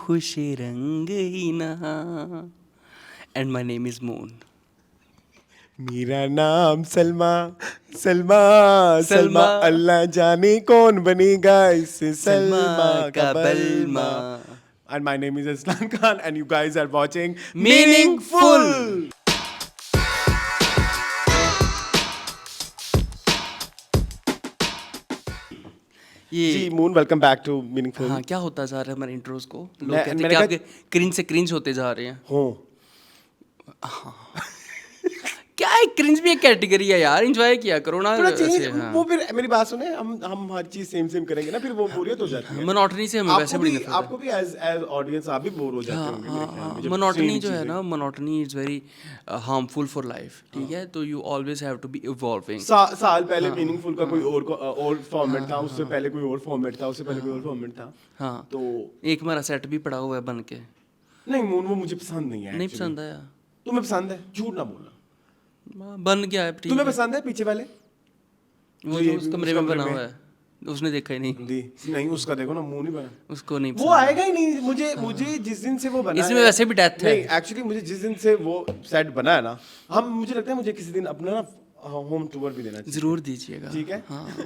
खुश रंग ही नहा and my name is moon. मेरा नाम सलमा सलमा सलमा सलमा। अल्लाह जाने कौन बनेगा इस सलमा सलमा का का बलमा। बलमा। And my name is Aslan Khan and you guys are watching Meaningful. ये जी मून, वेलकम बैक टू मीनिंगफुल। हाँ, क्या होता जा रहा है हमारे इंट्रोस को? लोग मैं- कहते हैं मैंने कि कहा- आपके क्रिंज से क्रिंज होते जा रहे हैं। हो क्या है, क्रिंज भी एक कैटेगरी है यार, एंजॉय किया करो ना थोड़ा चेंज, ऐसे। हाँ, वो फिर मेरी बात सुने, हम हर चीज सेम सेम करेंगे ना, फिर वो बोरियत हो जाती है। मोनोटनी से हमें वैसे बड़ी नफरत है। आपको भी एज ऑडियंस आप भी बोर हो जाते होंगे मेरे ख्याल में, जब मोनोटनी same जो है चीजें। ना, monotony is very harmful for life, ठीक है? तो you always have to be evolving. साल पहले मीनिंगफुल का कोई और फॉर्मेट था, उससे पहले कोई और फॉर्मेट था, उससे पहले कोई और फॉर्मेट था। हाँ, तो एक हमारा सेट भी पड़ा हुआ है बन के। नहीं मून, वो मुझे पसंद नहीं है नहीं actually। पसंद आया? तुम्हें पसंद है? झूठ ना बोलना। बन गया है, ठीक तुम्हें है। पसंद है पीछे वाले? वो जो जो ये उस उस कमरे में कमरे बना में- हुआ है, उसने देखा ही नहीं। दी नहीं, उसका देखो ना, मुंह नहीं बना। उसको नहीं वो पसंद। आएगा ही नहीं। मुझे जिस दिन से वो बना इसमें है- वैसे भी death है। नहीं एक्चुअली मुझे जिस दिन से वो सेट बना है ना, मुझे लगता है मुझे किसी दिन अपना ना होम टूर भी देना चाहिए। जरूर दीजिएगा। ठीक है। हाँ।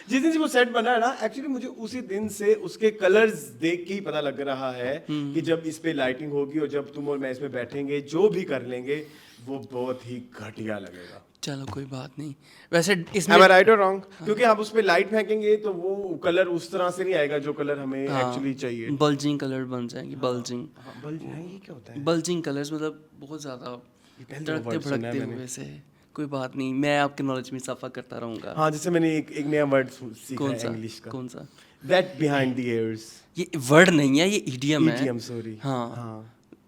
जिस दिन से वो सेट बना है ना, एक्चुअली मुझे उसी दिन से उसके कलर्स देख के ही पता लग रहा है कि जब इस पे लाइटिंग होगी और जब तुम और मैं इसमें बैठेंगे, जो भी कर लेंगे वो बहुत ही घटिया लगेगा। चलो कोई बात नहीं। वैसे इसमें Am I right or wrong? क्योंकि हम उस पे लाइट फेंकेंगे तो वो कलर उस तरह से नहीं आएगा जो कलर हमें एक्चुअली चाहिए। बल्जिंग कलर बन जाएंगे। बल्जिंग हाँ, बल्ब है, ये क्या होता है? बल्जिंग कलर्स मतलब बहुत ज्यादा पहली तड़कते word सुना है भड़कते मैंने। हुए से। कोई बात नहीं, मैं आपके नॉलेज में इजाफा करता रहूंगा। हाँ, जैसे मैंने एक नया वर्ड सीखा कौन है सा? इंग्लिश का। कौन सा? That behind the ears। ये वर्ड नहीं है, ये इडियम है। Idiom, sorry। हाँ। हाँ,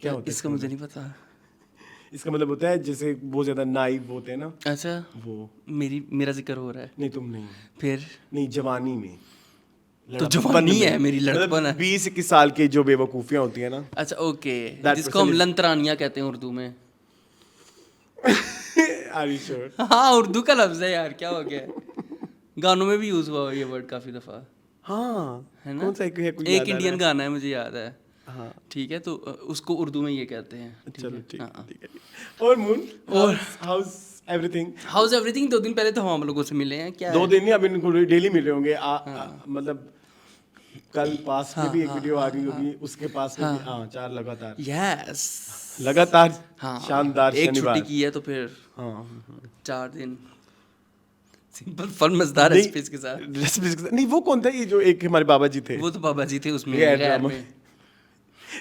क्या होता है इसका मुझे नहीं पता। इसका मतलब होता है जैसे बहुत ज्यादा नाइव होते हैं ना, अच्छा, वो। मेरा जिक्र हो रहा है नहीं, तुम नहीं। फिर? नहीं, जवानी में। तो जवानी है मेरी, लड़कपन है। 20-21 साल की जो बेवकूफियां होती है ना। अच्छा ओके, That जिसको हम person is- लंतरानिया कहते हैं उर्दू में। Are you sure? हाँ, उर्दू का लफ्ज है यार, क्या हो गया? गानों में भी यूज हुआ ये वर्ड काफी दफा, हाँ, है ना? कौन सा एक है, कोई एक याद आ रहा इंडियन है? गाना है, मुझे याद है। हाँ, ठीक है, तो उसको उर्दू में ये कहते हैं। चलो ठीक है, हाँ। ठीक है। और मून, और हाउस एवरीथिंग? हाउस एवरीथिंग 2 दिन पहले तो हम लोगों से मिले हैं, क्या 2 है? दिन नहीं, अब इनको डेली मिले होंगे। मतलब कल पास में भी एक वीडियो आ रही होगी, उसके पास में भी। हाँ, 4 लगातार यस, लगातार हाँ, शानदार एक शनिवार। छुट्टी की है तो फिर हाँ, 4 दिन सिंपल फन मजेदार नहीं, रेसिपीज के साथ। recipes के साथ। नहीं, वो कौन था ये जो एक हमारे बाबा जी थे? वो तो बाबा जी थे उसमें, गैर गैर ड्रामा। में।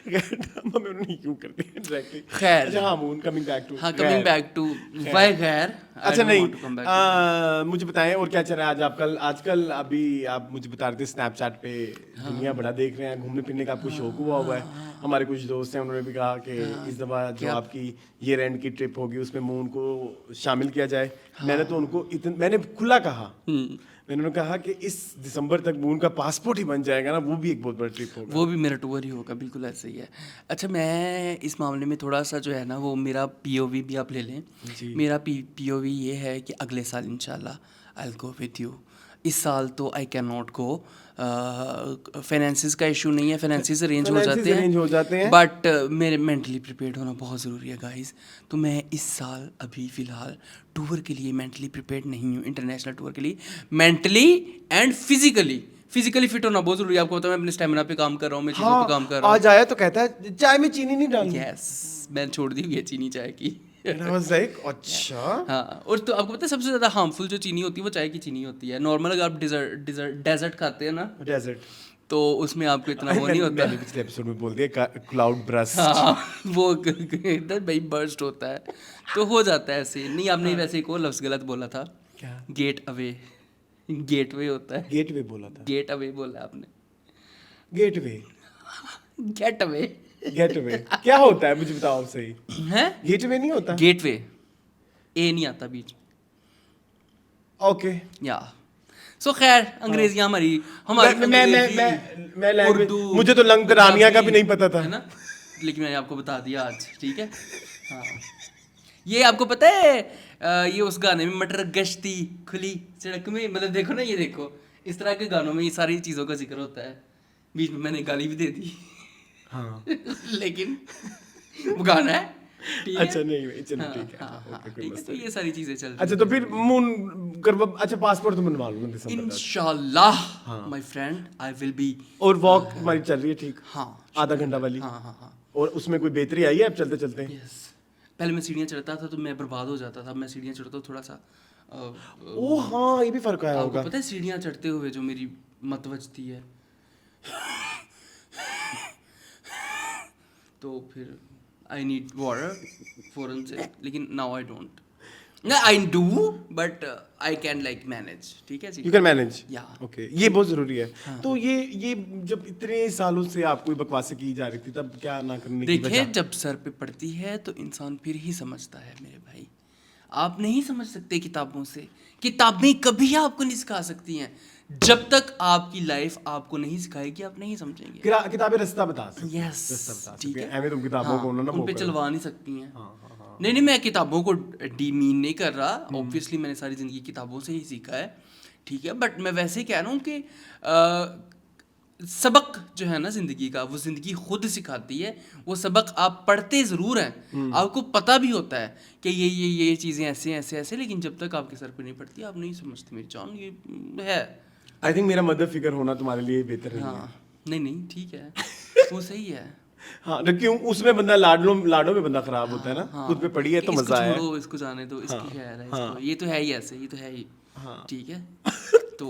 ड्रामा में उन्होंने क्यों करते हैं एग्जैक्टली? खैर। अच्छा हाँ, मून कमिंग बैक टू। हाँ, कमिंग बैक टू वाई गैर। अच्छा नहीं, मुझे बताएं और क्या चल रहा है आज आजकल अभी आप मुझे बता रहे थे स्नैपचैट पे दुनिया बड़ा देख रहे हैं, घूमने फिरने का आपको शौक हुआ है। हमारे कुछ दोस्त हैं, उन्होंने भी कहा कि इस दफा जो आपकी ईयर एंड की ट्रिप होगी उसमें मून को शामिल किया जाए। मैंने तो उनको मैंने खुला कहा, मैंने उन्हें कहा कि इस दिसंबर तक मून का पासपोर्ट ही बन जाएगा ना, वो भी एक बहुत बड़ा ट्रिप होगा। वो भी मेरा टूर ही होगा, बिल्कुल ऐसे ही है। अच्छा, मैं इस मामले में थोड़ा सा जो है ना, वो मेरा पीओवी भी आप ले लें। मेरा पीओवी ये है कि अगले साल इंशाल्लाह I will go with you. इस साल तो I can not go, finances का इशू नहीं है, फाइनेंसिस अरेंज हो जाते हैं, बट मेरे मेंटली प्रिपेयर्ड होना बहुत ज़रूरी है गाइस। तो मैं इस साल अभी फ़िलहाल टूर के लिए मेंटली प्रिपेयर्ड नहीं हूँ, इंटरनेशनल टूर के लिए। मेंटली एंड फिजिकली फिट होना बहुत ज़रूरी है। आपको पता है मैं अपने स्टेमिना पे काम कर रहा हूँ, मैं चीज़ों पे काम कर रहा हूँ। आज आया तो कहता है चाय में चीनी नहीं डालनी। यस, मैंने छोड़ दी हुई है चीनी चाय की। And I was like, अच्छा। हाँ, और तो आपको पता है सबसे ज़्यादा हार्मफुल जो चीनी होती है वो चाय की चीनी होती है। नॉर्मल अगर आप डेजर्ट खाते हैं ना, डेजर्ट, तो उसमें आपको इतना वो नहीं होता। मैंने पिछले एपिसोड में बोल दिया क्लाउड ब्रस्ट। हाँ, वो एकदम भाई बर्स्ट होता है, तो हो जाता है ऐसे। नहीं, आपने वैसे एक और लफ्ज़ गलत बोला था। क्या? गेट अवे, गेटवे होता है। गेटवे बोला था। गेट अवे बोला आपने। गेटवे, गेट अवे गेटवे क्या होता है मुझे बताओ सही। है, गेटवे नहीं होता? गेटवे ए नहीं आता बीच में। ओके, या सो खैर, अंग्रेजियाँ हमारी मैं लैंग्वेज, उर्दू, मुझे तो लंगरानिया का भी नहीं पता था, है ना, लेकिन मैंने आपको बता दिया आज, ठीक है। हाँ, ये आपको पता है ये उस गाने में मटर गश्ती खुली सड़क में, मतलब देखो ना, ये देखो इस तरह के गानों में ये सारी चीज़ों का जिक्र होता है। बीच में मैंने गाली भी दे दी। हाँ लेकिन वो गाना है, ठीक है? अच्छा नहीं चलो ठीक है, हाँ, ओके, कोई ठीक है, मसला तो नहीं। ये सारी चीजें चल रही अच्छा तो फिर मून अच्छा पासपोर्ट तो बनवा लूंगा दिसंबर तक। इंशाल्लाह my friend I will be. और वॉक हमारी चल रही है ठीक? हाँ आधा घंटा वाली? हाँ। और उसमें कोई बेहतरी आई है अब चलते चलते? यस, पहले मैं सीढ़ियाँ चढ़ता था तो मैं बर्बाद हो जाता था, मैं सीढ़ियाँ चढ़ता थोड़ा सा ओ हाँ, ये भी फर्क आया आपको होगा। पता है सीढ़ियाँ चढ़ते हुए जो मेरी मत बजती है तो फिर आई नीड वाटर फौरन से, लेकिन now I don't, I do but I can like manage, ठीक है जी। यू कैन मैनेज, या ओके, ये बहुत जरूरी है। तो ये जब इतने सालों से आपको बकवासें की जा रही थी तब क्या ना करने की देखिए वजह? जब सर पे पड़ती है तो इंसान फिर ही समझता है मेरे भाई, आप नहीं समझ सकते किताबों से, किताबें कभी आपको नहीं सिखा सकती हैं, जब तक आपकी लाइफ आपको नहीं सिखाएगी आप नहीं समझेंगे। किताबें रास्ता बता सकती हैं, यस, रास्ता बता ठीक सकती है, हैं, ऐਵੇਂ तुम किताबों को ना उन पे वो करो। चलवा नहीं सकती हैं। हाँ। नहीं मैं किताबों को डीमीन नहीं कर रहा, ऑब्वियसली मैंने सारी ज़िंदगी किताबों से ही सीखा है, ठीक है, बट मैं वैसे ही कह रहा हूँ कि सबक जो है ना ज़िंदगी का, वो ज़िंदगी खुद सिखाती है। वो सबक आप पढ़ते ज़रूर हैं, आपको पता भी होता है कि ये चीज़ें ऐसे, लेकिन जब तक आपके सर पे नहीं पड़ती आप नहीं समझते मेरी जान, ये है। आई थिंक मेरा मदर फिगर होना तुम्हारे लिए बेहतर है। हाँ नहीं ठीक है, वो सही है। हाँ तो क्यों, उसमें बंदा लाडों में बंदा खराब होता है ना, खुद पे पड़ी है तो इसको मजा आया। छोड़ो, इसको जाने दो, इसकी खैर है, इसको ये तो है ही ऐसे, ये तो है ही, ठीक है। तो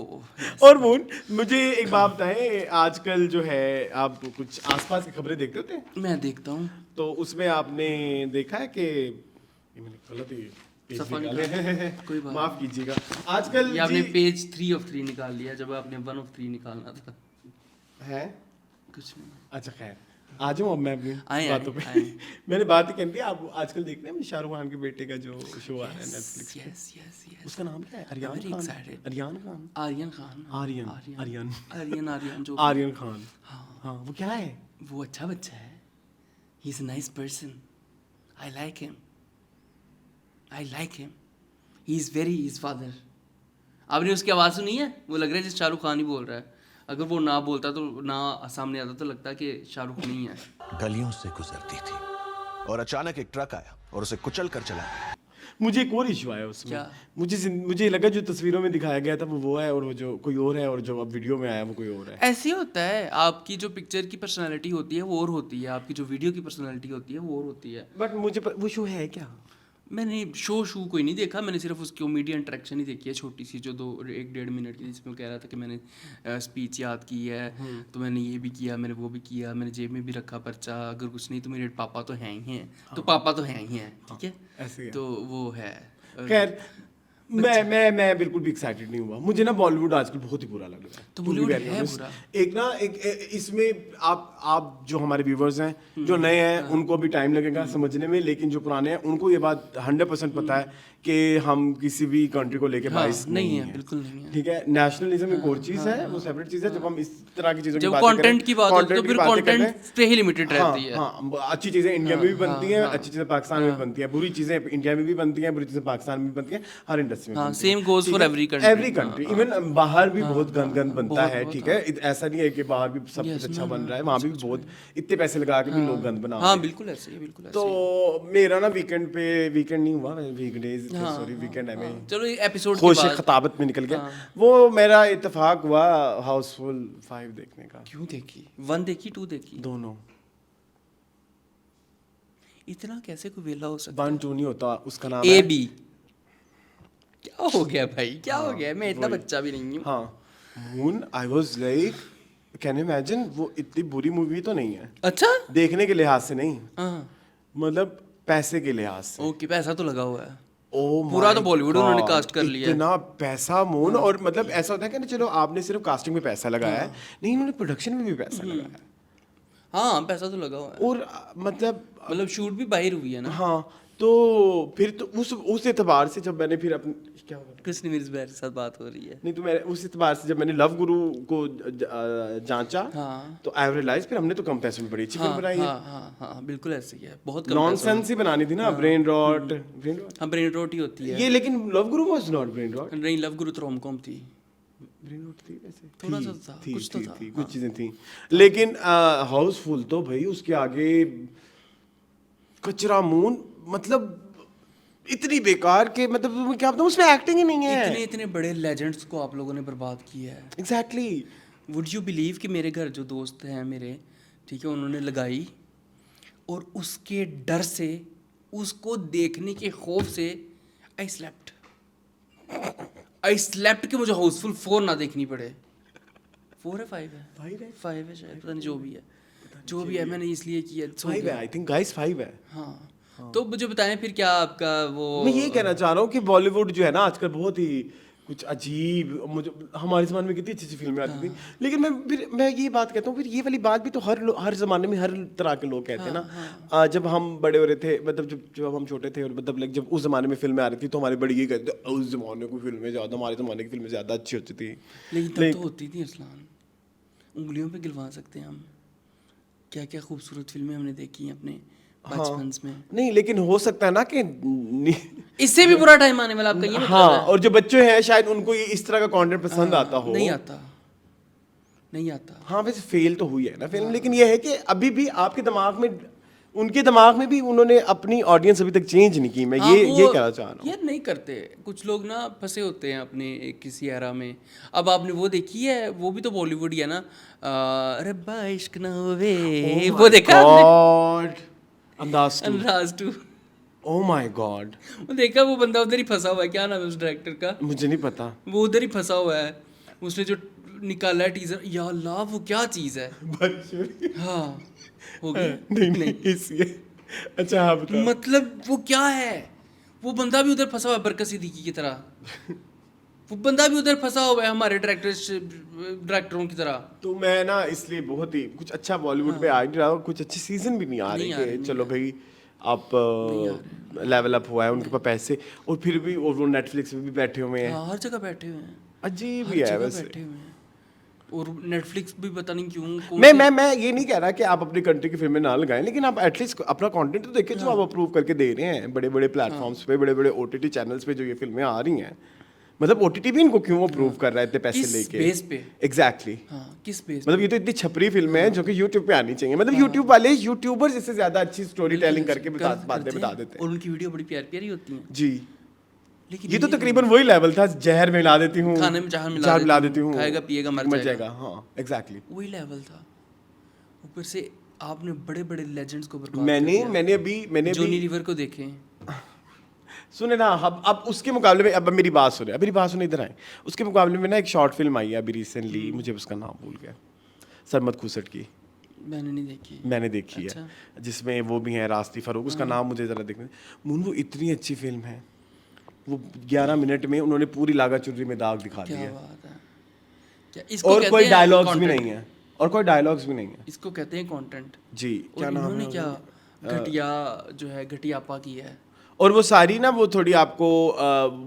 और मून मुझे एक बात बताएं, आजकल जो है आप कुछ आसपास की खबरें देखते होते हैं? मैं देखता हूँ। तो उसमें आपने देखा है कि ये मैंने गलत ही पेज सफा निकाले हैं, कोई बात माफ कीजिएगा। आजकल ये आपने जी पेज 3 of 3 निकाल लिया जब आपने 1 of 3 निकालना था। है, कुछ नहीं। अच्छा खैर आ जाऊँ अब मैं अपनी आए, बातों पे। आए। मैंने बात ही कहनी थी, आप आजकल देख रहे हैं शाहरुख खान के बेटे का जो शो आ रहा है नेटफ्लिक्स पे, यस उसका नाम क्या है? Very Aryan excited. खान? आर्यन खान। आर्यन जो आर्यन खान। हाँ वो क्या है? वो अच्छा बच्चा है, he is a nice person, I like him, he is very his father. आपने उसकी आवाज़ सुनी है? वो लग रहा है जैसे शाहरुख खान ही बोल रहा है, अगर वो ना बोलता तो ना सामने आता तो लगता कि शाहरुख नहीं है। गलियों से गुजरती थी और अचानक एक ट्रक आया और उसे कुचल कर चला गया। मुझे एक और इशू आया उसमें। क्या? मुझे लगा जो तस्वीरों में दिखाया गया था वो है, और वो जो कोई और है, और जो अब वीडियो में आया वो कोई और है। ऐसे ही होता है, आपकी जो पिक्चर की पर्सनालिटी होती है वो और होती है, आपकी जो वीडियो की पर्सनालिटी होती है वो और होती है। बट वो शो है क्या? मैंने शो कोई नहीं देखा, मैंने सिर्फ उसकी कॉमेडी इंटरेक्शन ही देखी है, छोटी सी जो 1-1.5 मिनट की, जिसमें कह रहा था कि मैंने स्पीच याद की है, तो मैंने ये भी किया, मैंने वो भी किया, मैंने जेब में भी रखा पर्चा, अगर कुछ नहीं तो मेरे पापा तो हैं ही हैं, तो पापा तो हैं ही हैं, ठीक है, ऐसे ही है। तो वो है। खैर मैं बिल्कुल भी एक्साइटेड नहीं हुआ। मुझे ना बॉलीवुड आजकल बहुत ही बुरा लग रहा है। तो To be बॉलीवुड very है honest। बुरा। एक इसमें आप जो हमारे व्यूवर्स हैं जो नए हैं उनको भी टाइम लगेगा समझने में, लेकिन जो पुराने हैं उनको ये बात 100% पता है कि हम किसी भी कंट्री को लेके बाइस नहीं है, बिल्कुल नहीं है। ठीक है, नेशनलिज्म एक और चीज है, वो सेपरेट चीज है। जब हम इस तरह की चीजों की जब बातें करें, कंटेंट की बात होती है तो content फिर की बातें करते हैं, कंटेंट पे ही लिमिटेड रहती है। हाँ, अच्छी चीजें इंडिया में भी बनती हैं, अच्छी चीजें पाकिस्तान में भी बनती हैं, बुरी चीजें इंडिया में भी बनती हैं, बुरी चीजें पाकिस्तान में भी बनती हैं, हर इंडस्ट्री में हाँ, बनती हैं। same goes for every country। Every country, even बाहर भी बहुत गंद बनता है, ठीक है, ऐसा नहीं है कि बाहर भी सब कुछ अच्छा बन रहा है, वहाँ भी बहुत इतने पैसे लगा के भी लोग गंद बना रहे हाँ हैं। बिल्कुल ऐसे ही, बिल्कुल ऐसे तो ही। मेरा ना वीकेंड नहीं हुआ, वीकडेज सॉरी वीकेंड है में चलो एपिसोड के खुश बाद खताबत में निकल गया। वो मेरा इत्तेफाक हुआ हाउसफुल 5 देखने का। क्यों देखी? 1 देखी, 2 देखी? दोनों। इतना कैसे कोई वेला हो सकता 1 2 नहीं होता, उसका नाम है? है AB। क्या हो गया भाई, क्या हो गया? मैं इतना वही। बच्चा भी नहीं हूँ। हाँ, moon I was like, can you imagine, वो इतनी बुरी मूवी तो नहीं है अच्छा, देखने के लिहाज से, नहीं हाँ मतलब पैसे के लिहाज से। ओके, पैसा तो लगा हुआ है। Oh पूरा my तो बॉलीवुड उन्होंने God, कास्ट कर लिया है। इतना पैसा मून, और मतलब ऐसा होता है कि ना, चलो आपने सिर्फ कास्टिंग में पैसा लगाया है, नहीं उन्होंने प्रोडक्शन में भी पैसा लगाया है, हाँ पैसा तो लगा हुआ है, और मतलब शूट भी बाहर हुई है ना। हाँ, तो फिर तो उस एतबार से जब मैंने फिर अपनी क्या होगा कृष्ण मिर्ज़ा के साथ बात हो रही है। नहीं तो मैं उस एतबार से जब मैंने लव गुरु को जांचा, हाँ तो आई रियलाइज फिर हमने तो कम पैसों में बड़ी अच्छी फिल्म बनाई है। हाँ बिल्कुल ऐसे ही है, बहुत कम नॉनसेंस ही बनानी थी ना, ब्रेन रॉट। हाँ, ब्रेन रॉट ही होती है ये लेकिन love Guru was not brain rot. नहीं, लव गुरु तो रोम कॉम थी, ब्रेन रॉट थी वैसे, थोड़ा सा था, कुछ तो था, कुछ चीजें थी, लेकिन हाउसफुल तो भाई उसके आगे कचरा मून, मतलब इतनी बेकार के, मतलब मैं क्या बताऊं, उसमें एक्टिंग ही नहीं है। इतने इतने बड़े लेजेंड्स को आप लोगों ने बर्बाद किया है। एग्जैक्टली। वुड यू बिलीव कि मेरे घर जो दोस्त हैं मेरे, ठीक है, उन्होंने लगाई और उसके डर से, उसको देखने के खौफ से आई स्लेप्ट कि मुझे हाउसफुल 4 ना देखनी पड़े। 4 है 5 है? 5 है शायद, पता नहीं, जो भी है, जो भी है, मैंने इसलिए किया। 5 है आई थिंक गाइस, 5 है। हाँ। तो मुझे बताएं फिर क्या आपका वो। मैं ये कहना चाह रहा हूँ कि बॉलीवुड जो है ना आजकल बहुत ही कुछ अजीब, मुझे हमारे ज़माने में कितनी अच्छी अच्छी फिल्में आती थी, लेकिन मैं ये बात कहता हूँ, फिर ये वाली बात भी तो हर ज़माने में हर तरह के लोग कहते हैं ना। जब हम बड़े हो रहे थे, मतलब जब हम छोटे थे, और मतलब लाइक जब उस ज़माने में फिल्में आ रही थी तो हमारे बड़े ये कहते थे उस ज़माने की फिल्में ज़्यादा, हमारे ज़माने की फिल्में ज़्यादा अच्छी होती थी। लेकिन तब तो होती थी अरसलान, उंगलियों पे गिलवा सकते हैं हम, क्या क्या खूबसूरत फिल्में हमने देखी हैं अपने बचपन में। नहीं, लेकिन हो सकता है ना कि इससे भी बुरा टाइम आने वाला, आपका ये मतलब हाँ, है? और जो बच्चे हैं शायद उनको ये इस तरह का कंटेंट पसंद आता हो। नहीं आता, नहीं आता। हाँ, वैसे फेल तो हुई है ना फिल्म, लेकिन ये है कि अभी भी आपके दिमाग में, उनके दिमाग में भी उन्होंने अपनी ऑडियंस अभी तक चेंज नहीं की। मैं हाँ, ये कहना चाह रहा हूँ। यार नहीं करते कुछ लोग ना, फंसे होते हैं अपने एक किसी एरा में। अब आपने वो देखी है, वो भी तो बॉलीवुड ही है ना, रब्बा इश्क ना होवे, वो देखा आपने? अंदाज 2। ओह माय गॉड, वो देखा? वो बंदा उधर ही फंसा हुआ है, क्या नाम है उस डायरेक्टर का? मुझे नहीं पता। वो उधर ही फंसा हुआ है, उसने जो निकाला है टीजर, या अल्लाह वो क्या चीज़ है। हाँ, हो गया। नहीं इसलिए। अच्छा, हाँ बताओ। मतलब वो क्या है, वो बंदा भी उधर फंसा हुआ है बरकत सिद्दीकी की तरह। वो बंदा भी उधर फंसा हुआ है हमारे डायरेक्टरों की तरह। तो मैं ना इसलिए बहुत ही कुछ अच्छा बॉलीवुड पे आ नहीं रहा, कुछ अच्छे सीजन भी नहीं आ रहे कि चलो भाई आप लेवल अप हुआ है उनके पास पैसे, और फिर भी और वो नेटफ्लिक्स पे भी बैठे हुए हैं। हाँ, हर जगह बैठे हुए हैं, अजीब हर ही है जगह वैसे। बैठे हुए हैं। और नेटफ्लिक्स भी पता नहीं क्यों मैं ये नहीं कह रहा कि आप अपनी कंट्री की फिल्में ना लगाएं, लेकिन आप एटलीस्ट अपना कंटेंट तो देखें जो आप अप्रूव करके दे रहे हैं बड़े बड़े प्लेटफॉर्म्स पे, बड़े बड़े ओटीटी चैनल्स पे जो ये फिल्में आ रही हैं। मतलब ओटीटी भी इनको क्यों अप्रूव कर रहा है इतने पैसे लेके? बेस पे? एग्जैक्टली। हाँ, किस बेस? मतलब ये तो इतनी छपरी फिल्में हैं जो कि यूट्यूब पे आनी चाहिए। मतलब यूट्यूब वाले यूट्यूबर्स इससे ज्यादा अच्छी स्टोरी टेलिंग करके बातें बता देते हैं, और उनकी वीडियो बड़ी प्यारी प्यारी होती हैं। जी। लेकिन ये तो तकरीबन वही लेवल था, जहर मिला देती हूँ, खाने में जहर मिला देती हूँ, खाएगा पिएगा मर जाएगा। हाँ एग्जैक्टली, वही लेवल था। ऊपर से आपने बड़े बड़े लेजेंड्स को बर्बाद कर दिया। मैंने अभी जॉनी लीवर को देखें। सुने ना, अब उसके मुकाबले में, अब मेरी बात सुने इधर आए। उसके मुकाबले में ना एक शॉर्ट फिल्म आई है अभी रिसेंटली, मुझे उसका नाम भूल गया, सरमत खुसट की। मैंने नहीं देखी। मैंने देखी है, जिसमें वो भी है रास्ती फरूक, उसका नाम मुझे जरा देखने। वो इतनी अच्छी फिल्म है, वो 11 मिनट में उन्होंने पूरी लागा चुर्री में दाग दिखा दिया। क्या बात है, क्या इसको और कहते कोई हैं डायलॉग्स भी content? नहीं है, और कोई डायलॉग्स भी नहीं है। इसको कहते हैं कंटेंट जी, क्या नाम है? इन्होंने क्या घटिया जो है घटियापा की है। और वो सारी ना वो थोड़ी आपको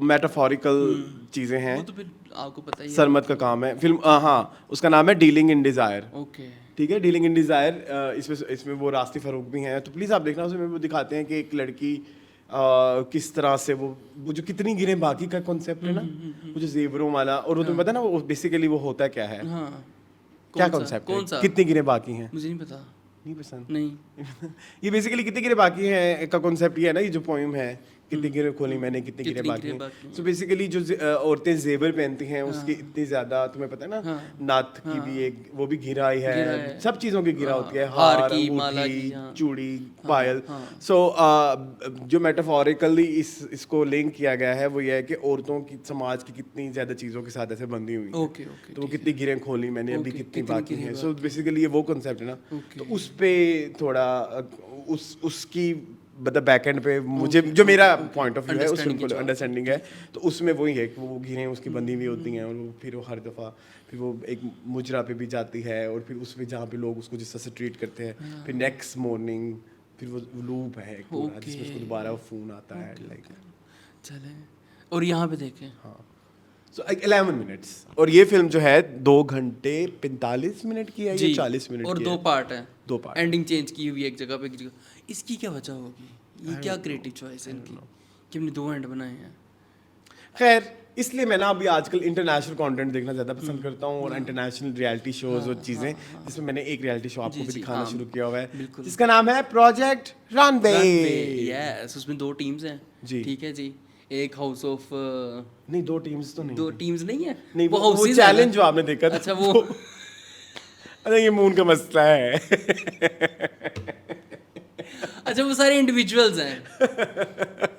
मेटाफोरिकल चीजें हैं। वो तो फिर आपको पता ही है। सरमत का काम है फिल्म, हाँ उसका नाम है डीलिंग इन डिजायर। ओके, ठीक है, डीलिंग इन डिजायर। इसमें वो रास्ती फरूक भी हैं, तो प्लीज़ आप देखना। उसमें वो दिखाते हैं कि एक लड़की किस तरह से वो जो कितनी गिरे बाकी का कॉन्सेप्ट है ना, वो जो जेवरों वाला, और वो तुम्हें पता है ना वो बेसिकली वो होता क्या है? हाँ, क्या कॉन्सेप्ट कौन है? सा? कितनी गिरे बाकी हैं? मुझे नहीं पता। नहीं पसंद? नहीं। ये बेसिकली कितनी गिरे बाकी हैं का कॉन्सेप्ट ये है ना, ये जो पोएम है, कितनी गिरे खोली मैंने, कितनी गिरे बाकी हैं। सो बेसिकली जो औरतें जेवर पहनती हैं उसकी इतनी ज्यादा, तुम्हें पता है ना, नाथ की भी एक वो भी गिरा ही है, सब चीजों की गिरा होती है, हार की, माला की, चूड़ी, पायल। सो जो मेटाफोरिकली इसको लिंक किया गया है वो ये है कि औरतों की समाज की कितनी ज्यादा चीजों के साथ ऐसे बंधी हुई है। ओके, तो वो कितनी गिरें खोली मैंने, अभी कितनी बाकी हैं। सो बेसिकली ये वो कॉन्सेप्ट है ना, तो उस पे थोड़ा उसकी मतलब बैक एंड पे मुझे जो मेरा पॉइंट ऑफ व्यू है, उसमें अंडरस्टैंडिंग है, तो उसमें वही है कि वो गिरें उसकी बंदी हुई होती हैं, और फिर वो हर दफ़ा फिर वो एक मुजरा पे भी जाती है, और फिर उसमें जहाँ पे लोग उसको जिस तरह से ट्रीट करते हैं, फिर नेक्स्ट मॉर्निंग फिर वो लूप है पूरा, जिसमें उसको दोबारा वो फ़ोन आता है लाइक। चलें और यहाँ पे देखें। हाँ, सो 11 मिनट्स, और ये फिल्म जो है 2 घंटे 45 मिनट की है, ये 40 मिनट और की 2 पार्ट है, 2 पार्ट, एंडिंग चेंज की हुई एक जगह पे, एक जगह। इसकी क्या वजह होगी? ये क्या क्रिएटिव चॉइस है इनकी कि हमने 2 एंड बनाए हैं? खैर इसलिए मैं ना अभी आजकल इंटरनेशनल कंटेंट देखना ज़्यादा पसंद करता हूँ और इंटरनेशनल रियलिटी शोज और चीज़ें, जिसमें मैंने एक रियलिटी शो आपको भी दिखाना शुरू किया हुआ है जिसका नाम है प्रोजेक्ट रनवे। यस, उसमें 2 टीम्स हैं जी। ठीक है जी। एक हाउस ऑफ नहीं 2 टीम्स तो नहीं, 2 टीम्स नहीं है, नहीं वो houses है चैलेंज ना? जो आपने देखा था अच्छा वो अरे ये मून का मसला है। अच्छा वो सारे इंडिविजुअल्स हैं।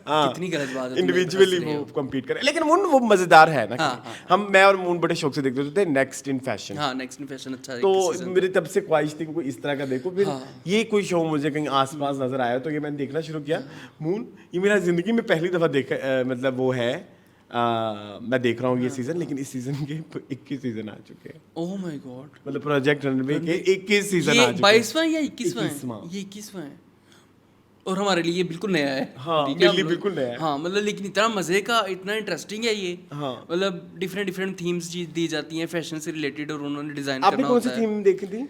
कितनी गलत बात है, इंडिविजुअली वो कम्पीट करें, लेकिन वो मजेदार है ना कि मैं और मून बड़े शौक से देखते थे नेक्स्ट इन फैशन। हाँ नेक्स्ट इन फैशन अच्छा है। तो मेरी तब से ख्वाहिश थी कि कोई इस तरह का देखो, फिर ये कोई शो मुझे कहीं आसपास नजर आया तो ये मैंने देखना शुरू किया। मून ये मेरा जिंदगी में पहली दफा देखा, मतलब वो है मैं देख रहा हूँ ये सीजन, लेकिन इस सीजन के 21 सीजन आ चुके हैं। ओह माय गॉड, मतलब प्रोजेक्ट रनवे के 21 सीजन आ ये चुके हैं। 22वां या 21वां है? ये 21वां है और हमारे लिए ये बिल्कुल नया है। हाँ, ठीक है, मेरे लिए बिल्कुल नया है। हाँ मतलब लेकिन इतना मजे का, इतना इंटरेस्टिंग है ये। हाँ। मतलब डिफरेंट थीम्स दी जाती हैं फैशन से रिलेटेड और उन्होंने डिजाइन आपने करना कौन होता सी है। थीम देखी थी?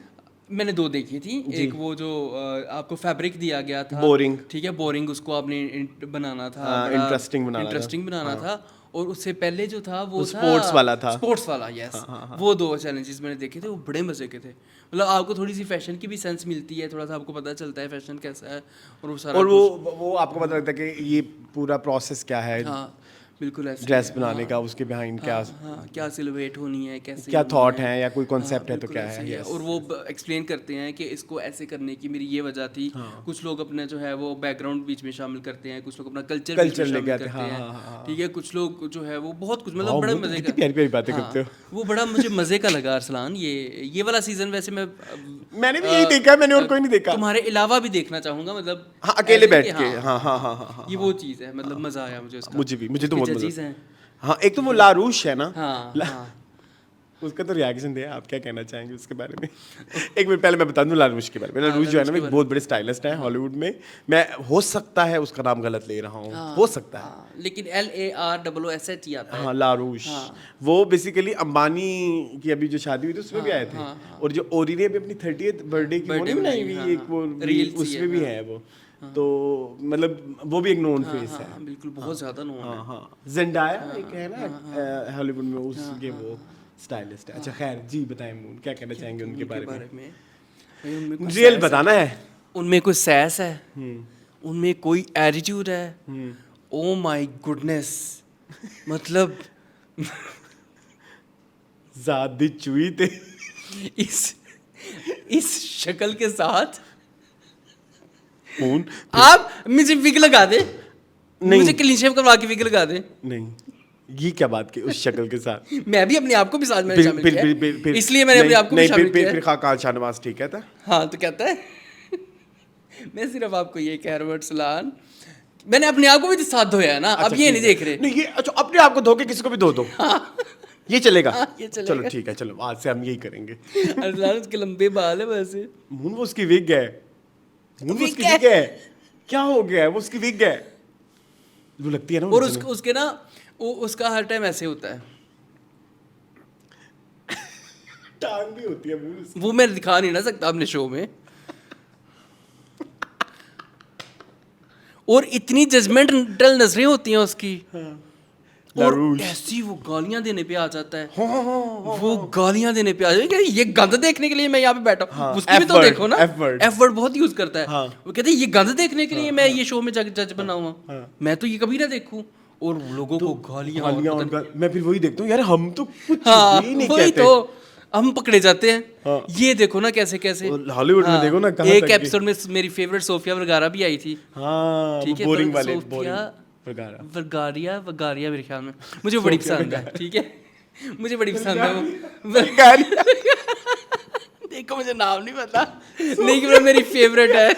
मैंने 2 देखी थी। एक वो जो आपको फैब्रिक दिया गया था, बोरिंग, ठीक है, बोरिंग, उसको आपने बनाना था, इंटरेस्टिंग बनाना था। और उससे पहले जो था वो स्पोर्ट्स वाला था। स्पोर्ट्स वाला, यस। वो 2 चैलेंजेस मैंने देखे थे, वो बड़े मजे के थे। मतलब आपको थोड़ी सी फैशन की भी सेंस मिलती है, थोड़ा सा आपको पता चलता है फैशन कैसा है और वो सारा और वो आपको पता लगता है कि ये पूरा प्रोसेस क्या है। हाँ बिल्कुल ऐसे ड्रेस बनाने का, उसके बिहाइंड क्या क्या सिलुएट होनी है, कैसे क्या होनी थॉट है। है या कोई कॉन्सेप्ट है तो बिल्कुल क्या ऐसे है। ही yes। और वो एक्सप्लेन करते हैं कि इसको ऐसे करने की मेरी ये वजह थी। कुछ लोग अपने जो है वो बैकग्राउंड बीच में शामिल करते हैं, कुछ लोग अपना कल्चर बीच में शामिल करते हैं, ठीक है। कुछ लोग जो है वो बहुत कुछ मतलब बड़े मजे का, प्यारी प्यारी बातें करते हो। वो बड़ा मुझे मजे का लगा अरसलान। ये वाला सीजन वैसे मैंने भी यही देखा, मैंने और कोई नहीं देखा। तुम्हारे अलावा भी देखना चाहूंगा, मतलब हाँ, अकेले बैठ के। हाँ, ये वो चीज़ है, मतलब मजा आया मुझे उसका। मुझे तो बहुत जजीज मजा। हैं। हाँ, एक तो वो लारूश है ना। हाँ। उसका तो रिएक्शन दे, आप क्या कहना चाहेंगे उसके बारे में? एक मिनट पहले मैं बता दूं लारूश के बारे में। लारूश जो है ना, एक बहुत बड़े स्टाइलिस्ट है हॉलीवुड में। मैं हो सकता है उसका नाम गलत ले रहा हूँ, हो सकता है, लेकिन LAROOSH ही आता है। हाँ लारूश। वो बेसिकली अंबानी की अभी जो शादी हुई थी उसमें भी आए थे। और जो ओरी ने अभी अपनी 30th बर्थडे की वो नहीं बनाई हुई, एक वो उसमें भी है वो। तो मतलब वो भी एक नोन फेस है। बिल्कुल, बहुत ज्यादा नोन है। हाँ, जेंडाया एक है ना हॉलीवुड में, उसके वो स्टाइलिस्ट है। अच्छा खैर जी, बताएं मून क्या कहना चाहेंगे उनके बारे में? रियल बताना है। उनमें कोई सैस है, उनमें कोई एटीट्यूड है। ओ माय गुडनेस, मतलब ज़्यादा चुई थे इस शक्ल के साथ। मून आप मुझे विग लगा दे, मुझे क्लीन शेव करवा के विग लगा दे। नहीं, ये क्या बात की उस शक्ल के साथ? मैं भी अपने आप को भी साथ में शामिल किया, इसलिए मैंने अपने आप को भी शामिल किया। फिर खाका शाहनवाज ठीक है था। हाँ तो कहता है मैं सिर्फ आपको ये कह रहा हूँ अरसलान, मैंने अपने आप को भी तो साथ धोया है ना। अब ये नहीं देख रहे। नहीं, ये अच्छा अपने आप को धो के किसी को भी धो दो। ये चलेगा? ये चलेगा। चलो ठीक है, चलो आज से हम यही करेंगे। अरसलान उसके लंबे बाल है वैसे। मून वो उसकी विग है। मून वो उसकी विग है। क्या हो गया है? वो उसकी विग है। वो लगती है ना। और उसके ना उसका हर टाइम ऐसे होता है। टांग भी होती है मून। वो मैं दिखा नहीं ना सकता अपने शो में। और इतनी जजमेंटल नजरें होती हैं उसकी। और ऐसी वो गालियां देने पे आ जाता है। वो गालियां देने पे आ जाता है। ये गंद देखने के लिए मैं यहाँ पे बैठा हूँ। उसकी भी तो देखो ना, एफ वर्ड बहुत यूज करता है। वो कहते हैं ये गंद देखने के लिए मैं ये शो में जज बना हुआ, मैं तो ये कभी ना देखूं। और लोगों को गालियां। मैं फिर वही देखता हूँ यार, हम तो कुछ भी नहीं वही कहते। तो हम पकड़े जाते हैं। ये देखो ना कैसे कैसे हॉलीवुड में देखो ना, कहाँ एक तक एपिसोड में मेरी फेवरेट सोफिया वर्गारा भी आई थी। हाँ, ठीक है, बोरिंग वाले वर्गारिया मेरे ख्याल में मुझे बड़ी पसंद है। ठीक है, मुझे बड़ी पसंद है वो। देखो मुझे नाम नहीं पता, लेकिन वो मेरी फेवरेट है।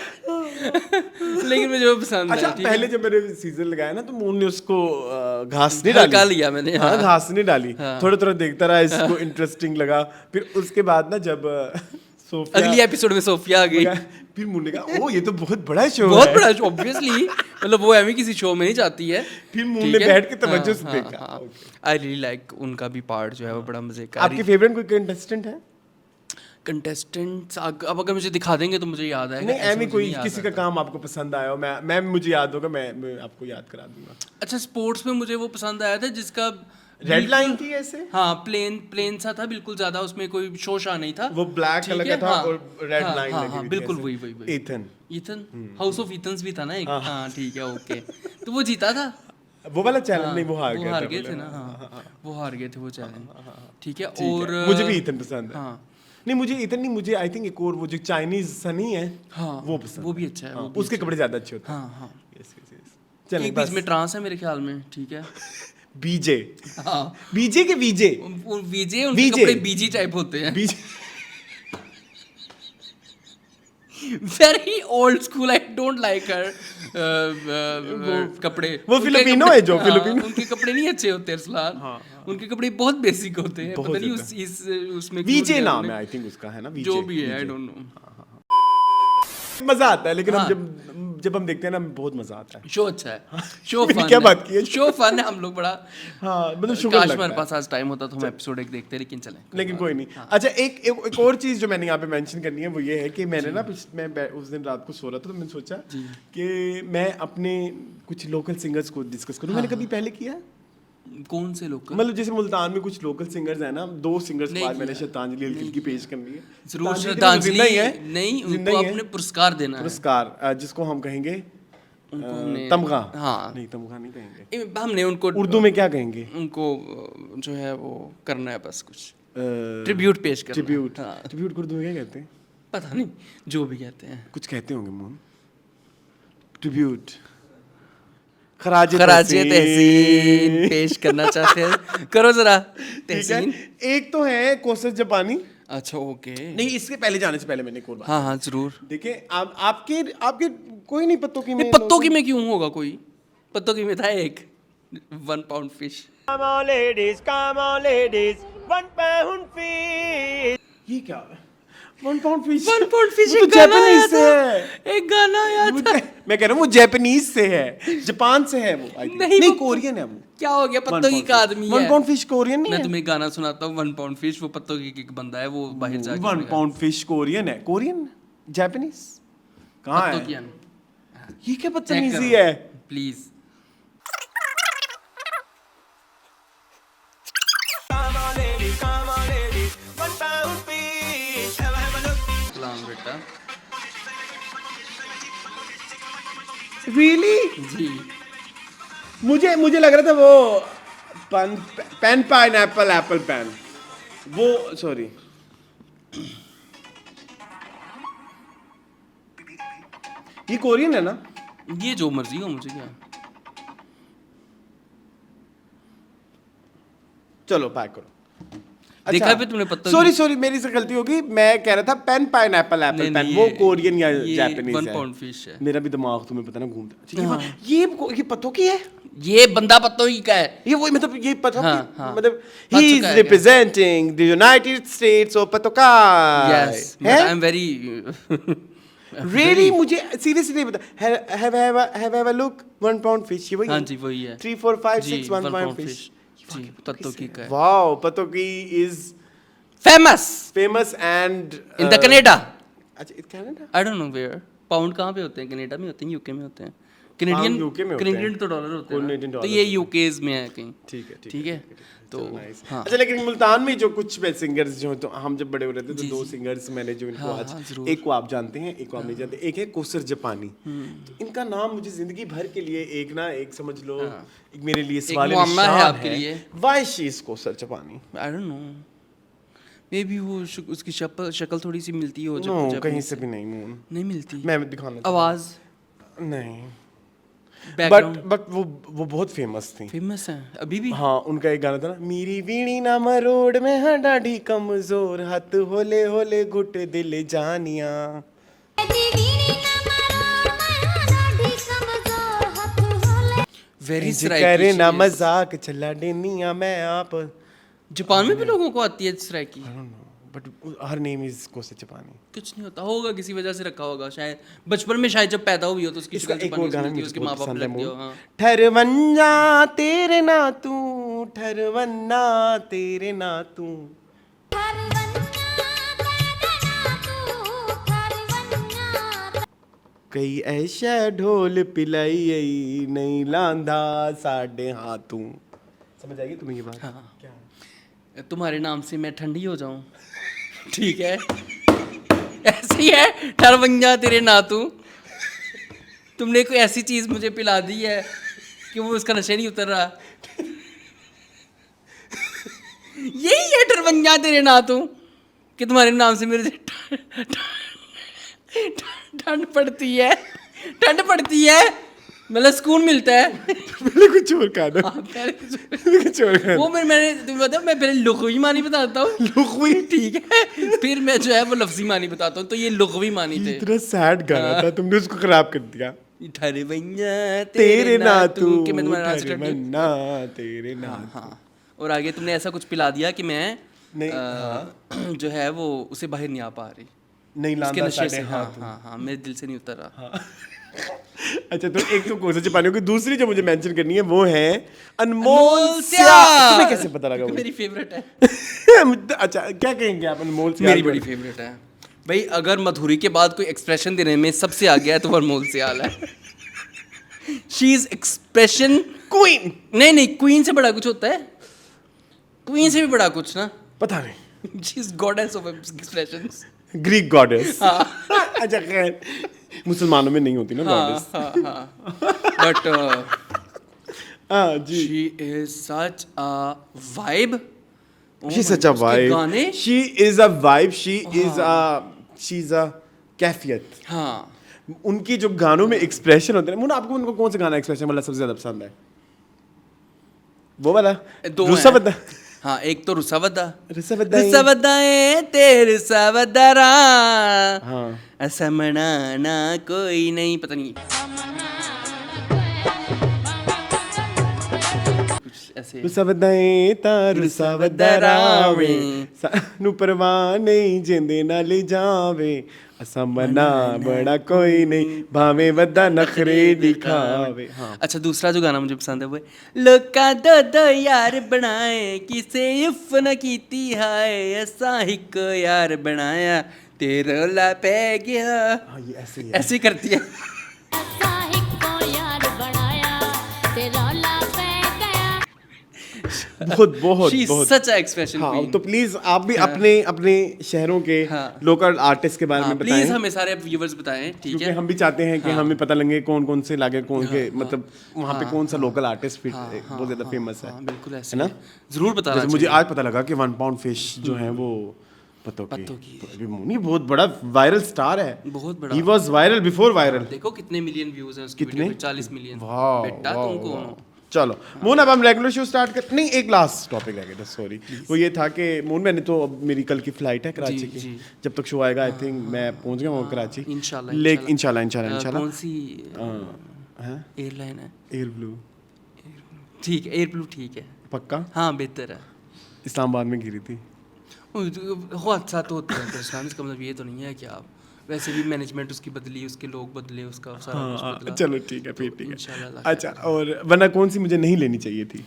लेकिन मुझे वो पसंद है। अच्छा, पहले जब मैंने सीजन लगाया ना तो मून ने उसको घास नहीं डाली। हल्का लिया मैंने। हाँ, घास नहीं डाली। थोड़ा थोड़ा देखता रहा, इसको इंटरेस्टिंग लगा। फिर उसके बाद ना जब अगली एपिसोड में सोफिया आ गई, फिर मून ने कहा ओ ये तो बहुत बड़ा शो है। बहुत बड़ा शो, ऑब्वियसली। मतलब वो एमी किसी शो में नहीं जाती है। फिर मून ने बैठ के तवज्जो से देखा। आई रियली लाइक उनका भी पार्ट जो है वो बड़ा मजे का। आपकी फेवरेट कोई कंटेस्टेंट है? कंटेस्टेंट्स अब अगर मुझे दिखा देंगे तो मुझे याद आएगा। नहीं, एमी कोई किसी का काम आपको पसंद आया हो, मैं मुझे याद होगा, मैं आपको याद करा दूंगा। अच्छा, स्पोर्ट्स में मुझे वो पसंद आया था जिसका रेड लाइन थी ऐसे, हाँ प्लेन सा था बिल्कुल, ज्यादा उसमें कोई शोशा नहीं था। वो ब्लैक ठीक कलर है, का था हाँ, और रेड हाँ, लाइन हाँ, लगी हाँ, हुई थी बिल्कुल ऐसे। वही ईथन ईथन हाउस ऑफ ईथन्स भी था ना एक, हाँ ठीक है ओके। तो वो जीता था। वो वाला चैलेंज हाँ, नहीं, वो हार गया था गए बोले। थे ना, हाँ वो हार गए थे वो चैलेंज। ठीक है, ठीक और है, मुझे भी ईथन पसंद है। हाँ नहीं मुझे ईथन नहीं, मुझे आई थिंक एक और वो जो चाइनीज सनी है, हाँ वो पसंद वो भी अच्छा है, हाँ, वो भी उसके अच्छा कपड़े ज्यादा अच्छे होते है। हैं। हाँ हाँ, यस यस यस, चलें एक बीच बस। में ट्रांस है मेरे ख्याल में, ठीक है। बीजे, हाँ बीजे के बीजे, वीजे, उनके VJ कपड़े बीजी टाइप होते हैं। बीजे। Very old school, I don't like her कपड़े। वो उनके फिलिपिनो कपड़े- है जो, हाँ, फिलिपिनो। उनके कपड़े नहीं अच्छे होते अरसलान। उनके कपड़े बहुत बेसिक होते हैं, बहुत पता नहीं ज्यादा। इस उसमें क्यों वीजे लिया नाम उन्होंने। है आई थिंक उसका, है ना वीजे, जो भी है आई VJ। Don't know. मजा आता है, लेकिन हाँ। हम जब हम देखते हैं ना बहुत मजा आता है। शो अच्छा है, शो मैंने फन क्या बात की है? शो फन है, हम लोग बड़ा। हाँ मतलब शुगर काश लगता हमारे है। पास आज टाइम होता तो हम एपिसोड एक देखते, लेकिन चलें लेकिन कोई नहीं। अच्छा एक और चीज जो मैंने यहाँ पे मेंशन करनी है वो ये है कि मैंने ना उस दिन रात को सो रहा था तो मैंने सोचा कि मैं अपने कुछ लोकल सिंगर्स को डिस्कस करूँ। मैंने कभी पहले किया है? कौन से लोग मतलब जैसे मुल्तान में कुछ लोकल सिंगर्स हैं ना, 2 सिंगर्स नहीं बाद मैंने किया। श्रद्धांजलि हल्की की पेश करनी है। जरूर श्रद्धांजलि तो जिंदा ही है, नहीं, जिंदा उनको ही है। अपने पुरस्कार देना है। पुरस्कार जिसको हम कहेंगे उनको हमने तमगा। हाँ नहीं तमगा नहीं कहेंगे, हमने उनको उर्दू में क्या कहेंगे? उनको जो है वो करना है बस कुछ ट्रिब्यूट पेश करना है। ट्रिब्यूट, हाँ, ट्रिब्यूट को उर्दू में क्या कहते हैं? पता नहीं, जो भी कहते हैं। कुछ कहते होंगे मोहन। ट्रिब्यूट, खराज तहसीन पेश करना चाहते हैं, करो जरा ठीक तहसीन। है, एक तो है कोसर जापानी। अच्छा ओके, नहीं इसके पहले जाने से पहले मैंने एक और बात। हाँ हाँ जरूर। देखिए आपके कोई नहीं पत्तों की में पत्तों की में क्यों होगा कोई? पत्तों की में था एक 1 pound fish. Come on ladies, 1 pound fish. ये क्या है? 1 पाउंड फिश, 1 पाउंड फिश वो तो जापानीज से है। एक गाना आया था। मैं कह रहा हूँ वो जापानीज से है, जापान से है वो। I think। नहीं, नहीं वो- कोरियन है वो। क्या हो गया, पत्तों की का आदमी है। 1 पाउंड फिश कोरियन नहीं मैं है। तुम्हें गाना सुनाता हूँ 1 पाउंड फिश, वो पत्तों की एक बंदा है, वो बाहर जाके 1 उसने पाउंड फिश कोरियन है, कोरियन जापानीज कहाँ पत्तों की है? आन- ये क्या चेक बदतमीजी करो, है? Please. Come on ladies, 1 pound fish. Have a look. सलाम बेटा Really? जी। मुझे लग रहा था वो पेन पाइनएप्पल एप्पल पेन, वो सॉरी। ये कोरियन है ना? ये जो मर्जी हो, मुझे क्या। चलो पैक करो। देखा भी तुमने पत्तों की- सॉरी मेरी से गलती होगी, मैं कह रहा था पेन पाइनएप्पल एप्पल नहीं, पेन, नहीं, वो ये- कोरियन या ये जापानीज 1 है। पाउंड फिश है। मेरा भी दिमाग तुम्हें पता ना घूमता। ठीक है, हाँ। ये पत्तों की है? ये बंदा पत्तों की का है। ये वही मतलब ये पता हाँ, हाँ। मतलब पता ही चुका इज है representing the United States of पतोका। Yes, but I am very really मुझे सीरियसली नहीं पता। Have a look 1 pound fish, ये वही हाँ है? जी वही है 3 4 5 जी, 6 1 पाउंड फिश। जी, पत्तों की का है। वाओ, पतोकी is famous famous and in the Canada. अच्छा it Canada. I don't know where. Pound कहाँ पे होते हैं? कनाडा में होते हैं, यूके में होते हैं। कैनेडियन UK में होते हैं। कैनेडियन तो डॉलर होते हैं Canadian ना। तो dollar ये होते हैं। यूकेज में है कहीं। ठीक है ठीक है, तो नाइस। हाँ अच्छा लेकिन मुल्तान में जो कुछ सिंगर्स जो तो हम जब बड़े हो रहे थे तो जी, 2 जी। सिंगर्स मैंने जो इनको हाँ, आज हाँ, जरूर। एक को आप जानते हैं, एक को आप नहीं जानते। एक है कोसर जापानी। तो इनका नाम मुझे जिंदगी भर के लिए एक समझ लो एक मेरे लिए सवाल मुअम्मा है आपके लिए। व्हाई शी इज कोसर जापानी? आई डोंट नो, मे बी वो उसकी शक्ल थोड़ी सी मिलती हो नो जब कहीं से भी नहीं मून, नहीं मिलती। मैं दिखाना आवाज, नहीं, बैकग्राउंड बट वो बहुत फेमस थी। फेमस है अभी भी। हाँ उनका एक गाना था ना, मेरी वीणी ना मरोड़ में है डाढ़ी कमजोर, हाथ होले होले घुट दिल जानिया। वेरी करे ना मजाक चला देनिया मैं आप। जापान में भी लोगों को आती है Saraiki. But her name is Kausar जापानी। कुछ नहीं होता होगा, किसी वजह से रखा होगा शायद, बचपन में शायद जब पैदा हुई हो तो उसकी इसका शक्ल एक और जापानीज गाना मिलती है, मुझे उसके बहुत माँ बाप पसंद है रख दियो। मून। हाँ ठरवन्ना तेरे ना तू, ठरवन्ना तेरे ना तू। कई ऐशा ढोल पिलाई नहीं लांदा साडे हाथों। समझ आएगी तुम्हें ये बात? हाँ। क्या? तुम्हारे नाम से मैं ठंडी हो जाऊं, ठीक है? ऐसी है ठरवंजा तेरे नातू, तुमने कोई ऐसी चीज मुझे पिला दी है कि वो उसका नशा नहीं उतर रहा। यही है ठरवंजा तेरे नातू कि तुम्हारे नाम से मेरे ठंड पड़ती है, ठंड पड़ती है, मतलब सुकून मिलता है। पहले कुछ और कहा ना, कुछ और कहा। वो मैंने तुम्हें बताया, मैं पहले लुग़वी मानी बताता हूँ, लुग़वी, ठीक है, फिर मैं जो है वो लफ्ज़ी मानी बताता हूँ। तो ये लुग़वी मानी थे। इतना सैड गाना था, तुमने उसको खराब कर दिया। ठरवंजा तेरे नातू कि मैं तुम्हारे नाम से ठंडी। ठरवंजा तेरे नातू। हाँ, और आगे तुमने ऐसा कुछ पिला दिया कि मैं नहीं, जो है वो उसे बाहर नहीं आ पा रही नहीं उसके लांदा नशे से। साढ़े हाँ हाथ। हाँ हाँ, मेरे दिल से नहीं उतर रहा। अच्छा, तो एक तो कोसा छुपाने होगी, दूसरी जो मुझे मेंशन करनी है वो है अनमोल अनमोल स्या। स्या। तुम्हें कैसे पता लगा वो? मेरी फेवरेट है। अच्छा, क्या कहेंगे आप अनमोल स्या? मेरी बड़ी फेवरेट है भाई। अगर मधुरी के बाद कोई एक्सप्रेशन देने में सबसे आगे है तो वो अनमोल सियाल है। She is expression queen. नहीं नहीं, क्वीन से बड़ा कुछ होता है, क्वीन से भी बड़ा कुछ ना। पता नहीं, she is goddess of expressions. Greek goddess. अच्छा, खैर मुसलमानों में नहीं होती ना गॉडेस। बट हाँ जी, she is such a vibe. She is such a vibe, गाने, she is a vibe, she is a कैफियत। हाँ, उनकी जो गानों में एक्सप्रेशन होते हैं, मुन्ना आपको उनको कौन सा गाना एक्सप्रेशन वाला सबसे ज्यादा पसंद है? वो वाला दो रूसा हैं। बद्दा। हाँ, एक तो रुसावदा, रुसावदा रुसावदाए तेरे रुसावदारा, हाँ, ऐसा मनाना कोई नहीं, पता नहीं कुछ ऐसे। रुसावदाए ता रुसावदारावे सानू परवाह नहीं जिंदे ना ले जावे, असा मना बड़ा कोई नहीं भावे वद्दा नखरे दिखावे। हाँ, अच्छा, दूसरा जो गाना मुझे पसंद है वो है लोका दो दो यार बनाए किसे इफ न कीती हाय, ऐसा हिक यार बनाया तेरा ला पे गया। हाँ, ये ऐसे ही है। ऐसे ही करती है। बहुत बहुत She is बहुत such a expression हाँ, queen. तो प्लीज आप भी अपने अपने शहरों के हाँ। लोकल आर्टिस्ट के बारे हाँ, में प्लीज बताएं, हमें सारे व्यूवर्स बताएं, ठीक क्योंकि है? हम भी चाहते हैं कि हमें पता लगे कौन कौन से लागे, कौन के मतलब वहाँ पे कौन सा लोकल आर्टिस्ट बहुत ज्यादा फेमस है। हाँ, बिल्कुल ऐसे है ना? जरूर बताना जैसे मुझे चाहिए। आज पता लगा कि 1 पाउंड फिश जो है वो पत्तों पत्तों की, की। तो अभी मुनी बहुत बड़ा वायरल स्टार है, बहुत बड़ा। He was viral before viral. देखो कितने मिलियन व्यूज हैं उसकी कितने? वीडियो पे, 40 मिलियन। वाह, बेटा वाह, तुमको वाह। चलो मून, अब हम रेगुलर शो स्टार्ट कर, नहीं एक लास्ट टॉपिक रह गया, सॉरी। वो ये था कि मून, मैंने तो अब मेरी कल की फ्लाइट है कराची की, जी। जब तक शो आएगा आई थिंक मैं पहुंच गया हूँ कराची। इंशाल्लाह, इंशाल्लाह कौन सी हैं एयरलाइन है? एयर ब्लू, ठीक है, एयर ब्लू ठीक है, पक्का हाँ बेहतर है। इस्लामाबाद में गिरी थी। हादसा तो होता है परेशान, इसका मतलब ये तो नहीं है कि आप, वैसे भी मैनेजमेंट उसकी बदली, उसके लोग बदले, उसका सारा कुछ हाँ, बदला। चलो ठीक है, फिर ठीक है। इंशाल्लाह। अच्छा, और वरना कौन सी मुझे नहीं लेनी चाहिए थी?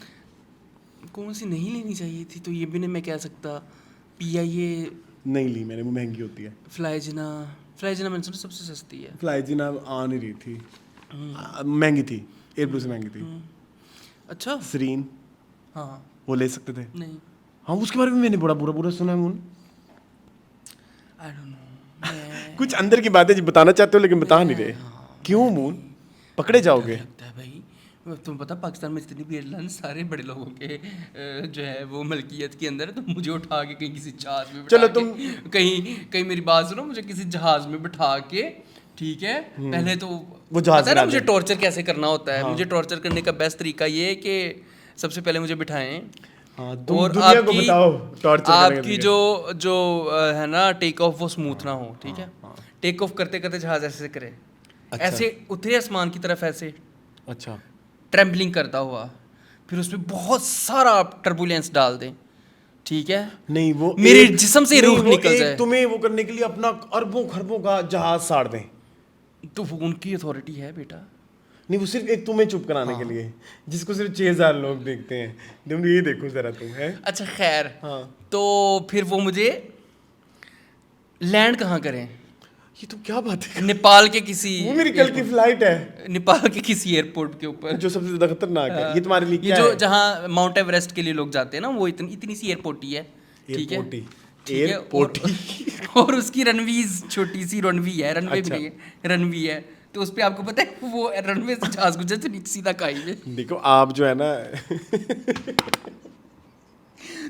कौन सी नहीं लेनी चाहिए थी, तो ये भी नहीं मैं कह सकता। PIA नहीं ली मैंने, वो महंगी होती है। फ्लाइजना मैंने सुना सबसे सस्ती है। फ्लाइजिना आ नहीं रही थी, महंगी थी, एयर ब्लू से महंगी थी। अच्छा, सरीन हाँ, वो ले सकते थे। नहीं, हाँ, उसके बारे में मैंने बड़ा बुरा सुना है मून। I don't no. कुछ अंदर की बातें जो बताना चाहते हो लेकिन बता नहीं रहे, क्यों मून? पकड़े जाओगे। लगता है भाई, तुम्हें पता पाकिस्तान में जितनी भी एयरलाइन सारे बड़े लोगों के जो है वो मलकियत के अंदर है, तो मुझे उठा के कहीं किसी जहाज में चलो बिठा के, कहीं मेरी बात सुनो, मुझे किसी जहाज में बिठा के, ठीक है, पहले तो वो जहाज पता है ना गिरा मुझे दे। टॉर्चर कैसे करना होता है। मुझे टॉर्चर करने का बेस्ट तरीका ये है कि सबसे पहले मुझे बिठाएं, हाँ, और दुनिया को बताओ टॉर्चर करने का आपकी तरीका। जो है ना टेक ऑफ वो स्मूथ ना हो, ठीक है? टेक ऑफ करते करते जहाज ऐसे करे, अच्छा। ऐसे उतरे आसमान की तरफ, ऐसे अच्छा, ट्रैम्पलिंग करता हुआ, फिर उसमें बहुत सारा टर्बुलेंस डाल दें, ठीक है? नहीं वो मेरे जिस्म से रूह वो निकल एक जाए। तुम्हें वो करने के लिए अपना अरबों खरबों का जहाज साड़ दें। तो वो उनकी अथॉरिटी है बेटा। नहीं, वो सिर्फ एक तुम्हें चुप कराने के लिए, जिसको सिर्फ 6000 लोग देखते हैं। तुम ये देखो जरा, तुम है। अच्छा खैर, हाँ, तो फिर वो मुझे लैंड कहाँ करें? ये तुम क्या बात है? नेपाल के किसी वो मेरी कल की फ्लाइट है नेपाल के किसी एयरपोर्ट के ऊपर, जो सबसे ज्यादा खतरनाक है। ये तुम्हारे लिए ये क्या जो है? जहाँ माउंट एवरेस्ट के लिए लोग जाते हैं ना, वो इतनी सी एयरपोर्ट ही है, ठीक है, एयरपोर्ट ही। ठीक है, एयरपोर्ट और उसकी रनवीज छोटी सी रनवी है, रनवे भी नहीं है, रनवी है, तो उस पे आपको पता है वो रनवे से जहाज गुजर तो नीचे सीधा खाई में। देखो आप जो है ना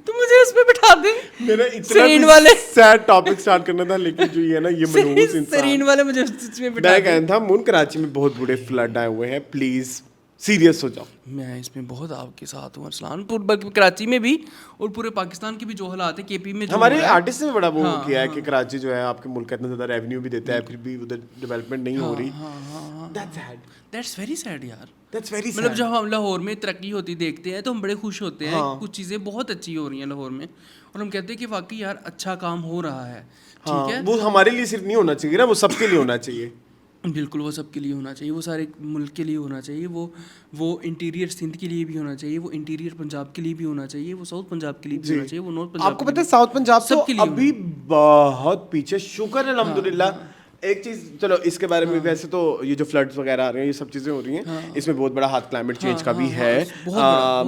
तो मुझे उस पे बिठा दे। मेरा सरीन इतना वाले सैड टॉपिक स्टार्ट करना था, लेकिन जो ये है ना, ये मनहूस इंसान। सरीन वाले मुझे उसमें बिठा मैं दे। कहता था मुन कराची में बहुत बुरे फ्लड आए हुए हैं, प्लीज सीरियस हो जाओ। मैं इसमें बहुत आपके साथ हूँ अरसलान, बल्कि कराची में भी और पूरे पाकिस्तान के भी जो हालात है, केपी में जो हमारे हो रहा है, आर्टिस्ट ने बड़ा वो किया है कि कराची जो है आपके मुल्क का इतना ज्यादा रेवेन्यू भी देता है, फिर भी उधर डेवलपमेंट नहीं हो रही। That's sad, that's very sad यार। दैट्स वेरी मतलब सैड। जब हम लाहौर में तरक्की होती देखते हैं तो हम बड़े खुश होते हैं, कुछ चीज़ें बहुत अच्छी हो रही हैं लाहौर में, और हम कहते हैं कि वाकई यार अच्छा काम हो रहा है, ठीक है। वो हमारे लिए सिर्फ नहीं होना चाहिए ना, वो सबके लिए होना चाहिए। बिल्कुल, वो सबके लिए होना चाहिए, वो सारे मुल्क के लिए होना चाहिए, वो इंटीरियर सिंध के लिए भी होना चाहिए, वो इंटीरियर पंजाब के लिए भी होना चाहिए, वो साउथ पंजाब के लिए भी होना चाहिए, वो नॉर्थ पंजाब आपको के पता है लिए साउथ पंजाब तो सबके लिए अभी बहुत पीछे, शुक्र है अल्हम्दुलिल्लाह। एक चीज चलो इसके बारे में, वैसे तो ये जो फ्लड्स वगैरह आ रहे हैं, ये सब चीजें हो रही हैं, इसमें बहुत बड़ा हाथ क्लाइमेट चेंज का भी है।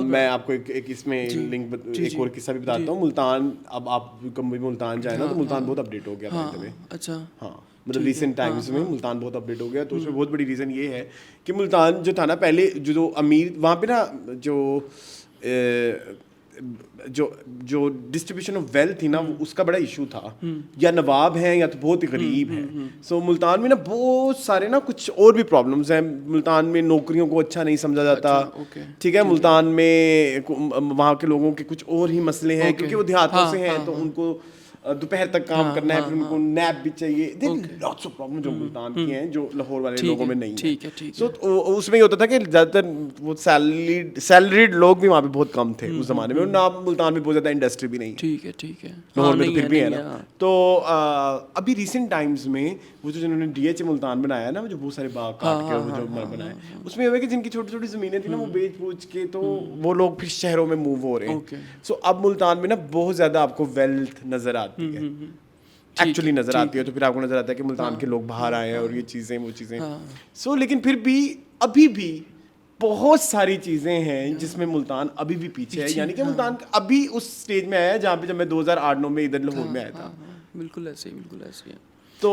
मैं आपको एक इसमें लिंक एक और किस्सा भी बताता हूँ। मुल्तान, अब आप कभी मुल्तान जाए ना, तो मुल्तान बहुत अपडेट हो गया था। अच्छा, हाँ, मतलब रिसेंट टाइम्स में मुल्तान बहुत अपडेट हो गया, तो उसमें बहुत बड़ी रीज़न ये है कि मुल्तान जो था ना पहले, जो अमीर वहाँ पे ना, जो डिस्ट्रीब्यूशन ऑफ वेल्थ थी ना, उसका बड़ा इशू था। या नवाब हैं या तो बहुत ही गरीब हैं। सो मुल्तान में ना बहुत सारे ना कुछ और भी प्रॉब्लम्स हैं। मुल्तान में नौकरियों को अच्छा नहीं समझा जाता, ठीक है। मुल्तान में वहाँ के लोगों के कुछ और ही मसले हैं, क्योंकि वो देहातों से हैं, तो उनको दोपहर तक काम करना है, फिर उनको नैप भी चाहिए। लॉट्स ऑफ प्रॉब्लम जो मुल्तान की हैं, जो लाहौर वाले लोगों में नहीं है। ठीक है। सो उसमें ये होता था कि ज़्यादातर वो सैलरीड लोग भी वहाँ पे बहुत कम थे उस जमाने में, और ना मुल्तान में बहुत ज़्यादा इंडस्ट्री भी नहीं है। ठीक है। लाहौर में तो फिर भी है ना। तो अभी रिसेंट टाइम्स में वो जो जिन्होंने DH मुल्तान बनाया ना, जो बहुत सारे बाग काट के वो जो बनाए, उसमें ये हुआ कि जिनकी छोटी छोटी ज़मीनें थी ना, वो बेच बूच के तो वो लोग फिर शहरों में मूव हो रहे हैं। सो अब मुल्तान में ना बहुत ज़्यादा आपको वेल्थ नज़र आती है, एक्चुअली नज़र आती है। तो फिर आपको नज़र आता है कि मुल्तान के लोग बाहर आए हैं और ये चीज़ें वो चीज़ें। सो लेकिन फिर भी अभी भी बहुत सारी चीज़ें हैं जिसमें मुल्तान अभी भी पीछे है। यानी कि मुल्तान अभी उस स्टेज में आया है जहाँ पे जब मैं 2008-9 में इधर लाहौर में आया था। बिल्कुल ऐसे ही। तो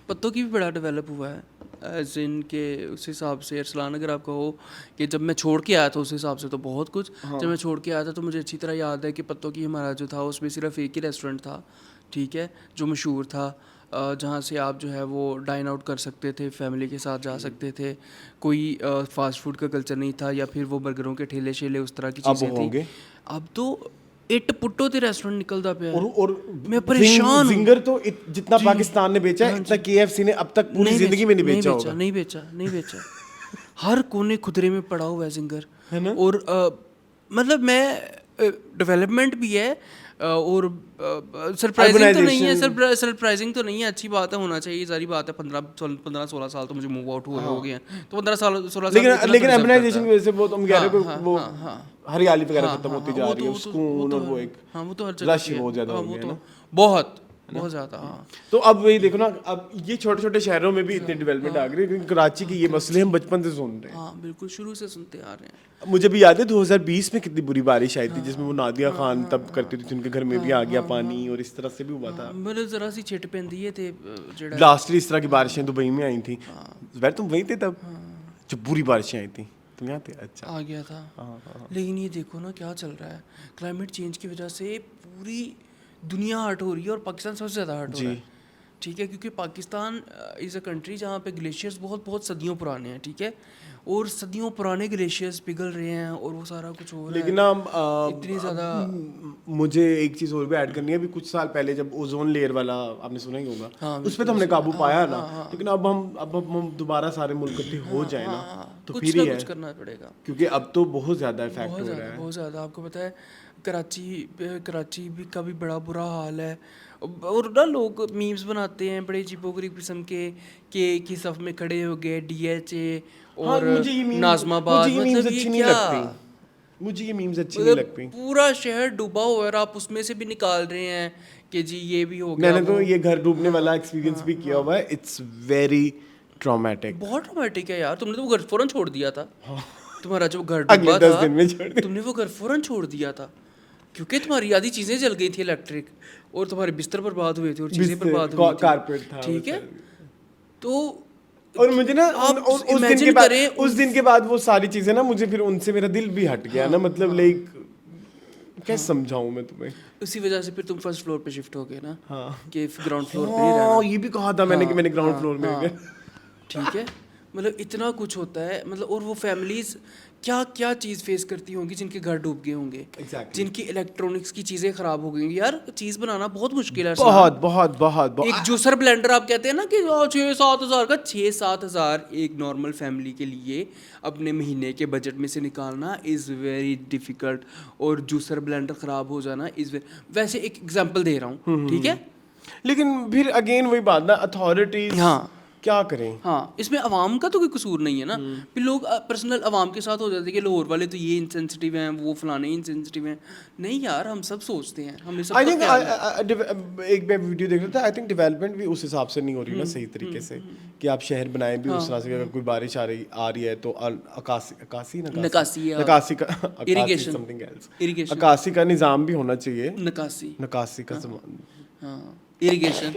पत्तों की भी बड़ा डेवलप हुआ है, एज इन के उस हिसाब से। अरसलान, अगर आप कहो कि जब मैं छोड़ के आया था, उस हिसाब से तो बहुत कुछ। जब मैं छोड़ के आया था तो मुझे अच्छी तरह याद है कि पत्तों की हमारा जो था, उसमें सिर्फ एक ही रेस्टोरेंट था, ठीक है, जो मशहूर था, जहाँ से आप जो है वो डाइन आउट कर सकते थे, फैमिली के साथ जा सकते थे। कोई फास्ट फूड का कल्चर नहीं था, या फिर वो बर्गरों के ठेले शेले उस तरह की चीज़ें थी। अब तो इट पुट्टो ते रेस्टोरेंट निकलता पे है, और मैं परेशान। जिंगर तो जितना पाकिस्तान ने बेचा है, इतना KFC ने अब तक पूरी जिंदगी में नहीं बेचा होगा। नहीं बेचा। हर कोने खुदरे में पड़ा हुआ है जिंगर, है ना? और मतलब मैं डेवलपमेंट भी है, और सरप्राइजिंग तो नहीं है, अच्छी बात है, होना चाहिए, सारी बात है। 15-16 साल तो मुझे मूव आउट हुए हो गए हैं, तो 15-16 साल। लेकिन अर्बनाइजेशन की वजह से बहुत, हम कह रहे हैं वो हरियाली वगैरह खत्म होती जा रही है, सुकून और वो एक वो तो हर जगह रश बहुत ज्यादा हो गया ना, बहुत ज़्यादा। हाँ, तो अब वही देखो ना, अब ये छोटे छोटे शहरों में भी इतनी डेवलपमेंट आ गई, क्योंकि कराची के ये मसले हम बचपन से सुन रहे हैं। हाँ, बिल्कुल शुरू से सुनते आ रहे हैं। मुझे भी याद है 2020 में कितनी बुरी बारिश आई थी, जिसमें वो नादिया खान तब करती थी, उनके घर में भी आ गया पानी, और इस तरह से भी हुआ था। मेरे जरा सी छिट पैंदी थे, लास्टली इस तरह की बारिशें दुबई में आई थी। वैसे तुम वहीं थे तब जब बुरी बारिशें आई थी, तुम यहाँ थे? अच्छा, आ गया था। लेकिन ये देखो ना क्या चल रहा है, क्लाइमेट चेंज की वजह से पूरी दुनिया हर्ट हो रही है, और पाकिस्तान सबसे ज़्यादा हर्ट हो रहा है, ठीक है, क्योंकि पाकिस्तान इज़ अ कंट्री जहाँ पे ग्लेशियर्स बहुत सदियों पुराने हैं, ठीक है, और सदियों पुराने ग्लेशियर्स पिघल रहे हैं, और वो सारा कुछ हो रहा है। लेकिन इतनी ज़्यादा। मुझे एक चीज़ और भी ऐड करनी है। अभी कुछ साल पहले जब ओजोन लेयर वाला आपने सुना ही होगा, उस पर तो हमने काबू पाया ना, लेकिन अब हम दोबारा सारे मुल्क इकट्ठे हो जाए ना, तो फिर ही है, कुछ करना पड़ेगा, क्योंकि अब तो बहुत ज़्यादा इफेक्ट हो रहा है, बहुत ज़्यादा। आपको पता है कराची भी का भी बड़ा बुरा हाल है, और ना लोग मीम्स बनाते हैं बड़े अजीबोगरीब किस्म के कि सफ में खड़े हो गए DHA और नाज़माबाद। मतलब ये क्या, मुझे ये मीम्स अच्छी नहीं लगती। पूरा शहर डूबा हुआ है और आप उसमें से भी निकाल रहे हैं कि जी ये भी हो गया। मैंने तो ये घर डूबने वाला एक्सपीरियंस भी किया हुआ है, इट्स वेरी ट्रॉमेटिक। बहुत ट्रॉमेटिक है यार, तुमने तो वो घर फौरन छोड़ दिया था। तुम्हारा जो घर अगले डूबा 10 था दिन में छोड़ दिया। तुमने वो घर फौरन छोड़ दिया था क्योंकि तुम्हारी आधी चीजें जल गई थी इलेक्ट्रिक, और तुम्हारे बिस्तर बर्बाद हुए थे और चीजें बिस्तर, बर्बाद हुई थी, कारपेट था, ठीक है। तो और मुझे ना आप उस दिन imagine के बाद करें उस दिन के बाद वो सारी चीजें ना मुझे फिर उनसे मेरा दिल भी हट गया ना, मतलब लाइक कैसे समझाऊं मैं तुम्हें। उसी वजह से फिर तुम फर्स्ट फ्लोर पे शिफ्ट हो गए ना, हाँ। कि ग्राउंड फ्लोर पे नहीं रहना। हाँ, ये भी कहा था मैंने कि मैंने ग्राउंड फ्लोर में हाँ, गया। ठीक है। मतलब इतना कुछ होता है, मतलब और वो फैमिलीज क्या क्या चीज़ फेस करती होंगी जिनके घर डूब गए होंगे, Exactly. जिनकी इलेक्ट्रॉनिक्स की चीज़ें खराब हो गई होंगी। यार चीज़ बनाना बहुत मुश्किल है। बहुत बहुत बहुत एक जूसर ब्लेंडर आप कहते हैं ना कि 6-7 हज़ार का, 6-7 हज़ार एक नॉर्मल फैमिली के लिए अपने महीने के बजट में से निकालना इज़ वेरी डिफ़िकल्ट, और जूसर ब्लेंडर ख़राब हो जाना इज़ वैसे एक एग्जांपल दे रहा हूँ, ठीक है। लेकिन फिर अगेन वही बात ना, अथॉरिटीज हाँ क्या करें। हाँ, इसमें अवाम का तो कोई कसूर नहीं है ना। फिर लोग पर्सनल अवाम के साथ हो जाते हैं कि लाहौर वाले तो ये इनसेंसिटिव हैं, वो फलाने इनसेंसिटिव हैं। नहीं यार, हम सब सोचते हैं, हमें सब आई थिंक एक मैं वीडियो देख रहा था, आई थिंक डेवलपमेंट भी उस हिसाब से नहीं हो रही ना सही तरीके से, कि आप शहर बनाए भी उस तरह से, अगर कोई बारिश आ रही है तो नकासी का Irrigation. Something else, Irrigation. अकासी का निज़ाम भी होना चाहिए, नकासी, नकासी का सामान, हाँ, इरिगेशन,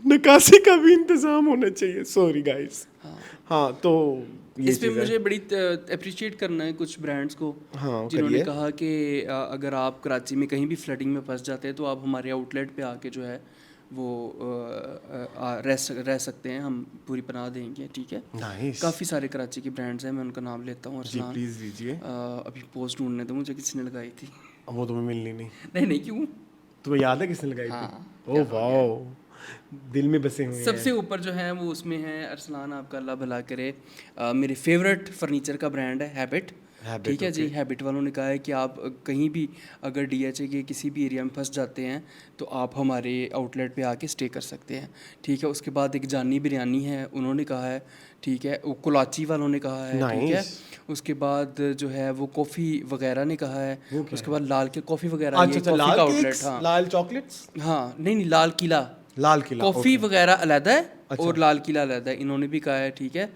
नकासी का भी इंतजाम होना चाहिए। Sorry guys. हाँ, तो ये इस पे चीज़ है। मुझे बड़ी अप्रिशिएट करना है कुछ ब्रांड्स को, हाँ, जिन्होंने करिए। कहा कि अगर आप कराची में कहीं भी फ्लडिंग में फंस जाते हैं तो आप हमारे आउटलेट पे आके जो है वो रह सकते हैं, हम पूरी पनाह देंगे, ठीक है। नाइस। काफ़ी सारे कराची के ब्रांड्स हैं, मैं उनका नाम लेता हूँ। जी प्लीज लीजिए। अभी पोस्ट ढूंढने तो मुझे किसी ने लगाई थी। वो तुम्हें मिलनी नहीं। नहीं क्यों, तुम्हें याद है किसने लगाई हाँ, थी? ओह वाओ, दिल में बसे हुए हैं। सबसे ऊपर जो है वो उसमें है अरसलान, आपका अल्लाह भला करे। मेरे फेवरेट फर्नीचर का ब्रांड है हैबिट, ठीक है जी। हैबिट वालों ने कहा है कि आप कहीं भी अगर DHA के किसी भी एरिया में फंस जाते हैं तो आप हमारे आउटलेट पे आके स्टे कर सकते हैं, ठीक है। उसके बाद एक जानी बिरयानी है, उन्होंने कहा है, ठीक है। वो कुलाची वालों ने कहा है, ठीक है। उसके बाद जो है वो कॉफ़ी वगैरह ने कहा है, उसके बाद लाल के कॉफ़ी वगैरह, ये अच्छा, कॉफ़ी लाल का आउटलेट, केक्स, हाँ लाल चॉकलेट्स, हाँ, नहीं लाल किला, लाल किला, कॉफ़ी वगैरह अलग है और लाल किला अलग है, इन्होंने भी कहा है, ठीक है।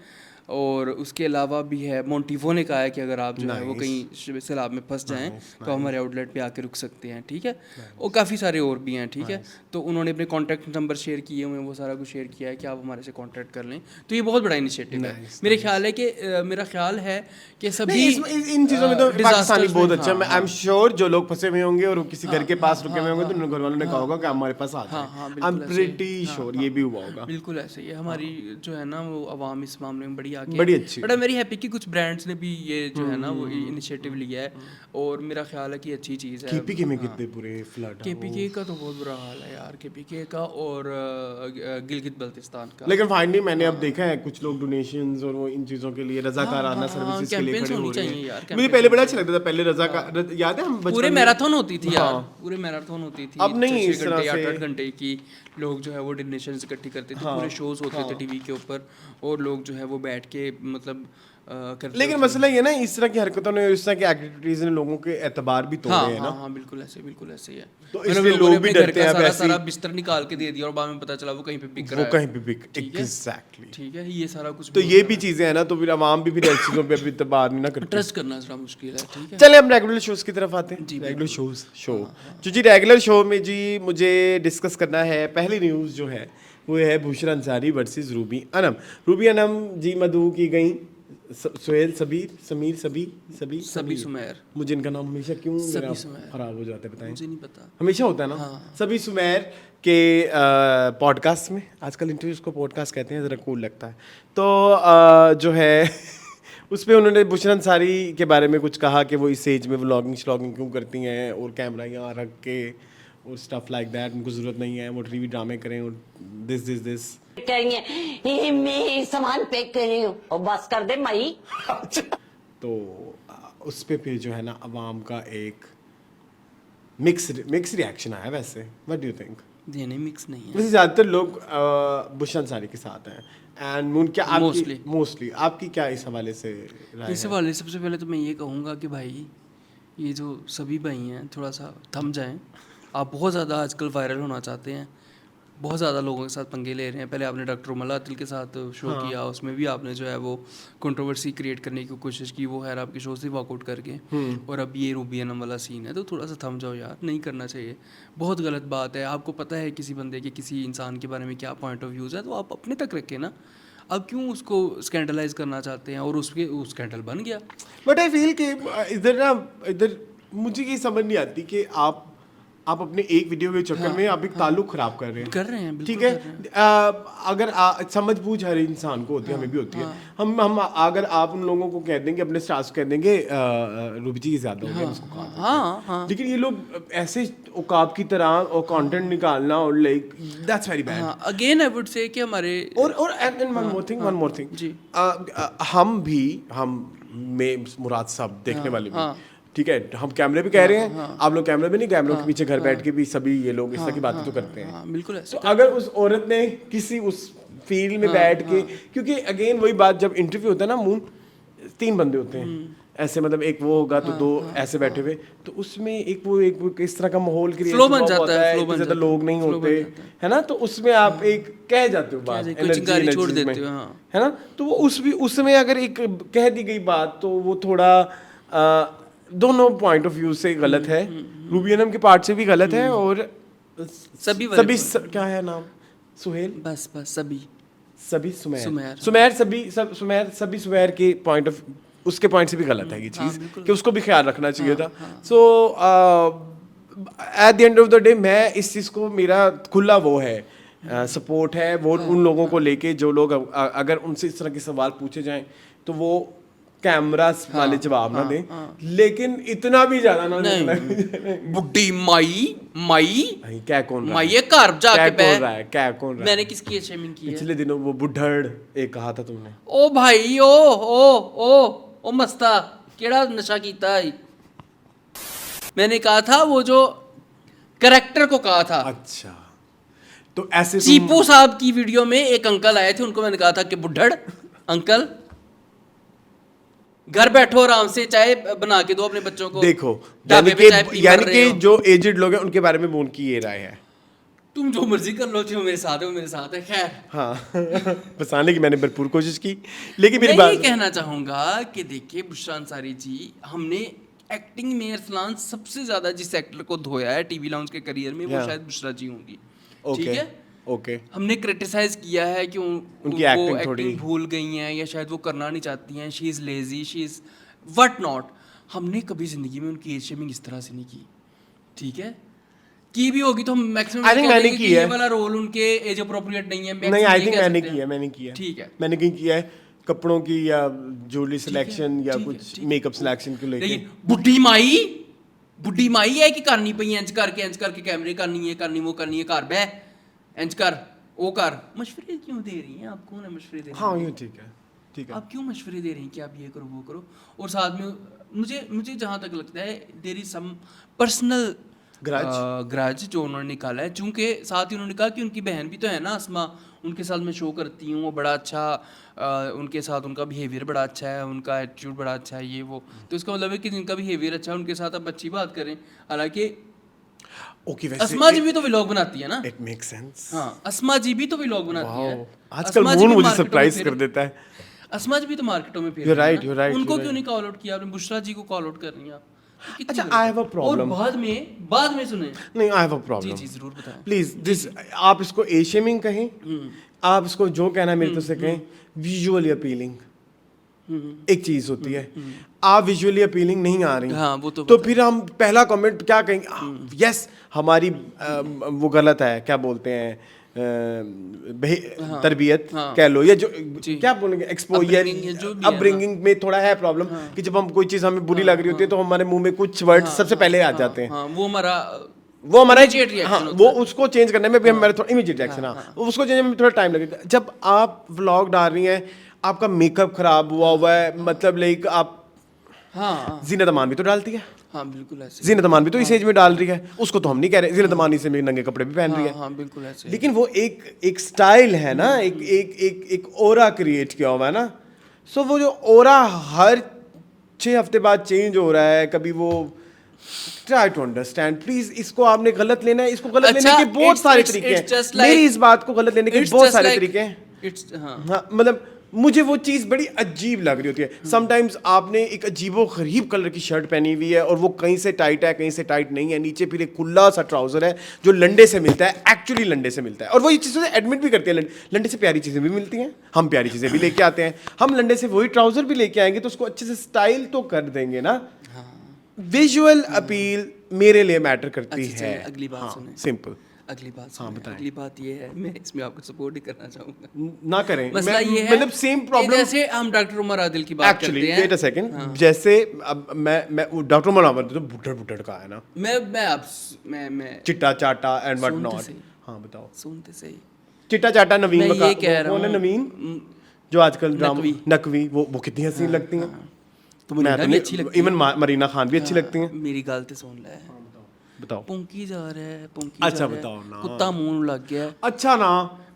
और उसके अलावा भी है, मोंटिवो ने कहा है कि अगर आप जो है वो कहीं सैलाब में फंस जाएं तो हमारे आउटलेट पे आके रुक सकते हैं, ठीक है। और काफ़ी सारे और भी हैं, ठीक है। तो उन्होंने अपने कॉन्टैक्ट नंबर शेयर किए हुए हैं, वो सारा कुछ शेयर किया है कि आप हमारे से कॉन्टैक्ट कर लें। तो ये बहुत बड़ा इनिशिएटिव है। मेरा ख्याल है कि सभी इन चीज़ों में तो पाकिस्तानी बहुत अच्छा है। आई एम श्योर जो लोग फंसे हुए होंगे और वो किसी घर के पास रुके हुए होंगे तो उनके घर वालों ने कहा होगा कि हमारे पास आ जाए। आई एम प्रीटी श्योर ये भी हुआ होगा। बिल्कुल ऐसे ही है। हमारी जो है ना वो आवाम इस मामले में बड़ी अच्छी, but I am very happy कि कुछ ब्रांड्स ने भी ये जो है ना वो इनिशिएटिव लिया है, और मेरा ख्याल है कि अच्छी चीज़ है। केपीके में कितने पूरे फ्लड, केपीके का तो बहुत बुरा हाल है यार, केपीके का और गिलगित बल्तिस्तान का। लेकिन फाइनली मैंने अब देखा है कुछ लोग डोनेशंस और वो इन चीज़ों के लिए रज़ाकाराना सर्विसेज के लिए खड़े हो रहे हैं। मुझे पहले बड़ा अच्छा लगता था, पहले रज़ाकार याद है हम पूरे मैराथन होती थी यार, पूरे मैराथन होती थी। अब नहीं इस तरह से 8 घंटे की लोग जो है वो डोनेशंस इकट्ठी करते थे, पूरे शोज होते थे टीवी के ऊपर, और लोग जो है वो बैठ के मतलब करते। लेकिन मसला ये ना, इस तरह की हरकतों ने, इस तरह की एक्टिविटीज ने लोगों के एतबार भी तोड़े हैं ना। हाँ, बिल्कुल ऐसे ही है। तो इसलिए लोग भी डरते हैं। सारा बिस्तर निकाल के दे दिया और बाद में पता चला वो कहीं पे बिक रहा है, वो कहीं पे बिक, एग्जैक्टली, ठीक है। ये सारा कुछ तो ये भी चीजें हैं ना, तो फिर आवाम भी फिर ऐसी चीजों पे अभी एतबार नहीं ना करती। ट्रस्ट करना जरा मुश्किल है, ठीक है। चले हम रेगुलर शोज की तरफ आते हैं। रेगुलर शो जी, रेगुलर शो में जी मुझे डिस्कस करना है, पहली न्यूज़ जो है वो है बुशरा अंसारी वर्सेस रूबी अनम। रूबी अनम जी मदऊ की गई, सुहेल सभी सुमेर, मुझे इनका नाम हमेशा क्यों सुमेर खराब हो जाता है बताएं। मुझे नहीं पता, हमेशा होता है ना। सभी सुमेर के पॉडकास्ट में, आजकल इंटरव्यूज को पॉडकास्ट कहते हैं, ज़रा कूल लगता है। तो जो है उस पर उन्होंने बुशरा अंसारी के बारे में कुछ कहा कि वो इस एज में व्लॉगिंग क्यों करती हैं और कैमरा यहाँ रख के और स्टफ लाइक दैट, उनको ज़रूरत नहीं है वो टीवी ड्रामे करें और दिस करेंगे, मैं सामान पैक कर रही हूँ और बस कर दे मई। तो उस पे फिर जो है ना अवाम का एक मिक्स रिएक्शन आया। वैसे व्हाट डू यू थिंक? देने मिक्स नहीं है, वैसे ज़्यादातर लोग बुशरा अंसारी के साथ हैं एंड उनके मोस्टली आपकी क्या इस हवाले से राय है? इस हवाले सबसे पहले तो मैं ये कहूँगा कि भाई ये जो सभी भाई हैं थोड़ा सा थम जाएं। आप बहुत ज़्यादा आजकल वायरल होना चाहते हैं, बहुत ज़्यादा लोगों के साथ पंगे ले रहे हैं। पहले आपने डॉक्टर उमर अतिल के साथ शो किया, उसमें भी आपने जो है वो कंट्रोवर्सी क्रिएट करने की कोशिश की, वो खैर आपके शो से वॉकआउट करके। और अब ये रूबी अनम वाला सीन है, तो थोड़ा सा थम जाओ यार, नहीं करना चाहिए, बहुत गलत बात है। आपको पता है किसी बंदे के, किसी इंसान के बारे में क्या पॉइंट ऑफ व्यूज़ है, तो आप अपने तक रखें ना। अब क्यों उसको स्कैंडलाइज करना चाहते हैं? और उसके स्कैंडल बन गया। बट आई फील कि इधर मुझे ये समझ नहीं आती कि आप अपने एक वीडियो के चक्कर में आप एक ताल्लुक खराब कर रहे हैं। कर रहे हैं, बिल्कुल ठीक है। अगर समझ बूझ हर इंसान को होती है, हमें भी होती है। हम अगर आप उन लोगों को कह देंगे, अपने स्टाफ कह देंगे रूबी जी ज़्यादा हो गया, उसको कहा। लेकिन ये लोग ऐसे औकाब की तरह और कंटेंट निकालना और like that's very bad. Again I would say कि हमारे और वन मोर थिंग जी, हम में मुराद साहब देखने वाले भी, ठीक है, हम कैमरे पे कह रहे हैं, आप लोग कैमरे पे नहीं, कैमरों के पीछे घर बैठ के भी सभी ये लोग इस तरह की बातें तो करते हैं। बिल्कुल ऐसे। तो अगर उस औरत ने किसी उस फील्ड में बैठ के, क्योंकि अगेन वही बात, जब इंटरव्यू होता है ना, मून 3 बंदे होते हैं ऐसे, मतलब एक वो होगा तो 2 ऐसे बैठे हुए, तो उसमें एक वो इस तरह का माहौल क्रिएट बन जाता है, इतने ज्यादा लोग नहीं होते है ना, तो उसमें आप एक कह जाते हो बात, एनर्जी छोड़ देते हो, है ना। तो वो उसमें अगर एक कह दी गई बात, तो वो थोड़ा दोनों पॉइंट ऑफ व्यू से गलत है, रूबी अनम के पार्ट से भी गलत है, और सभी क्या है नाम, सुहेल, बस सभी सुमेर के पॉइंट ऑफ, उसके पॉइंट से भी गलत है ये चीज़, कि उसको भी ख्याल रखना चाहिए था। So at the end of the day मैं इस चीज़ को, मेरा खुला वो है सपोर्ट है वो उन लोगों को लेके, जो लोग अगर उनसे इस तरह के सवाल पूछे जाएं तो वो कैमरा वाले जवाब ना दें, लेकिन इतना भी ज्यादा ना नहीं। बुड्ढी माई क्या कौन रहा है, घर जाके कौन रहा है, क्या कौन रहा है? मैंने किसकी शेमिंग की है? पिछले दिनों वो बुढ़ड़ एक कहा था तुमने, ओ भाई ओ मस्ता केड़ा नशा कीता है? मैंने कहा था वो जो करैक्टर को कहा था। अच्छा, तो ऐसे चीपू साहब की वीडियो में एक अंकल आए थे, उनको मैंने कहा था कि बुढ़ड़ अंकल घर बैठो आराम से, चाय बना के दो अपने बच्चों को। देखो, यानी कि जो एजेड लोग हैं उनके बारे में उनकी ये राय है, तुम जो मर्जी कर लो, जो मेरे साथ है वो मेरे साथ है। खैर, हाँ फंसाने की मैंने भरपूर कोशिश की, लेकिन मेरी मैं बात ये कहना चाहूंगा कि देखिए बुशरा अंसारी जी, हमने एक्टिंग में अरसलान सबसे ज्यादा जिस एक्टर को धोया है टीवी लाउंज के करियर में, वो शायद बुशरा जी होंगी। ठीक है, ओके, हमने क्रिटिसाइज किया है कि उनकी एक्टिंग भूल गई हैं, या शायद वो करना नहीं चाहती हैं, she is lazy, she is what not. हमने कभी ज़िंदगी में उनकी एज शेमिंग इस तरह से नहीं की, ठीक है, की भी होगी तो हम मैक्सिमम मैंने की है, ये वाला रोल उनके एज अप्रोप्रिएट नहीं है। नहीं, आई थिंक मैंने किया, ठीक है, मैंने कहीं किया है, कपड़ों की या ज्वेलरी सिलेक्शन या कुछ मेकअप सिलेक्शन को लेके। लेकिन बुढ़ी माई है कि करनी पई इंज करके कैमरे करनी है, वो करनी है, घर बह इंज कर, वो कर। मशवरे क्यों दे रही हैं आप? कौन है मशवरे दे रही? हाँ, ये ठीक है। आप क्यों मशवरे दे रही हैं कि आप ये करो वो करो? और साथ में मुझे जहाँ तक लगता है there is some personal grudge जो उन्होंने निकाला है, चूंकि साथ ही उन्होंने कहा कि उनकी बहन भी तो है ना अस्मा, उनके साथ मैं शो करती हूँ, वो बड़ा अच्छा उनके साथ उनका बिहेवियर बड़ा अच्छा है, उनका एटीट्यूड बड़ा अच्छा है, ये वो, तो इसका मतलब है कि जिनका बिहेवियर अच्छा है उनके साथ आप अच्छी बात करें। हालांकि ओके, अस्मा जी भी तो व्लॉग बनाती है ना, इट मेक्स सेंस। हाँ, अस्मा जी भी तो व्लॉग बनाती है। आजकल मून मुझे सरप्राइज कर देता है। अस्मा जी भी तो मार्केटों में फिर You're right, उनको क्यों नहीं कॉल आउट किया आपने? बुशरा जी को कॉल आउट कर रही हैं आप। अच्छा, आई हैव अ प्रॉब्लम। और बाद में सुने। नहीं, आई हैव अ प्रॉब्लम। जी जरूर बताएं प्लीज। दिस आप इसको ए शेमिंग कहें, आप इसको जो कहना है मेरे तो से कहें, विजुअली अपीलिंग एक चीज होती है, आप विजुअली अपीलिंग नहीं आ रही, हाँ, वो तो फिर हम पहला कमेंट क्या कहेंगे? यस, हमारी वो गलत है, क्या बोलते हैं, तरबियत कह लो, या जो क्या बोलेंगे, एक्सपोजर, अपब्रिंगिंग में थोड़ा है प्रॉब्लम, कि जब हम कोई चीज हमें बुरी लग रही होती है तो हमारे मुंह में कुछ वर्ड सबसे पहले आ जाते हैं। वो हमारा इमीडिएट रिएक्शन, वो उसको चेंज करने में भी हमारा थोड़ा इमीडिएट रिएक्शन, हाँ, उसको चेंज में थोड़ा टाइम लगेगा। जब आप व्लॉग डाल रही हैं, आपका मेकअप खराब हुआ है, मतलब लाइक आप, हाँ, जीनत अमान भी तो डालती है, हाँ बिल्कुल ऐसे, जीनत अमान भी तो इस एज में डाल रही है, उसको तो हम नहीं कह रहे, जीनत अमान इसे नंगे कपड़े भी पहन रही है, हाँ बिल्कुल ऐसे, लेकिन वो एक स्टाइल है ना, एक ओरा क्रिएट किया हुआ है ना। सो वो जो ओरा हर 6 हफ्ते बाद चेंज हो रहा है, कभी वो ट्राई टू अंडरस्टैंड प्लीज। इसको आपने गलत लेना है, इसको गलत अच्छा, लेने के बहुत सारे it's तरीके just हैं। like- मेरी इस बात को गलत लेने के It's बहुत just सारे like- तरीके हैं। हाँ हाँ, मतलब मुझे वो चीज़ बड़ी अजीब लग रही होती है। समटाइम्स आपने एक अजीबो गरीब कलर की शर्ट पहनी हुई है और वो कहीं से टाइट है, कहीं से टाइट नहीं है, नीचे फिर एक खुला सा ट्राउजर है जो लंडे से मिलता है, एक्चुअली लंडे से मिलता है। और वो ये चीज़ें एडमिट भी करते हैं, लंडे से प्यारी चीज़ें भी मिलती हैं, हम प्यारी चीज़ें भी लेके आते हैं। हम लंडे से वही ट्राउजर भी लेके आएंगे तो उसको अच्छे से स्टाइल तो कर देंगे ना। विजुअल अपील मेरे लिए मैटर करती अच्छा, है। चलिए, अगली बात सुने। सिंपल अगली बात हाँ, सुनिए। बताएं। अगली बात ये है, मैं इसमें आपको सपोर्ट ही करना चाहूंगा। ना करें। मसला ये है मतलब सेम कि प्रॉब्लम जैसे हम डॉक्टर उमर आदिल की बात एक्चुअली करते हैं। वेट अ सेकंड, जैसे अब मैं डॉक्टर मनावर तो बुड्ढड़ बुड्ढड़ का है ना, मैं अब मैं चिट्टा चाटा एंड व्हाट सुनते नॉट। सही। हाँ बताओ। सुनते सही। चिट्टा चाटा नवीन मैं बका, ये कह रहा कौन है हूँ, नवीन जो आजकल ड्रामा नकवी। नकवी, वो कितनी हसीन लगती हैं। तो मुझे भी अच्छी लगती है। इवन मरीना खान भी अच्छी लगती हैं। मेरी गलती सुन ले। बताओ। पुंकी जा रहा है, पुंकी अच्छा, जा रहा है, बताओ ना। कुत्ता मुंह लग गया है। अच्छा ना,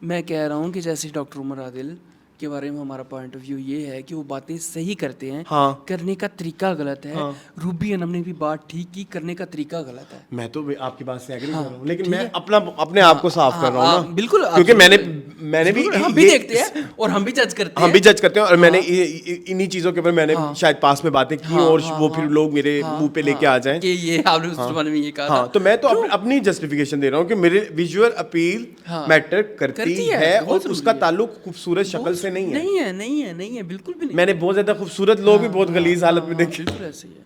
मैं कह रहा हूँ कि जैसे डॉक्टर उमर आदिल के बारे में हमारा पॉइंट ऑफ व्यू ये है कि वो बातें सही करते हैं, हाँ। करने का तरीका गलत है। रूबी अनम ने भी बात ठीक की, करने का तरीका गलत है। मैं तो आपकी बात से एग्री कर रहा हूँ, लेकिन मैं अपने आप को साफ कर रहा हूँ ना। बिल्कुल, क्योंकि मैंने भी बिल्कुल, हम भी देखते हैं और हम भी जज करते हैं। हम भी जज करते हैं और मैंने इन्हीं चीजों के ऊपर मैंने शायद पास में बातें की और वो फिर लोग मेरे मुंह पे लेके आ जाएं कि ये आपने उस जमाने में ये कहा हाँ, था। तो मैं तो अपनी जस्टिफिकेशन दे रहा हूँ कि मेरे विजुअल अपील मैटर करती है और बहुत उसका जरूरी है। ताल्लुक खूबसूरत शक्ल से नहीं है। नहीं है, बिल्कुल भी नहीं। मैंने बहुत ज्यादा खूबसूरत लोग भी बहुत गलीज हालत में देखे। बिल्कुल ऐसे ही है।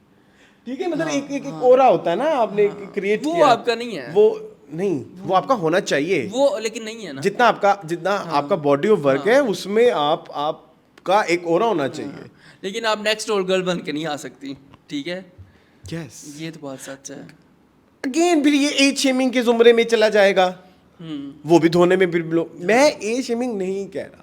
ठीक है, मतलब एक ओरा होता है ना, आपने क्रिएट वो किया, आपका नहीं है। वो आपका होना चाहिए। वो लेकिन नहीं है ना। जितना आपका बॉडी ऑफ वर्क है उसमें आपका एक ओरा होना चाहिए। लेकिन आप नेक्स्ट डोर गर्ल बन के नहीं आ सकती, ठीक है? यस, ये तो बात सच है। अगेन फिर ये एज शेमिंग के जुमरे में चला जाएगा। वो भी धोने में फिर मैं एज शेमिंग नहीं कह रहा।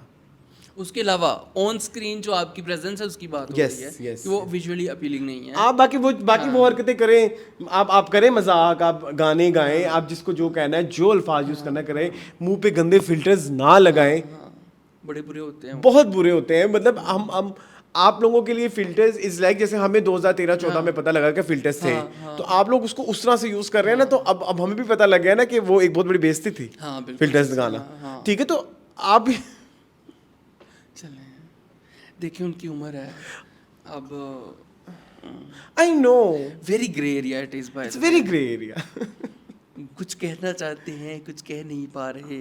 उसके अलावा ऑन स्क्रीन जो आपकी प्रेजेंस है उसकी बात हो Yes, रही है yes, कि वो विजुअली अपीलिंग नहीं है। आप बाकी वो हरकतें करें, आप करें मजाक, आप गाने गाएं, आप जिसको जो कहना है, जो अल्फाज यूज करना करें, मुंह पे गंदे फिल्टर्स ना लगाएं। बड़े बुरे होते हैं वो। बहुत बुरे होते हैं। मतलब हम आप लोगों के लिए फिल्टर्स इज लाइक जैसे हमें 2013-14 में पता लगा कि फिल्टर्स थे, तो आप लोग उसको उस तरह से यूज कर रहे हैं ना, तो अब हमें भी पता लग गया ना कि वो एक बहुत बड़ी बेइज्जती थी। हाँ, बिल्कुल। फिल्टर्स लगाना, ठीक है, तो आप भी चलें, देखिए उनकी उम्र है अब। I know very grey area it is by it's very grey area. कुछ कहना चाहते हैं, कुछ कह नहीं पा रहे,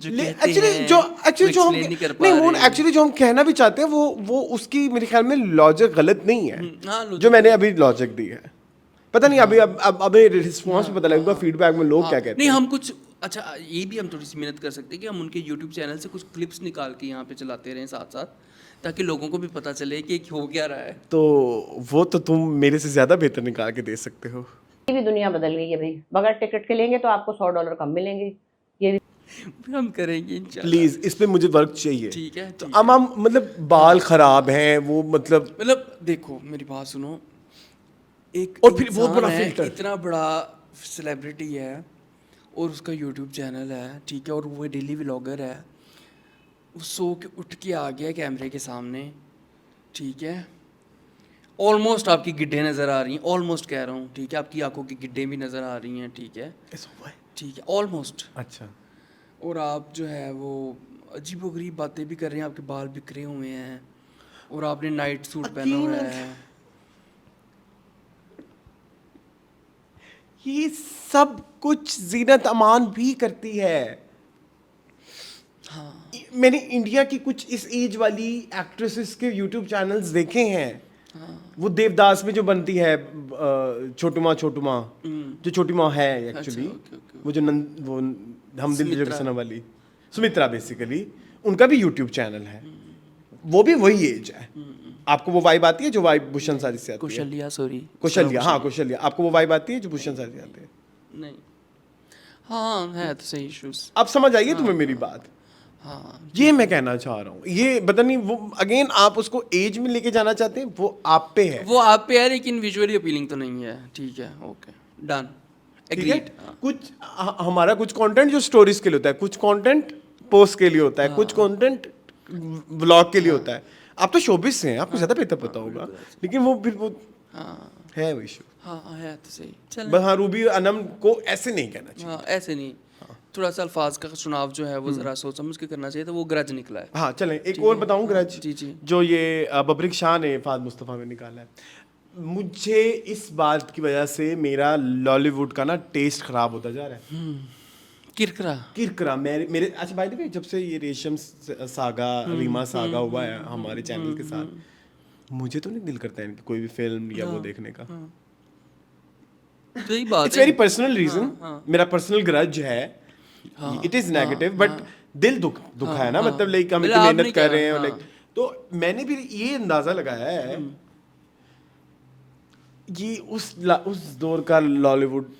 जो कहते एक्चुअली हैं जो हम explain नहीं कर पा नहीं, वो रहे। एक्चुअली जो हम कहना भी चाहते हैं वो उसकी मेरे ख्याल में लॉजिक गलत नहीं है। हाँ, logic जो मैंने अभी लॉजिक दी है, पता नहीं अभी रिस्पॉन्स में पता लगेगा, फीडबैक में लोग क्या कहते नहीं, हैं। हम कुछ अच्छा ये भी हम थोड़ी सी मेहनत कर सकते हैं कि हम उनके यूट्यूब चैनल से कुछ क्लिप्स निकाल के यहाँ पे चलाते रहें साथ साथ, ताकि लोगों को भी पता चले कि हो क्या रहा है। तो वो तो तुम मेरे से ज्यादा बेहतर निकाल के दे सकते हो। ये भी दुनिया बदल गई है भाई। बगैर टिकट के लेंगे तो आपको $100 कम मिलेंगे। ये भी हम करेंगे इंशाल्लाह। प्लीज इस पे मुझे वर्क चाहिए। ठीक है, तो अब हम मतलब बाल खराब हैं वो मतलब देखो मेरी बात सुनो, एक और फिर बहुत इंसान बड़ा है, filter। इतना बड़ा सेलिब्रिटी है और उसका यूट्यूब चैनल है, ठीक है, और वो डेली व्लॉगर है, वो सो के उठ के आ गया कैमरे के सामने, ठीक है, ऑलमोस्ट आपकी गिड्ढे नज़र आ रही हैं, ऑलमोस्ट कह रहा हूँ, ठीक है, आपकी आंखों की गिड्ढे भी नज़र आ रही हैं, ठीक है, ठीक है, ऑलमोस्ट। अच्छा, और आप जो है वो अजीबोगरीब बातें भी कर रहे हैं, आपके बाल बिखरे हुए हैं और आपने नाइट सूट पहना हुआ है। ये सब कुछ जीनत अमान भी करती है। हाँ, मैंने इंडिया की कुछ इस एज वाली एक्ट्रेसेस के यूट्यूब चैनल्स देखे हैं। वो देवदास में जो बनती है छोटू माँ जो छोटी माँ है एक्चुअली, ओके। वो जो वो हम दिल जो सनम वाली सुमित्रा, बेसिकली उनका भी यूट्यूब चैनल है। वो भी वही एज है। आपको वो वाइब आती है जो वाइब भूषण सारी से आती है? कुशलिया, सॉरी, कुशलिया, हाँ कुशलिया। आपको वो वाइब आती है जो भूषण सारी से आती है? नहीं, हाँ है तो सही इश्यूज। अब समझ आइए तुम्हें मेरी बात? हाँ, ये मैं कहना चाह रहा हूँ। ये पता नहीं वो अगेन आप उसको एज में लेके जाना चाहते हैं, वो आप पे है। वो आप पे है, लेकिन विजुअली अपीलिंग तो नहीं है। ठीक है, ओके, डन, ठीक है? एग्रीड। कुछ हमारा कुछ कंटेंट जो स्टोरीज के लिए होता है, कुछ कंटेंट पोस्ट के लिए होता है, कुछ कंटेंट व्लॉग के लिए होता है। आप तो शोबिस से हैं, आपको ज्यादा बेहतर पता होगा, लेकिन वो फिर वो है वो इशू। हाँ है तो सही चल। बस हाँ, रूबी अनम को ऐसे नहीं कहना चाहिए। हाँ ऐसे नहीं, थोड़ा सा अल्फाज का चुनाव जो है वो जरा सोच समझ के करना चाहिए, तो वो ग्रज निकला है। हाँ चलें, एक और बताऊं ग्रज, जी जी। जो ये बबरिक शाह ने फाद मुस्तफ़ा में निकाला है, मुझे इस बात की वजह से मेरा लॉलीवुड का ना टेस्ट खराब होता जा रहा है। किरकरा मेरे अच्छा भाई देखिए, जब से ये रेशम सागा रीमा सागा हुआ है हमारे चैनल के साथ, मुझे तो नहीं दिल करता है इनकी कोई भी फिल्म या वो देखने का। सही बात है। इट्स वेरी पर्सनल रीजन, मेरा पर्सनल ग्रज है, इट इज नेगेटिव बट दिल दुखा है ना, मतलब लाइक हम इतनी मेहनत कर रहे हैं लाइक, तो मैंने भी ये अंदाजा लगाया है ये उस दौर का लॉलीवुड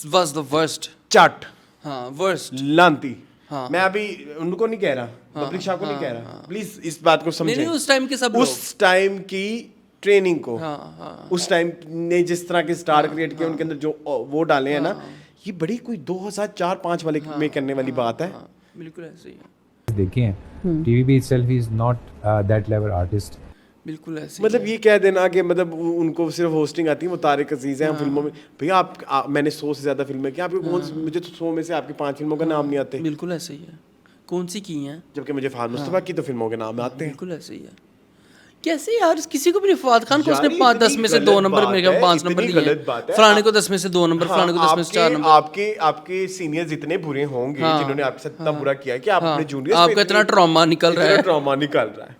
वाज द वर्स्ट। चट, हाँ वर्स्ट लांती। हाँ। मैं अभी उनको नहीं कह रहा, बबरिक शाह को नहीं कह रहा, प्लीज इस बात को समझें। नहीं उस टाइम के सब उस टाइम की ट्रेनिंग को, हाँ। उस टाइम ने जिस तरह के स्टार क्रिएट किए, उनके अंदर जो वो डाले हैं ना, ये बड़ी कोई 2004-5 वाले में करने वाली बात है। बिल्कुल ऐसे ही है। देखे हैं TVP itself is not that level artist। बिल्कुल ऐसे मतलब ये कह देना कि मतलब उनको सिर्फ होस्टिंग आती है, वो तारिक अजीज हैं, हम फिल्मों में भैया मैंने 100 से ज्यादा फिल्में की, आपको कौन सी, मुझे तो 100 में से आपकी 5 फिल्मों का नाम नहीं आते। बिल्कुल ऐसे ही है। कौन सी की हैं? जबकि मुझे फाद मुस्तफा की तो फिल्मों के नाम आते हैं। बिल्कुल ऐसे ही है। कैसे यार, किसी को भी नहीं, फवाद खान को उसने 5-10 में से 2 नंबर, मेरे ख्याल 5 नंबर दिए, फलाने को 10 में से 2 नंबर, फलाने को 10 में से 4 नंबर। आपके सीनियर्स इतने बुरे होंगे जिन्होंने आपके साथ इतना बुरा किया कि आप अपने जूनियर्स आपका इतना ट्रॉमा निकल रहा है, ट्रॉमा निकल रहा है।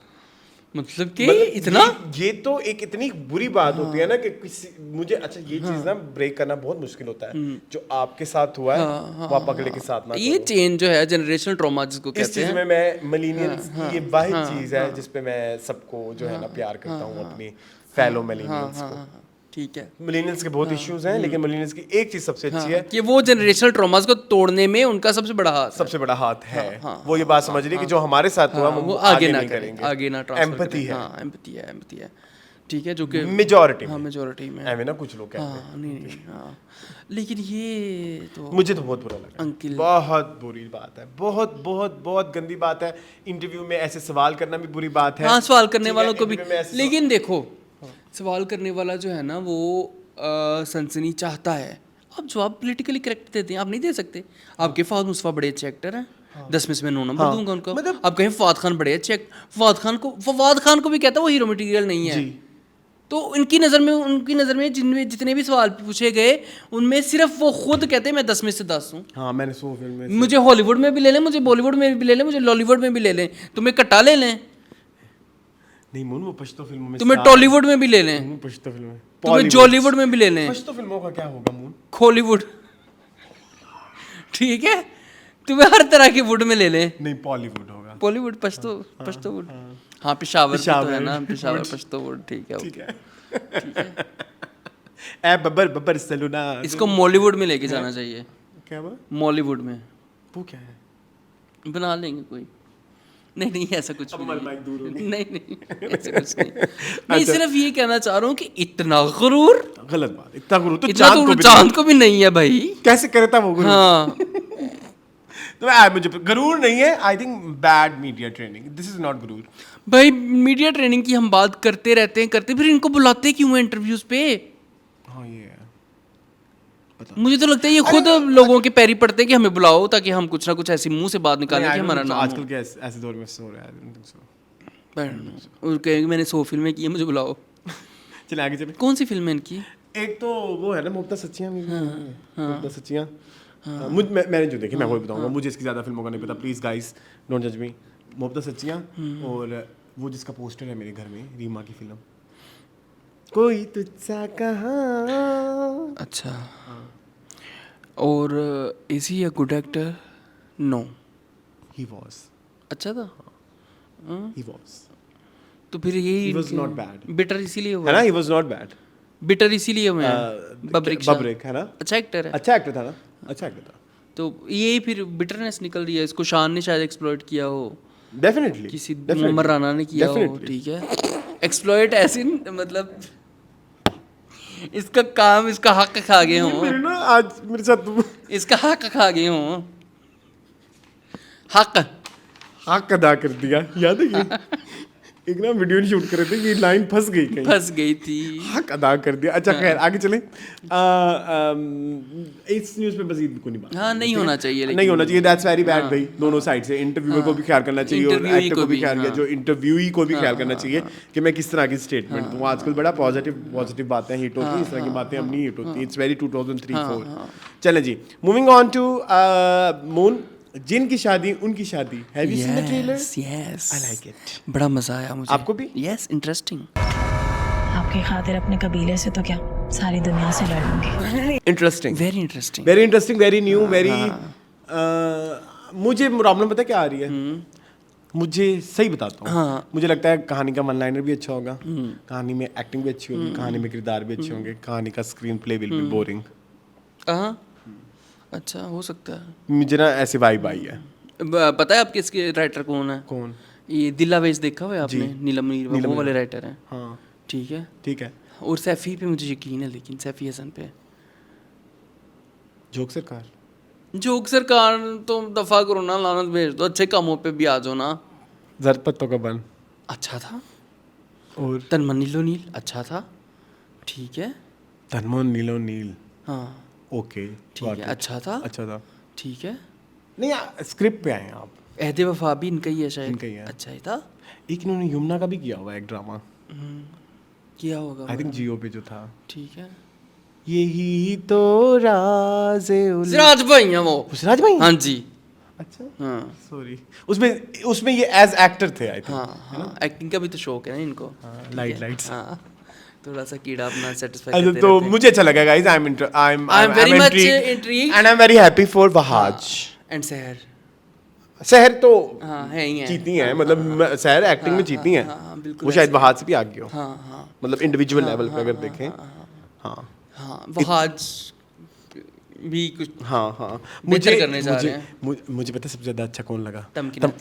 मतलब कि इतना ये तो एक इतनी बुरी बात होती है ना कि किसी, मुझे अच्छा ये चीज ना ब्रेक करना बहुत मुश्किल होता है, जो आपके साथ हुआ है वो आप अगले के साथ ना ये चेंज जो है जनरेशनल ट्रॉमा जिसको इस कहते चीज हैं। में मैं मिलेनियल्स की ये वाहिद चीज है जिस पे मैं सबको जो है ना प्यार करता हूँ, अपनी फेलो मिलेनियल्स को। ठीक है, मिलेनियल्स के बहुत इश्यूज हैं, लेकिन मिलेनियल्स की एक चीज सबसे अच्छी है कि वो जनरेशनल ट्रॉमास को तोड़ने में उनका सबसे बड़ा हाथ है। वो ये बात समझ रही है कि जो हमारे साथ हुआ वो आगे ना करेंगे, आगे ना ट्रांसफर एम्पैथी है। हाँ एम्पैथी है। ठीक है, जो कि मेजॉरिटी में ऐਵੇਂ ना कुछ लोग कहते हैं। हाँ नहीं हाँ, लेकिन ये तो मुझे तो बहुत बुरा लगा अंकिल, बहुत बुरी बात है, बहुत बहुत बहुत गंदी बात है। इंटरव्यू में ऐसे सवाल करना भी बुरी बात है। हाँ सवाल करने वालों को भी, इंटरव्यू में ऐसे लेकिन देखो सवाल करने वाला जो है ना वो सनसनी चाहता है, आप जवाब पॉलिटिकली करेक्ट देते हैं, आप नहीं दे सकते। आपके फवाद मुस्तफा बड़े अच्छे एक्टर हैं, 10 में से मैं 9 नंबर दूंगा उनको। मतलब आप कहें फवाद खान बड़े अच्छे, फवाद खान को भी कहता है वो हीरो मटेरियल नहीं है। तो उनकी नज़र में जितने भी सवाल पूछे गए उनमें सिर्फ वो खुद कहते हैं मैं 10 में से 10 हूँ। हाँ मैंने 100 फिल्म में, मुझे हॉलीवुड में भी ले लें, मुझे बॉलीवुड में भी ले लें, मुझे लॉलीवुड में भी ले लें, तुम्हें कट्टा ले लें, नहीं मून वो पश्तो फिल्मों में, तुम्हें टॉलीवुड में भी ले लें, पश्तो फिल्म में, तुम्हें जॉलीवुड में भी ले लें, पश्तो फिल्मों का क्या होगा मून, हॉलीवुड, ठीक है, तुम्हें हर तरह की वुड में ले लें। नहीं बॉलीवुड होगा, बॉलीवुड पश्तो वुड, हाँ पेशावर भी तो है ना, पेशावर पश्तो वुड, ठीक है ओके। ए बब्बर सलूना, इसको मॉलीवुड में लेके जाना चाहिए। क्या वो मॉलीवुड में वो क्या है, बना लेंगे कोई, नहीं ऐसा कुछ अब माइक दूर हो गई। नहीं ऐसा कुछ नहीं। मैं सिर्फ ये कहना चाह रहा हूँ कि इतना गुरूर, गलत बात, इतना गुरूर तो चांद को भी नहीं है भाई, कैसे करता वो गुरूर। हाँ तो मुझे गरूर नहीं है, I think bad media training, this is not गरूर। भाई मीडिया ट्रेनिंग की हम बात करते रहते हैं, फिर इनको बुलाते क्यों हैं इंटरव्यूज पे? हाँ ये है, मुझे तो लगता है ये खुद लोगों के पैरी पड़ते हैं कि हमें बुलाओ ताकि हम कुछ ना कुछ ऐसी मुंह से बात निकालें कि हमारा नाम आजकल के ऐसे दौर में सो रहा है, और कहेंगे मैंने 100 फिल्में की है, मुझे बुलाओ। चलिए आगे चले। कौन सी फिल्में इनकी? एक तो वो है ना मुक्ता सच्चियाँ, मुक्ता सच्चियाँ, मैंने जो देखी मैं वही बताऊंगा, मुझे इसकी ज़्यादा फिल्मों का नहीं पता, प्लीज़ गाइस डोंट जज मी। मुक्ता सच्चियाँ, और वो जिसका पोस्टर है मेरे घर में, रीमा की फिल्म, कोई तुझसा कहाँ। अच्छा, और is he a good actor? No, he was, अच्छा था, ही वाज, तो फिर यही he was not bad, bitter इसीलिए हुआ है ना, he was not bad, bitter इसीलिए हुआ है। बबरिक है ना, अच्छा एक्टर है, अच्छा एक्टर था ना, अच्छा एक्टर था, तो यही फिर बिटरनेस निकल रही है, इसको शान ने शायद एक्सप्लॉइट किया हो, डेफिनेटली किसी मोहम्मद राना ने किया हो, ठीक है, एक्सप्लॉइट ऐसे मतलब इसका काम, इसका हक खा गए हों, मेरे ना आज मेरे साथ इसका हक खा गए हों, हक अदा कर दिया, याद है ये एक ना वीडियो शूट कर रहे थे, ये लाइन फंस गई कहीं, फंस गई थी। हक अदा कर दिया। अच्छा खैर आगे चलें। इस न्यूज़ पे मजीद को नहीं बात। हाँ, नहीं होना चाहिए, लेकिन नहीं होना चाहिए, दैट्स वेरी बैड भाई, दोनों साइड से। इंटरव्यूअर को भी ख्याल करना चाहिए और इंटरव्यूई एक्टर को भी ख्याल, जो इंटरव्यूई को भी ख्याल करना चाहिए कि मैं किस तरह की स्टेटमेंट दूँ। आजकल बड़ा पॉजिटिव बातें हिट होती हैं, इस तरह की बातें अब नहीं हिट होती। It's very 2003-4। चलें जी, मूविंग ऑन टू मून। जिनकी शादी उनकी शादी, have you seen the trailer? Yes, I like it. बड़ा मजा आया मुझे। आपको भी? Yes, interesting. आपकी खातिर अपने कबीले से तो क्या सारी दुनिया से लड़ूंगी। Interesting, very interesting, very interesting, very new, very. मुझे प्रॉब्लम पता क्या आ रही है? मुझे सही बताता हूँ, मुझे लगता है कहानी का वन लाइनर भी अच्छा होगा, कहानी में एक्टिंग भी अच्छी होगी, कहानी में किरदार भी अच्छे होंगे, कहानी का screen play will be boring. हाँ, अच्छा हो सकता है। मुझे ना ऐसे वाइब आई है। पता है आपके इसके राइटर कौन है? कौन? ये दिलावेज देखा हुआ है आपने? नीलम नीरवा, वो वाले राइटर हैं। हाँ ठीक है, ठीक है। और सैफी पे मुझे यकीन है, लेकिन सैफी हसन पे। जोक सरकार, जोक सरकार तो दफा करो ना, लानत भेज दो, अच्छे कामों पे भी आ जाओ ना। जरद पत्तों का बन अच्छा था, और तन्मन नीलो नील अच्छा था, ठीक है। धनमोहन नीलो नील, हाँ ओके ठीक है, अच्छा था, अच्छा था। ठीक है। नहीं, स्क्रिप्ट पे आए हैं आप। अहदे वफा भी इनका ही है शायद। इनका ही है। अच्छा ही था। एक इन्होंने यमुना का भी किया हुआ है एक ड्रामा, किया होगा आई थिंक जियो पे जो था। ठीक है। यही तो राज़े सिराज भाई हैं वो। सिराज भाई? हाँ जी। अच्छा, हाँ सॉरी। उसमें ये एज एक्टर थे आई थिंक। हाँ, एक्टिंग का भी तो शौक है ना इनको। ठीक है? लाइट्स। हाँ, थोड़ा सा कीड़ा अपना सेटिस्फाई अच्छा, तो मुझे अच्छा लगा guys, I am very much intrigued and I am very happy for Wahaj and सहर। शहर तो हाँ है ही है। जीती हैं, मतलब शहर एक्टिंग में जीती हैं। बिल्कुल वो शायद वहाज से भी आगे हो, हाँ हाँ मतलब इंडिविजुअल लेवल पे अगर देखें। हाँ हाँ, वहाज भी कुछ हाँ हाँ। बेहतर करने जा रहे हैं। मुझे पता है सबसे ज्यादा अच्छा कौन लगा? तमकीनत।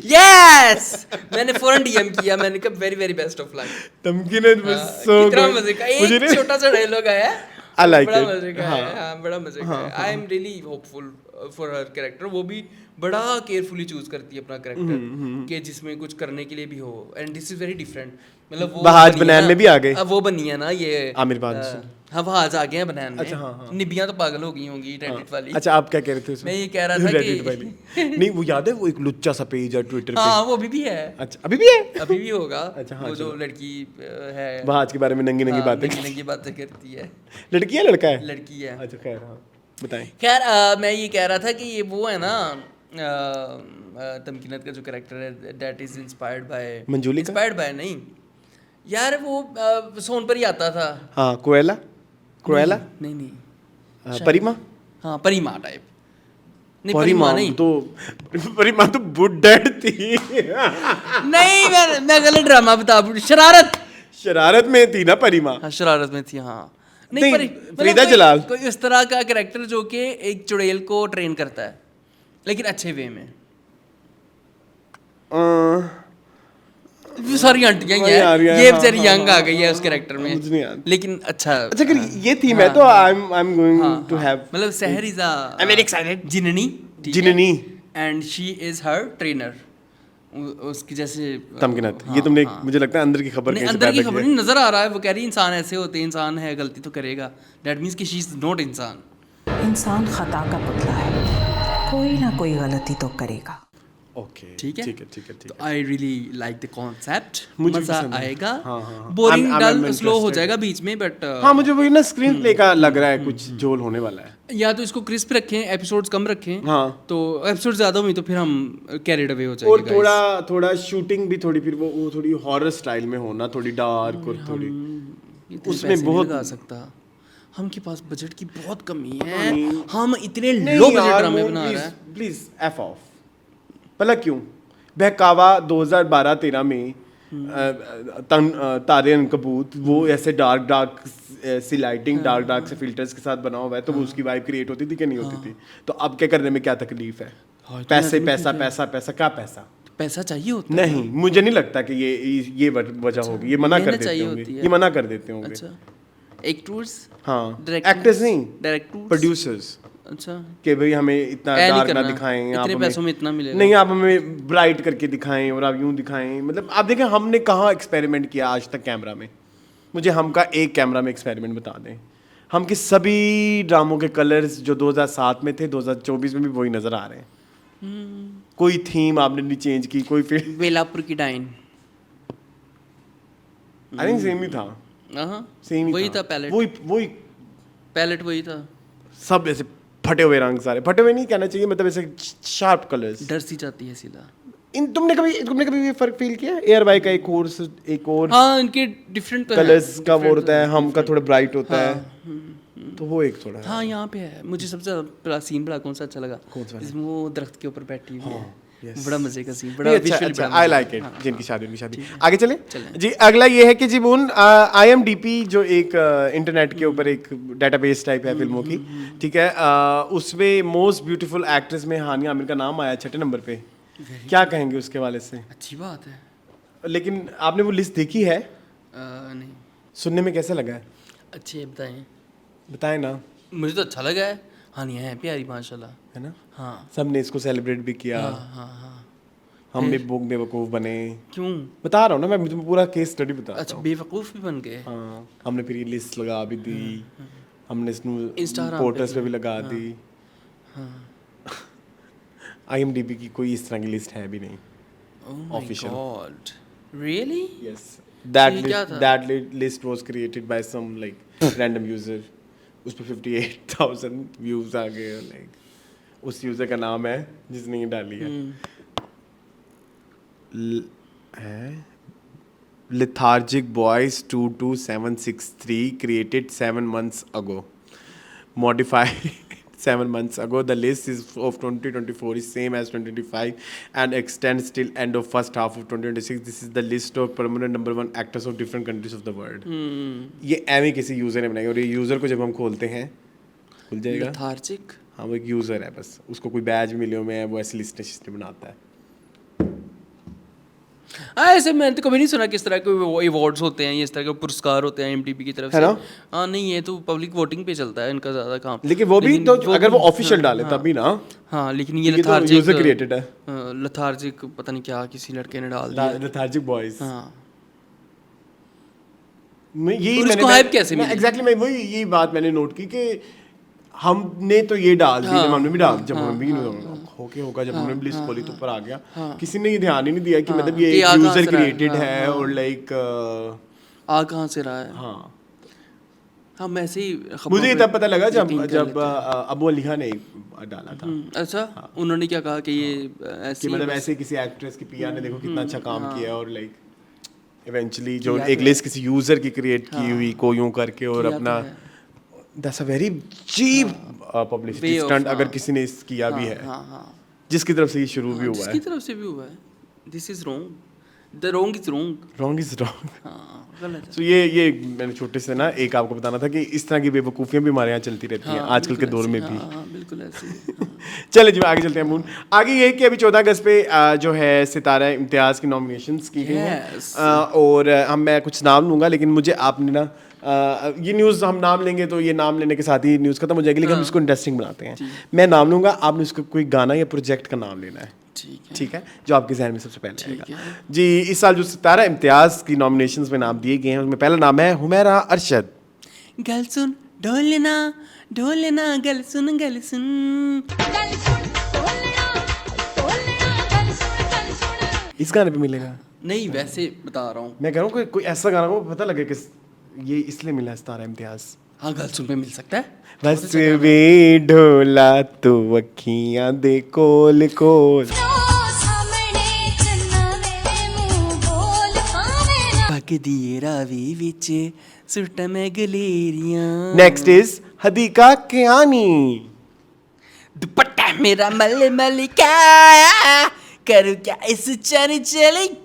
यस, मैंने फौरन डीएम किया, मैंने कहा very very best of luck. Tamkeenat was so कितना good। मजे का मुझे एक छोटा सा डायलॉग आया, I like बड़ा it। मजे का है। हाँ, बड़ा मजे का है। I am really hopeful for her character. वो भी बड़ा केयरफुली चूज करती है अपना कैरेक्टर कि जिसमें कुछ करने के लिए भी हो, and this is very different. मतलब वो बहाज बनी है बनैन ना- में भी आ गए। अब वो बनी है ना ये आमिर खान से। हाँ, बहाज आ गए हैं बनैन में। अच्छा, हाँ, हाँ। निबियां तो पागल हो गई होंगी रेडिट वाली। अच्छा, आप क्या कह रहे थे उसमें? मैं ये कह रहा था कि- Reddit वाली। नहीं, वो याद है वो एक लुच्चा सा पेज है ट्विटर पे। हाँ, वो अभी भी है। अच्छा, अभी भी है? अभी भी होगा। अच्छा, हाँ, वो जो चलो। लड़की है, बहाज के बारे में नंगी हाँ, बातें। नंगी बातें करती है। लड़की है लड़का है? लड़की है। अच्छा खैर, हाँ बताएं। खैर मैं ये कह रहा था कि ये वो है ना, तमकीनत का जो कैरेक्टर है, दैट इज इंस्पायर्ड बाय मंजूली का? इंस्पायर्ड बाय नहीं यार, वो सोन पर ही आता था। हाँ, क्रुएला नहीं नहीं, परिमा। हाँ, परिमा टाइप। नहीं, परिमा नहीं तो परिमा तो बुड्ढड़ थी। नहीं, मैं गलत ड्रामा बता। शरारत में थी ना परिमा? हाँ, शरारत में थी। हाँ नहीं, मतलब फरीदा कोई- जलाल। कोई इस तरह का कैरेक्टर जो कि एक चुड़ैल को ट्रेन करता है, लेकिन अच्छे वे में। सारी आंटियां ही यार, हैं, यार, ये हाँ, बेचारी हाँ, यंग आ हाँ, गई है उस कैरेक्टर में, मुझे नहीं याद। लेकिन अच्छा अगर ये थी मैं तो I am going to have, मतलब Sehar is I am very excited. जिननी जिननी and she is her trainer, उसकी जैसे तमकीनत। ये तुमने मुझे लगता है अंदर की खबर नहीं, कैसे अंदर की पैदा खबर की नहीं नजर आ रहा है। वो कह रही है इंसान ऐसे होते हैं, इंसान है, गलती तो करेगा। दैट मीन्स कि शी इज नॉट इंसान। इंसान खता का पुतला है, कोई ना कोई गलती तो करेगा। ओके, ठीक है, ठीक है, ठीक है, ठीक है। I really like the concept. मुझे मजा पसंद है। आएगा। हाँ, हाँ, हाँ। बोरिंग I'm डल स्लो हो interested। जाएगा बीच में, बट हाँ, मुझे वही ना स्क्रीन प्ले का लग रहा है कुछ जोल होने वाला है। या तो इसको क्रिस्प रखें, एपिसोड्स कम रखें। हाँ। तो एपिसोड ज्यादा हुई तो फिर हम कैरिड अवे हो जाएंगे। और थोड़ा शूटिंग भी थोड़ी, फिर वो थोड़ी हॉरर स्टाइल में होना, थोड़ी डार्क और थोड़ी उसमें बहुत लगा सकता। हम के पास बजट की बहुत कमी है, हम इतने लो बजट यार, ड्रामे वो बना रहे हैं। Please F of. भला क्यों? बहकावा 2012-13 में तारे अनकबूत, वो ऐसे डार्क सी लाइटिंग, डार्क से फिल्टर्स के साथ बना हुआ है, तो वो उसकी वाइब क्रिएट होती थी कि नहीं होती थी? तो अब क्या करने में क्या तकलीफ है? पैसे पैसा पैसा पैसा, क्या पैसा? पैसा चाहिए होता है। नहीं, मुझे नहीं लगता कि ये वजह होगी। ये मना कर मेहनत देते चाहिए होंगे, होती है। ये मना कर देते होंगे। अच्छा, एक्टर्स, हाँ, एक्टर्स नहीं, डायरेक्टर्स, प्रोड्यूसर्स। अच्छा कि भाई हमें इतना ऐ नहीं डार्क ना करना, दिखाएं, इतने आप पैसों हमें में इतना मिलेगा। नहीं, आप हमें ब्राइट करके दिखाएं और आप यूं दिखाएं। मतलब आप देखें हमने कहाँ एक्सपेरिमेंट किया आज तक कैमरा में। मुझे हम का एक कैमरा में एक्सपेरिमेंट बता दें। हम के सभी ड्रामों के कलर्स जो 2007 में थे 2024 में भी वही नज़र आ रहे हैं। कोई थीम आपने नहीं चेंज की, कोई फिर बेलापुर की डाइन, आई थिंक सेम ही था, सेम ही वही था पैलेट, वही पैलेट वही था। सब ऐसे फटे हुए रंग, सारे फटे हुए नहीं कहना चाहिए, मतलब ऐसे शार्प कलर्स। डर सी जाती है सीधा। तुमने कभी ये फर्क फील किया? एयर बाई का एक और हाँ, इनके डिफरेंट कलर्स का वो होता है, हम का थोड़ा ब्राइट होता है, तो वो एक थोड़ा हाँ यहाँ पे है। मुझे सबसे ज़्यादा सीन बड़ा कौन सा अच्छा लगा, कौन सा? जिसमें वो दरख्त के ऊपर बैठी हुई है, yes. बड़ा मजे का सीन, बड़ा नहीं, अच्छा, visually अच्छा, बड़ा आई मजा। Like it. हाँ, जिनकी शादी उनकी शादी। आगे चले चलें। जी। अगला ये है कि जी मून IMDb जो एक इंटरनेट के ऊपर एक डेटाबेस टाइप है फिल्मों की, ठीक है, उसमें मोस्ट ब्यूटीफुल एक्ट्रेस में हानिया आमिर का नाम आया 6 नंबर पे। क्या कहेंगे उसके वाले से? अच्छी बात है। लेकिन आपने वो लिस्ट देखी है? नहीं, सुनने में कैसा लगा है? अच्छी है, बताएं। बताएं ना। मुझे तो अच्छा लगा है। हानिया है प्यारी माशाल्लाह, है ना? हाँ सब ने इसको सेलिब्रेट भी किया। हाँ। हम भी बेवकूफ़ बने। क्यों? बता रहा हूँ ना, मैं तुम्हें पूरा केस स्टडी बता रहा अच्छा, हूँ। बेवकूफ़ भी बन गए। हाँ, हमने फिर ये लिस्ट लगा भी दी, हमने Instagram पोर्टल्स पे पे भी लगा दी। IMDb की कोई इस तरह की लिस्ट है भी नहीं official. God, really? Yes, that ये क्या था? List was created by some like random user. उस पे 58,000 व्यूज आ गए। लाइक उस यूजर का नाम है जिसने ये डाली है। Lethargic Boys 22763 created 7 months ago, modified 7 months ago. The list is of 2024 is same as 2025 and extends till end of first half of 2026. This is the list of permanent number 1 actors of different countries of the world. ये Amy किसी user ने बनाई और ये user को जब हम खोलते हैं खुल जाएगा। लेथार्जिक? हाँ, वो एक यूजर है, बस उसको कोई बैज मिले हुए हैं, वो ऐसी लिस्ट बनाता है। हाँ, ऐसे मैंने तो कभी नहीं सुना किस तरह के अवार्ड्स होते हैं, इस तरह के पुरस्कार होते हैं IMDb की तरफ से। हाँ, नहीं, ये तो पब्लिक वोटिंग पे चलता है इनका ज़्यादा काम। लेकिन वो भी तो अगर वो ऑफिशियल डाले तभी ना। हाँ, लेकिन ये तो लेथार्जिक यूजर क्रिएटेड है। लेथार्जिक पता नहीं क्या किसी लड़के ने डाल दिया। Lethargic boys. हाँ, यही और इसको hype कैसे मिली? एग्जैक्टली मैं वही यही बात मैंने नोट की कि हमने तो ये डाल दी, जब हमने भी डाल, जब हमें भी होगा जब हमने भी लिस्ट खोली तो ऊपर आ गया। किसी ने ये ध्यान ही नहीं दिया कि मतलब ये यूजर क्रिएटेड है और लाइक आ कहाँ से रहा है। हाँ, हम ऐसे ही मुझे तब पता लगा जब अबू अलीहा ने डाला था। अच्छा, उन्होंने क्या कहा कि ये ऐसे मतलब ऐसे किसी एक्ट्रेस की PR ने देखो कितना अच्छा काम किया और लाइक इवेंचुअली जो एक लिस्ट किसी यूजर की क्रिएट की हुई को यूं करके और अपना that's a very cheap publicity stunt अगर किसी ने इस किया भी है, जिसकी तरफ से ये शुरू भी हुआ है। जिसकी तरफ से भी हुआ है। This is wrong, the wrong is wrong, wrong is wrong. हाँ, गलत है। तो ये मैंने छोटे से ना एक आपको बताना था कि इस तरह की बेवकूफ़ियाँ भी हमारे यहाँ चलती रहती हैं आजकल के दौर में भी। हाँ, बिल्कुल ऐसे। चले जी, आगे चलते हैं मून। आगे ये कि अभी 14 अगस्त पे जो है सितारा इम्तियाज़ की नॉमिनेशंस की गई हैं और मैं कुछ नाम लूँगा, लेकिन मुझे आपने ना ये न्यूज़ हम नाम लेंगे तो ये नाम लेने के साथ ही न्यूज़ खत्म हो जाएगी, लेकिन हम इसको इंटरेस्टिंग बनाते हैं। मैं नाम लूँगा, आपने उसका कोई गाना या प्रोजेक्ट का नाम लेना है, ठीक है, जो आपके जहन में सबसे पहले आएगा। जी, इस साल जो सितारा इम्तियाज़ की नॉमिनेशंस में नाम दिए गए हैं उसमें पहला नाम है हुमैरा अरशद। गल सुन ढोलना ढोलना, गल सुन गल सुन। इस गाने पे मिलेगा? नहीं, वैसे बता रहा हूँ। मैं कह रहा हूँ कोई ऐसा गाना हो पता लगे कि ये इसलिए मिला है सितारा इम्तियाज़। हाँ, गल सुन पे मिल सकता है। बस वे ढोला तो अखियां दे कोल कोल, पक दिए रावी विच सुट में गलेरियां। Next is Hadiqa Kiani. दुपट्टा मेरा मल मल का, करूँ क्या इस चल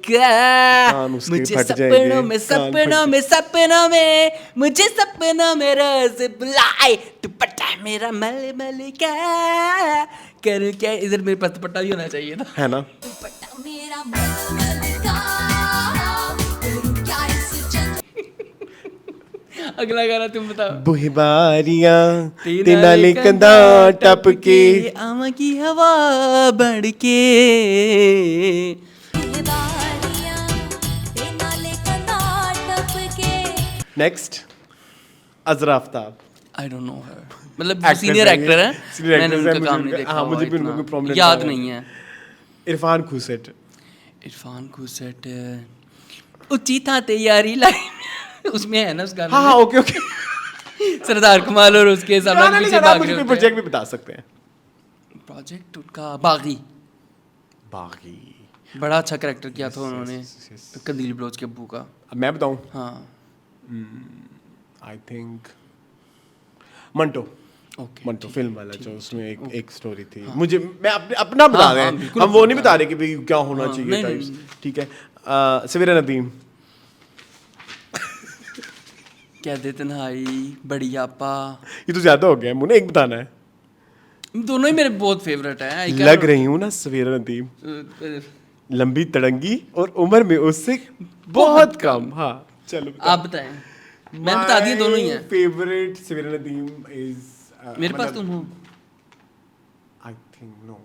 का, मुझे सपनों में मुझे सपनों में रोज बुलाए। दुपट्टा मेरा मल मल का, करूँ क्या। इधर मेरे पास दुपट्टा भी होना चाहिए था, है ना? अगला गाना तुम बताओ। बुहबारियां ते नाले कंधा टपके आमा की हवा बढ़ के। Next Azra Aftab. I don't know her, मतलब Actress सीनियर है ये, एक्टर है, senior मैंने actress है, उनका मुझे काम नहीं उनका- देखा हाँ, हुआ मुझे भी इतना, उनको prominent याद काम है। नहीं है। इरफान खुसेट। इरफान खुसेट ऊंची था तैयारी लाइन उसमें है ना उस गाने हाँ में? हाँ ओके ओके। सरदार कमाल और उसके गाना सलमान नहीं पीछे गाना, भाग मुझे रहे कोई होते प्रोजेक्ट भी बता सकते हैं। हैं। प्रोजेक्ट उनका बागी, बाकी बड़ा अच्छा कैरेक्टर किया था उन्होंने कंदील बलोच के अब्बू का। अब मैं बताऊं, हाँ I think Manto. Okay Manto film वाला जो उसमें एक स्टोरी थी। मुझे मैं अपना बता हाँ, रहे हाँ, हैं, बिल्कुल हम वो नहीं अपना बता रहे कि भाई क्या होना हाँ, चाहिए नहीं, टाइप्स। नहीं, ठीक है, सवेरा नदीम। क्या दे तन्हाई, बड़ी आपा, ये तो ज्यादा हो गया, मुझे एक बताना है। दोनों ही मेरे बहुत फेवरेट हैं। लग रही हूँ ना सवेरा नदीम, लंबी तड़ंगी और उम्र में उससे बहुत कम। हाँ चलो आप बताएं, मैं बता दिए दोनों ही हैं। फेवरेट सवेरा नदीम इज मेरे पास तुम हो। आई थिंक नो,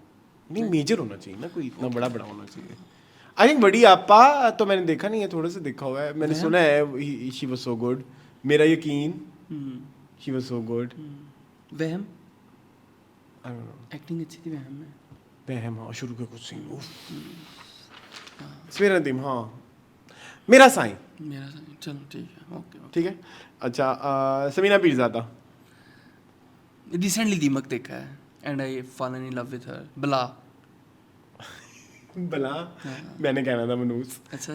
नहीं मेजर होना चाहिए ना, कोई इतना बड़ा बड़ा होना चाहिए। आई थिंक बड़ी आपा तो मैंने देखा नहीं है, थोड़ा सा देखा हुआ है, मैंने सुना है शी वाज सो गुड। मेरा यकीन, शी वाज सो गुड। वहम, आई डोंट नो, एक्टिंग अच्छी थी वहम में। बहम हाँ, शुरू के कुछ सीन उफ। सवेरा नदीम हाँ, मेरा साईं। मेरा चलो ठीक है, ओके ओके। ठीक है, अच्छा समीना पीरज़ादा। रिसेंटली दीमक देखा है and I fallen in love with her. बला, भला मैंने कहना था मनूस। अच्छा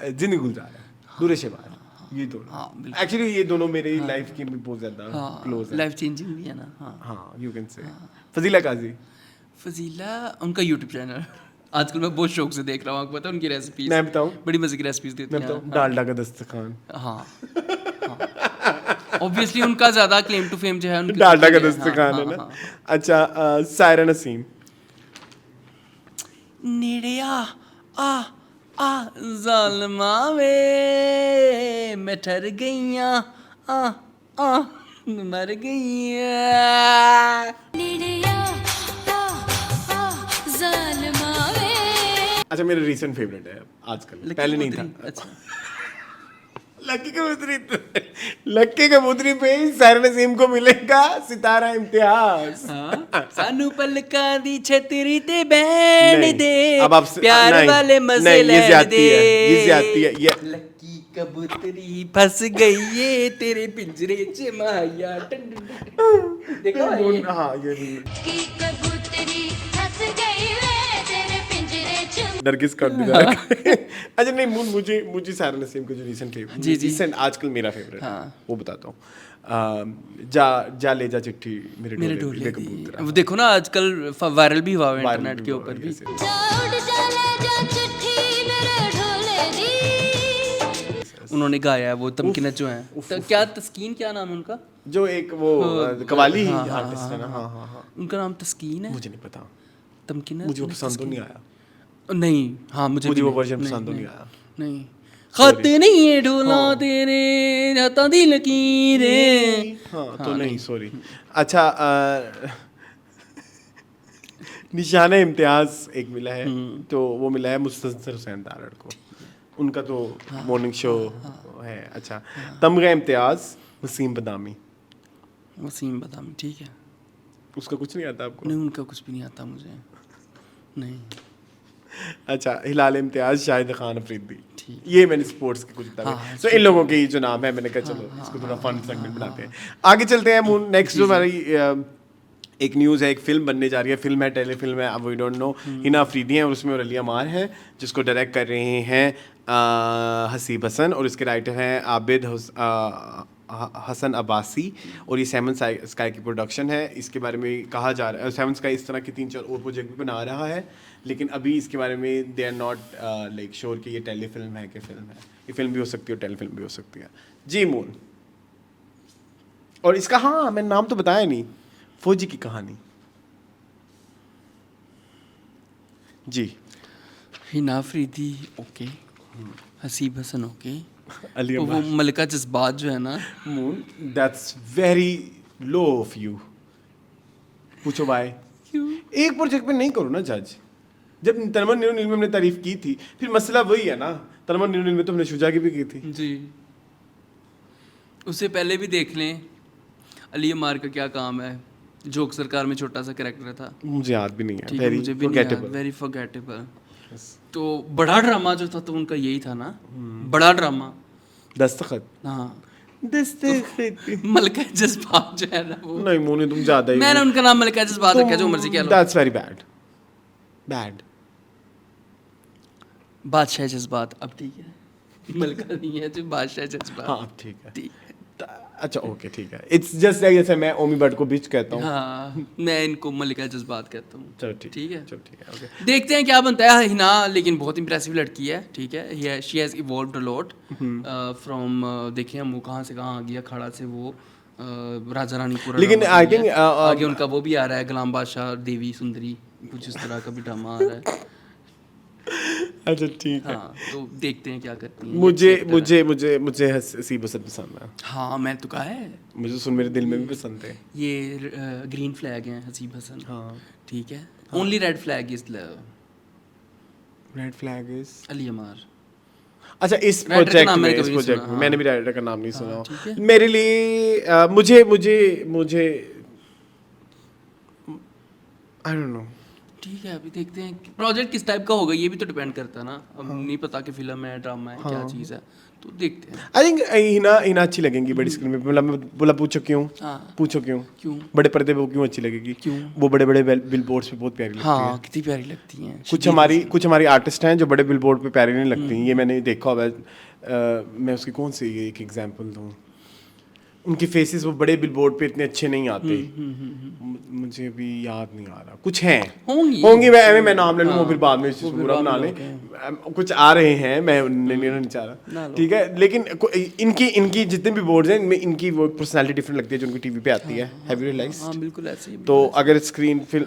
जिंदगी गुलजार है, दूर शबार, ये दोनों हाँ, बिल्कुल। एक्चुअली ये दोनों मेरी लाइफ की बहुत ज्यादा हाँ, क्लोज है। लाइफ चेंजिंग भी है ना। हाँ हाँ यू कैन से। फजीला काजी। फजीला, उनका यूट्यूब चैनल आजकल मैं बहुत शौक से देख रहा हूँ, आपको पता है उनकी रेसिपीज। मैं बताऊं, बड़ी मजे की रेसिपीज देते मैं हैं। बताऊं, डालडा का दस्तरखान। हाँ ऑब्वियसली उनका ज्यादा क्लेम टू फेम जो है उनकी डालडा का cooking है। दस्तरखान हाँ, है हाँ, ना। हाँ। अच्छा सायरा नसीम। नेड़े आ जालमा वे मैं ठर गईया आ मर गईया। अच्छा मेरा रीसेंट फेवरेट है आजकल, पहले नहीं था। अच्छा लक्की कबूतरी, लक्की कबूतरी पे ही सायरा नसीम को मिलेगा सितारा इम्तियाज। सानू पलका दी छतरी ते बैन नहीं, दे, अब आप प्यार नहीं, वाले मजे नहीं, ये लेने ज्यादती दे। है, ये ज्यादती है, ये लक्की कबूतरी फंस गई ये तेरे पिंजरे च माया। देखो ये हाँ ये नरगिस का अच्छा नहीं, मुझे सायरा नसीम का जो रीसेंट फेवरेट, जी, जी। रीसेंट आजकल मेरा फेवरेट है हाँ। वो बताता हूँ। जा ले जा चिट्ठी मेरे मेरे ढोले ढोले दी, कबूतरा। वो देखो ना आजकल वायरल भी हुआ है Viral इंटरनेट भी के हुआ ऊपर है, भी। yes, yes। उन्होंने गाया है वो तमकीनत जो है। तो क्या तस्कीन, क्या नाम है उनका? जो एक वो कवाली हाँ, हाँ, आर्टिस्ट है ना। हाँ हाँ हाँ, उनका नाम तस्कीन है। मुझे नहीं पता, तमकीनत मुझे वो पसंद तो नहीं आया, नहीं। हाँ मुझे मुझे भी वो नहीं, वर्जन नहीं, पसंद तो नहीं, नहीं आया। नहीं खत नहीं है ढोला तेरे हथा दी लकीरें। हाँ तो नहीं सॉरी। अच्छा निशाना इम्तियाज एक मिला है, तो वो मिला है मुस्तनसर हुसैन तारड़ को, उनका तो मॉर्निंग शो है। अच्छा तमगा इम्तियाज वसीम बदामी। वसीम बदामी, ठीक है। उसका कुछ नहीं आता आपको? नहीं उनका कुछ भी नहीं आता मुझे, नहीं। अच्छा हिलाल इम्तियाज, शाहिद खान अफरीदी। ठीक। ये मैंने स्पोर्ट्स के कुछ बताया। हाँ, तो इन लोगों के ही जो नाम है, मैंने कहा चलो इसको थोड़ा फन सेगमेंट बनाते हैं। आगे चलते हैं। नेक्स्ट जो हमारी एक न्यूज़ है, एक फिल्म बनने जा रही है, फिल्म है, टेलीफिल्म है, अब we don't know. Hina Afridi हैं और उसमें रलिया मार है, जिसको डायरेक्ट कर रहे हैं हसीब हसन, और इसके राइटर हैं आबिद हसन अब्बासी, और ये सेवन स्काई की प्रोडक्शन है। इसके बारे में कहा जा रहा है, सेवन स्काई इस तरह के 3-4 और प्रोजेक्ट भी बना रहा है, लेकिन अभी इसके बारे में they are not like sure कि ये टेलीफिल्म है कि फिल्म है। ये फिल्म भी हो सकती है और टेलीफिल्म भी हो सकती है। जी मून, और इसका हाँ मैंने नाम तो बताया नहीं, फौजी की कहानी। जी हिना अफरीदी ओके, हसीब हसन ओके, अली तो वो मलिका जज्बात जो है ना, moon, that's very low of you. पूछो वाई। एक प्रोजेक्ट पे नहीं करो ना जज। जब तलमन नीनो नील में हमने तारीफ की थी, फिर मसला वही है ना, तलमन नीनो नील में तो हमने शुजा की भी की थी। जी उससे पहले भी देख लें अली अमार का क्या काम है, जोक सरकार में छोटा सा कैरेक्टर था, मुझे याद भी नहीं है, ठीक है, वेरी मुझे भी नहीं याद, फॉरगेटेबल। Very forgettable. तो बड़ा ड्रामा जो था तो उनका यही था ना, बड़ा ड्रामा। दस्तखत, हाँ दस्तखत। मलिका जज्बात जो है ना वो, नहीं मोनी तुम ज्यादा ही, मैंने उनका नाम मलिका जज्बात रखा, जो मर्जी कह लो। That's very bad, bad. बादशाह जज्बात अब ठीक है, मलिका नहीं है जो बादशाह जज्बात। हाँ अब ठीक है। ठीक है। अच्छा ओके ठीक है। इट्स जस्ट लाइक जैसे मैं ओमी बट को बिच कहता हूँ। हाँ मैं इनको मलिका जज्बात कहता हूँ। चलो ठीक है, चलो ठीक है ओके। देखते हैं क्या बनता है। हिना लेकिन बहुत इंप्रेसिव लड़की है, ठीक है, she has evolved a lot from, देखें हम वो कहाँ से कहाँ आ गया, खड़ा से वो राजा रानी पूरा। लेकिन I think, आगे उनका वो भी आ रहा है, गुलाम बादशाह देवी सुंदरी, कुछ इस तरह का भी ड्रामा आ रहा है। अच्छा ठीक है। हाँ तो देखते हैं क्या करती हैं। मुझे हसीब हसन पसंद है। हाँ मैं तो कहा है, मुझे सुन मेरे दिल में भी पसंद है। ये ग्रीन फ्लैग हैं हसीब हसन। हाँ ठीक है, only red flag is love, red flag is Ali Amar. अच्छा इस राइटर का प्रोजेक्ट नाम में, मैंने इस कभी नहीं प्रोजेक्ट सुना, में हाँ। मैंने भी राइटर का नाम नहीं सुना। ठीक है। मेरे लिए मुझे आई डोंट नो। ठीक है, अभी देखते हैं प्रोजेक्ट किस टाइप का होगा, ये भी तो डिपेंड करता है ना। अब नहीं पता कि फिल्म है, ड्रामा है, क्या चीज़ है, तो देखते हैं। आई थिंक हिना अच्छी लगेंगी बड़ी स्क्रीन पे। बोला पूछो क्यों? हाँ। पूछो क्यों? क्यों? बड़े पर्दे पे वो क्यों अच्छी लगेगी? क्यों? वो बड़े बड़े बिलबोर्ड्स पे बहुत प्यारी लगती है। हाँ कितनी प्यारी लगती हैं। कुछ हमारी आर्टिस्ट हैं जो बड़े बिलबोर्ड पे प्यारी नहीं लगती। ये मैंने देखा हुआ है। मैं उसकी कौन सी एक एग्जांपल दूं, उनके फेसेस वो बड़े बिलबोर्ड पे इतने अच्छे नहीं आते। मुझे भी याद नहीं आ रहा। कुछ हैं, होंगी मैं नाम ले लूँगा, फिर बाद में पूरा बना लें। कुछ आ रहे हैं, मैं नहीं चाह रहा, ठीक है। लेकिन इनकी जितने भी बोर्ड्स हैं, इनमें इनकी वो पर्सनालिटी डिफरेंट लगती है जो उनकी टीवी पे आती है। Have you realised? हाँ बिल्कुल ऐसे ही। तो अगर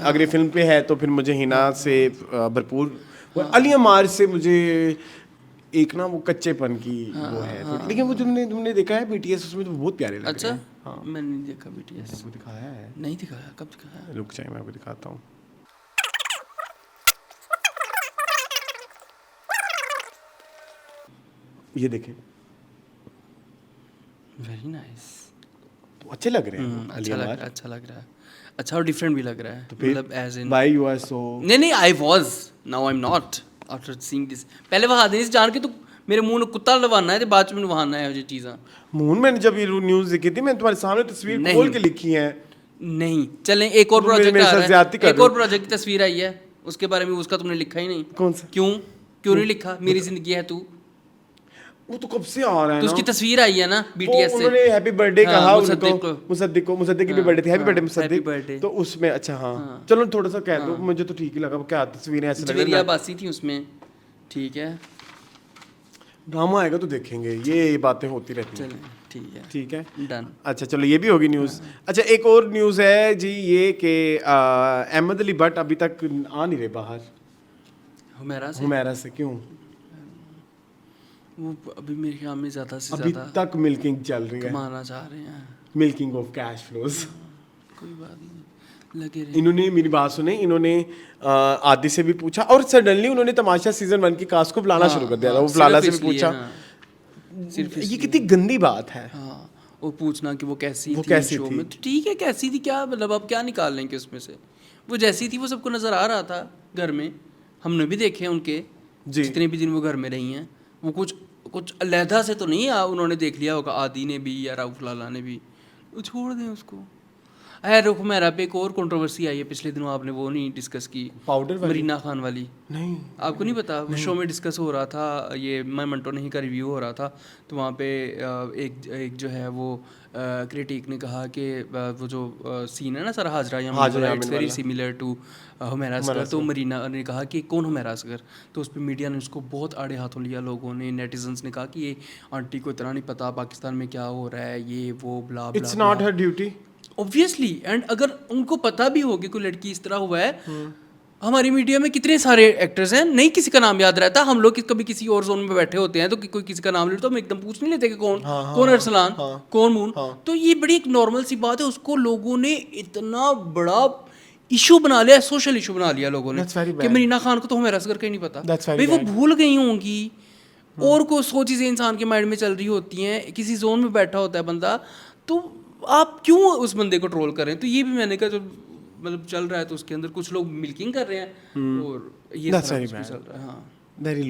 अगर ये फिल्म पे है तो फिर मुझे हिना से भरपूर, अली अमार से मुझे एक ना वो कच्चेपन की वो है थोड़ी। लेकिन वो तुमने देखा है BTS, उसमें तो बहुत प्यारे लग रहे हैं। अच्छा हाँ मैंने नहीं देखा BTS। वो दिखाया है? नहीं दिखाया, कब दिखाया? रुक जाए मैं आपको दिखाता हूँ। ये देखें, वेरी नाइस, तो अच्छे लग रहे हैं अली अच्छा लग रहा अमार। है, अच्छा लग रहा है, अच्छा और डिफरेंट भी लग रहा है। तो फिर मतलब as in why you are so, नहीं I was, now I am not after seeing this. पहले वहा देने से जान के तो मेरे मुंह में कुत्ता लवाना है, तो बाद में वहाना है ये चीज़ां। मून मैंने जब ये न्यूज़ देखी थी, मैं तुम्हारे सामने तस्वीर खोल के लिखी है। नहीं चलें, एक और प्रोजेक्ट आ रहा है, एक और प्रोजेक्ट की तस्वीर आई है, उसके बारे में उसका तुमने लिखा ही नहीं। कौन सा? क्यों नहीं लिखा? मेरी जिंदगी है तू, वो तो कब से आ रहा है तो ना। उसकी तस्वीर आई है ना BTS से। उन्होंने हैप्पी बर्थडे हाँ, कहा मुसद्दिक उनको, मुसद्दिक की भी बर्थडे थी। Happy birthday Mossadegh. birthday। तो उसमें अच्छा हाँ चलो थोड़ा सा कह दो, मुझे तो ठीक ही लगा। क्या तस्वीरें ऐसे लग रही जवेरिया है। बासी थी उसमें, ठीक है। ड्रामा आएगा तो देखेंगे, ये बातें होती रहती हैं। चलें ठीक है, ठीक है डन। अच्छा चलो ये भी होगी न्यूज़। अच्छा एक और न्यूज़ है जी, ये कि अहमद अली भट्ट अभी तक आ नहीं रहे बाहर हुमैरा से। क्यों? वो अभी मेरे ख्याल में ज़्यादा से अभी ज़्यादा तक मिल्किंग चल रही है, कमाना चाह रहे हैं। Milking of cash flows. कोई बात नहीं, लगे रहे। इन्होंने मेरी बात सुनी, इन्होंने आदि से भी पूछा और सडनली उन्होंने तमाशा सीजन 1 की कास्ट को बुलाना शुरू कर दिया था। वो फलाला से भी पूछा। ये कितनी गंदी बात है। हाँ वो पूछना कि वो कैसी वो थी कैसी शो थी? में, तो ठीक है कैसी थी, क्या मतलब अब क्या निकाल लेंगे उसमें से। वो जैसी थी वो सबको नज़र आ रहा था घर में, हमने भी देखे उनके जी। जितने भी दिन वो घर में रही हैं। वो कुछ अलहदा से तो नहीं उन्होंने देख लिया होगा, आदि ने भी या राउफ लाला ने भी, वो छोड़ दें उसको। रुख मेरा पे एक और कंट्रोवर्सी आई है पिछले दिनों, आपने वो नहीं डिस्कस की, पाउडर वाली? मरीना खान वाली। नहीं आपको नहीं पता? वो शो में डिस्कस हो रहा था, ये मैं मंटो नहीं का रिव्यू हो रहा था, तो वहाँ पे एक जो है वो क्रिटिक ने कहा कि वो जो सीन है ना सर हाजरा या it's very similar to Humaira Asghar. तो मरीना ने कहा कि कौन हुमैरा असगर, तो उस पर मीडिया ने उसको बहुत आड़े हाथों लिया। लोगों ने, नेटिजन्स ने कहा कि ये आंटी को इतना नहीं पता पाकिस्तान में क्या हो रहा है, ये वो blah blah. It's not her duty obviously, and अगर उनको पता भी होगी कोई लड़की इस तरह हुआ है, हमारी मीडिया में कितने सारे एक्टर्स हैं, नहीं किसी का नाम याद रहता। हम लोग कभी किसी और जोन में बैठे होते हैं तो कोई किसी का नाम ले तो हम एकदम पूछ नहीं लेते कि कौन अरसलान, कौन मून। तो ये बड़ी एक नॉर्मल सी बात है, उसको लोगों ने इतना बड़ा इशू बना लिया, सोशल इशू बना लिया लोगों ने कि मरीना खान को तो हमें रस करके ही नहीं पता भाई, वो भूल गई होंगी। और को 100 चीज़ें इंसान के माइंड में चल रही होती हैं, किसी जोन में बैठा होता है बंदा, तो आप क्यों उस बंदे को ट्रोल करें। तो ये भी मैंने कहा, जो मतलब चल रहा है तो उसके अंदर कुछ लोग मिल्किंग कर रहे हैं और ये चल रहा है। हाँ, वेरी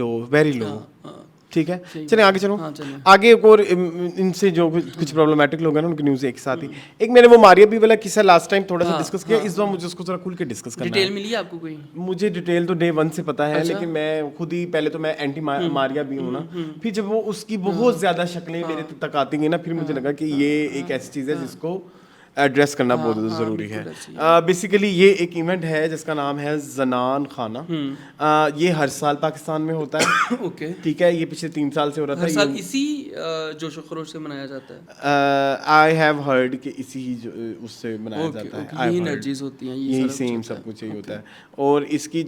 लो। ठीक है, चलिए आगे चलो। आगे एक और इनसे जो कुछ प्रॉब्लमेटिक लोग हैं ना, उनकी न्यूज़ एक साथ ही। एक मैंने वो मारिया बी वाला किस्सा लास्ट टाइम थोड़ा सा डिस्कस किया, इस बार मुझे उसको थोड़ा खुल के डिस्कस करना है। डिटेल मिली है आपको कोई? मुझे डिटेल तो डे 1 से पता है, लेकिन मैं खुद ही पहले तो मैं एंटी मारिया भी हूँ ना, फिर जब वो उसकी बहुत ज्यादा शक्लें मेरे तक आती हैं ना, फिर मुझे लगा कि ये एक ऐसी चीज़ है जिसको एड्रेस करना बहुत ज़रूरी है। बेसिकली ये एक इवेंट है जिसका नाम है ज़नान खाना। ये हर साल पाकिस्तान में होता है। ओके, ठीक है, ये पिछले 3 साल से हो रहा था। हर साल इसी जोश खरोश से मनाया जाता है। आई हैव हर्ड कि इसी उससे मनाया जाता है। यही एनर्जीज होती हैं, यही सेम सब कुछ यही होता है। और इसकी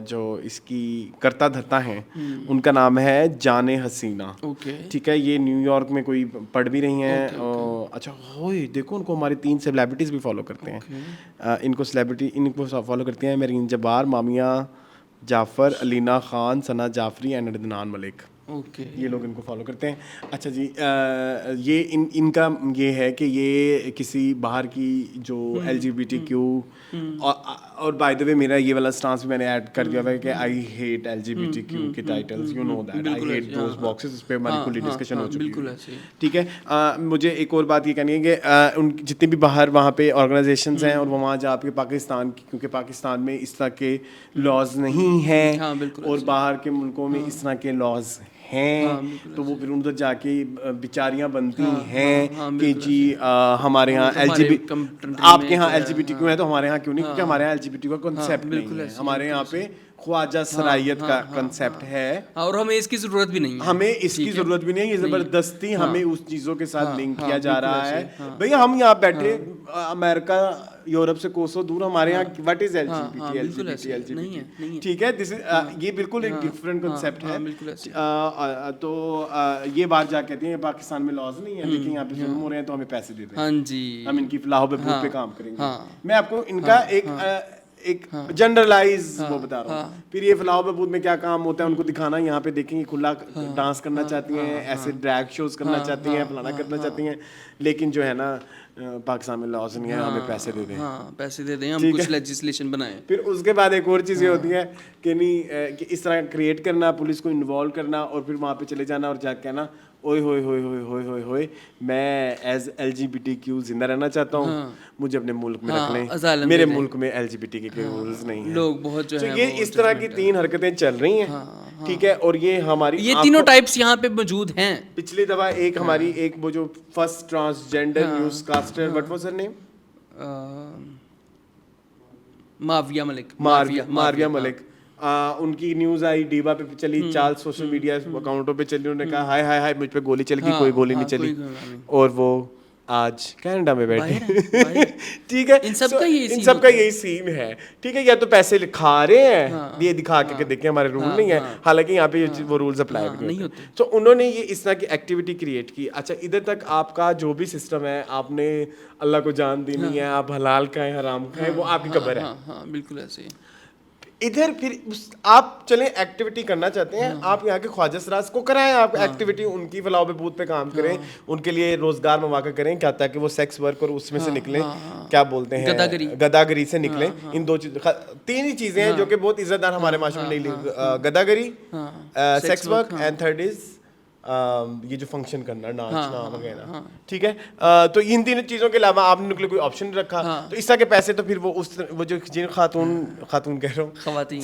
जो इसकी करता धरता हैं, उनका नाम है जाने हसीना। ठीक है, ये न्यूयॉर्क में कोई पढ़ भी रही हैं। अच्छा होए, देखो उनको हमारे 3 सेलिब्रिटीज़ भी फॉलो करते हैं। इनको फॉलो करते हैं मरीन जब्बार, मामिया जाफ़र, अलीना खान, सना जाफरी एंड अदनान मलिक। ये लोग इनको फॉलो करते हैं। अच्छा जी, ये इनका ये है कि ये किसी बाहर की जो LGBTQ और बाय द वे मेरा ये वाला स्टांस भी मैंने ऐड कर दिया है कि आई हेट LGBTQ के titles, you know that, I hate those boxes. इस पे हमारी खुली डिस्कशन हो चुकी है। ठीक है, मुझे एक और बात ये कहनी है कि उन जितने भी बाहर वहाँ पे ऑर्गेनाइजेशंस हैं और वहाँ जाके पाकिस्तान की, क्योंकि पाकिस्तान में इस तरह के लॉज नहीं हैं और बाहर के मुल्कों में इस तरह के लॉज हैं, तो वो फिर उधर जाके बेचारियां बनती हैं कि जी हमारे यहाँ आपके यहाँ LGBTQ है तो हमारे यहाँ क्यों नहीं, क्योंकि हमारे यहाँ LGBTQ का कंसेप्ट नहीं है। हमारे यहाँ पे ख्वाजा सरायत का कंसेप्ट है और हमें इसकी जरूरत भी नहीं है। हमें इसकी जरूरत भी नहीं है। ये जबरदस्ती हमें उस चीजों के साथ लिंक किया जा रहा है। भैया हम यहाँ बैठे अमेरिका यूरोप से कोसों दूर, हमारे यहाँ व्हाट इज LGBT। ठीक है, दिस इज ये बिल्कुल एक डिफरेंट कंसेप्ट है। तो ये बात जा कहती है पाकिस्तान में लॉज नहीं है, लेकिन यहाँ पे जुल्म हो रहे हैं तो हमें पैसे देते हैं। हाँ जी, हम इनकी फलाह बहबूद पे काम करेंगे। मैं आपको इनका एक जनरलाइज वो बता रहा हूँ। फिर ये फलाह बहबूद में क्या काम होता है उनको दिखाना, यहाँ पे देखेंगे खुला डांस करना चाहती हैं, ऐसे ड्रैग शोज करना चाहती हैं, फलाना करना चाहती हैं, लेकिन जो है ना पाकिस्तान में लॉज नहीं है, हमें पैसे दे दें। पैसे दे दें, हम कुछ लेजिस्लेशन बनाएं। फिर उसके बाद एक और चीज़ ये होती है कि नहीं कि इस तरह क्रिएट करना, पुलिस को इन्वॉल्व करना और फिर वहाँ पे चले जाना और जाके कहना ओए होए होए होए होए होए होए मैं एज LGBTQ जिंदा रहना चाहता हूँ, मुझे अपने मुल्क में रख लें, मेरे मुल्क में LGBTQ के रूल्स नहीं हैं। लोग बहुत जो है ये इस तरह की 3 हरकतें चल रही हैं। ठीक है, और ये हमारी ये तीनों टाइप्स यहाँ पे मौजूद हैं। पिछली दफा एक हमारी एक वो जो first transgender newscaster, what was her name, Marvia Malik. उनकी न्यूज आई, डीबा पे चली, 4 सोशल मीडिया अकाउंटों पे चली, उन्होंने कहा हाय हाय हाय मुझ पे गोली चल गई, कोई गोली नहीं चली, और वो आज कनाडा में बैठे। ठीक है, इन सब का यही सीन है। ठीक है, या तो पैसे खा रहे हैं ये दिखा के देखें हमारे रूल नहीं है, हालांकि यहाँ पे वो रूल्स अप्लाई नहीं होते। तो उन्होंने ये इस तरह की एक्टिविटी क्रिएट की। अच्छा, इधर तक आपका जो भी सिस्टम है, आपने अल्लाह को जान दी नहीं है, आप हलाल खाएं हराम खाएं, वो आपकी खबर है। बिल्कुल ऐसे ही। इधर फिर आप चले एक्टिविटी करना चाहते हैं, आप यहाँ के ख्वाजा सराज को कराएं, आप एक्टिविटी उनकी फलाह बहबूद पे काम करें, उनके लिए रोजगार मौका करें, क्या ताकि वो सेक्स वर्क और उसमें से निकलें, क्या बोलते हैं गदागरी से निकलें। इन 3 ही चीजें हैं जो कि बहुत इज्जतदार हमारे माशरे में नहीं, गदागरी, sex work and third is ये जो फंक्शन करना, नाचना वगैरह। ठीक है, तो इन 3 चीज़ों के अलावा आपने उनके लिए कोई ऑप्शन रखा। तो इस तरह के पैसे तो फिर वो जो जिन खातून कह रहा हूँ,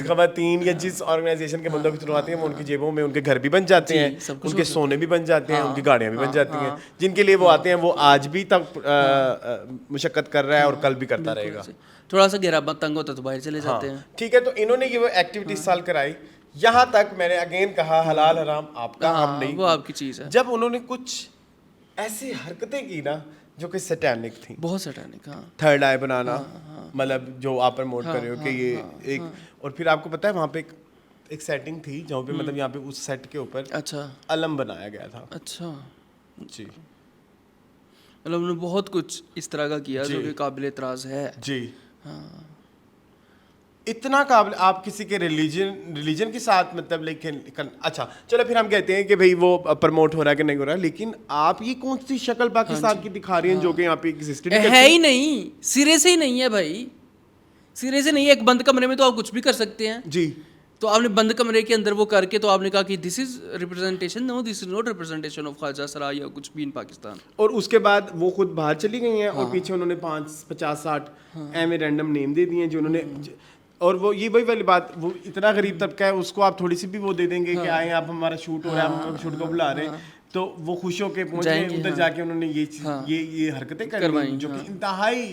खवातीन या जिस ऑर्गेनाइजेशन के बंदों की थ्रू आती हैं, वो उनकी जेबों में उनके घर भी बन जाते हैं, उनके सोने भी बन जाते हैं, उनकी गाड़ियाँ भी बन जाती हैं। जिनके लिए वो आते हैं वो आज भी तक मुशक्कत कर रहा है और कल भी करता रहेगा। थोड़ा सा घेरा तंग होता तो बाहर चले जाते हैं। ठीक है, तो इन्होंने ये वो एक्टिविटी इस साल कराई। यहाँ तक मैंने अगेन कहा हलाल हराम आपका, हम नहीं, वो आपकी चीज़ है। जब उन्होंने कुछ ऐसी हरकतें की ना जो कि सैटेनिक थी, बहुत सैटानिक। हाँ थर्ड आई बनाना, मतलब जो आप प्रमोट कर रहे हो कि ये एक, और फिर आपको पता है वहाँ पे एक सेटिंग थी जहाँ पे मतलब यहाँ पे उस सेट के ऊपर अच्छा अलम बनाया गया था। अच्छा, जी मतलब उन्होंने बहुत कुछ इस तरह का किया जो जी। कि काबिल एतराज़ है। जी इतना काबिल, आप किसी के रिलीजन के साथ मतलब लेकिन अच्छा चलो फिर हम कहते हैं कि भाई वो प्रमोट हो रहा है कि नहीं हो रहा है, लेकिन आप ये कौन सी शक्ल पाकिस्तान की दिखा रही हैं जो कि यहाँ पे एग्जिस्ट है ही नहीं, सिरे से ही नहीं है भाई, सिरे से नहीं है। एक बंद कमरे में तो आप कुछ भी कर सकते हैं। जी तो आपने बंद कमरे के अंदर वो करके तो आपने कहा कि this is representation, no this is not representation of khwaja sara या कुछ भी इन पाकिस्तान। और उसके बाद वो खुद बाहर चली गई हैं और पीछे उन्होंने 50-60 एम रैंडम नेम दे दिए हैं जो उन्होंने, और वो ये वही वाली बात, वो इतना गरीब तबका है उसको आप थोड़ी सी भी वो दे देंगे कि आए आप हमारा शूट हो रहा है, हम शूट को बुला रहे हैं, तो वो खुश होकर पहुंच गए उधर जाके उन्होंने ये चीज ये हरकतें करवाई जो कि इंतहाई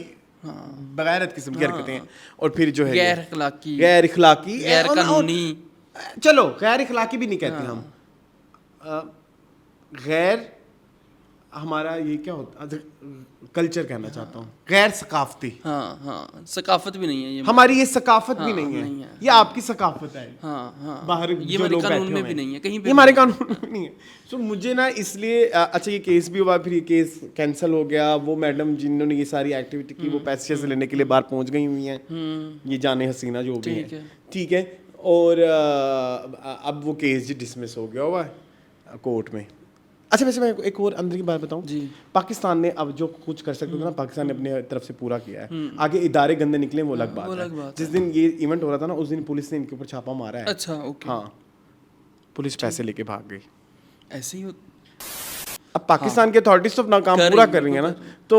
बगैरत किस्म की हरकतें हैं। और फिर जो है गैर अखलाकी, गैर इखलाकी, गैर कानूनी, चलो गैर इखलाकी भी नहीं कहते हम, गैर हमारा ये क्या होता है, कल्चर कहना चाहता हूँ, गैर सकाफती। हाँ हाँ, सकाफत भी नहीं है ये, हमारी ये सकाफत भी नहीं नहीं है, है। ये आपकी सकाफत है। हाँ हाँ, बाहर ये जो हमारे लोग कानून बैठे में हुए भी हैं। नहीं है, कहीं पे ये हमारे कानून में नहीं है। सो मुझे ना इसलिए अच्छा ये केस भी हुआ, फिर ये केस कैंसिल हो गया। वो मैडम जिन्होंने ये सारी एक्टिविटी की वो पैसे से लेने के लिए बाहर पहुंच गई हुई हैं, ये जाने हसीना जो भी है, ठीक है। और अब वो केस जी डिसमिस हो गया हुआ है कोर्ट में। अच्छा वैसे मैं एक और अंदर की बात बताऊं, पाकिस्तान ने अब जो कुछ कर सकते थे ना, पाकिस्तान ने अपने तरफ से पूरा किया है। आगे इदारे गंदे निकले वो अलग बात है। जिस दिन ये इवेंट हो रहा था ना, उस दिन पुलिस ने इनके ऊपर छापा मारा है। अच्छा ओके, हाँ पुलिस पैसे लेके भाग गई। ऐसे ही अब पाकिस्तान की अथॉरिटीज तो अपना काम पूरा कर रही है ना, तो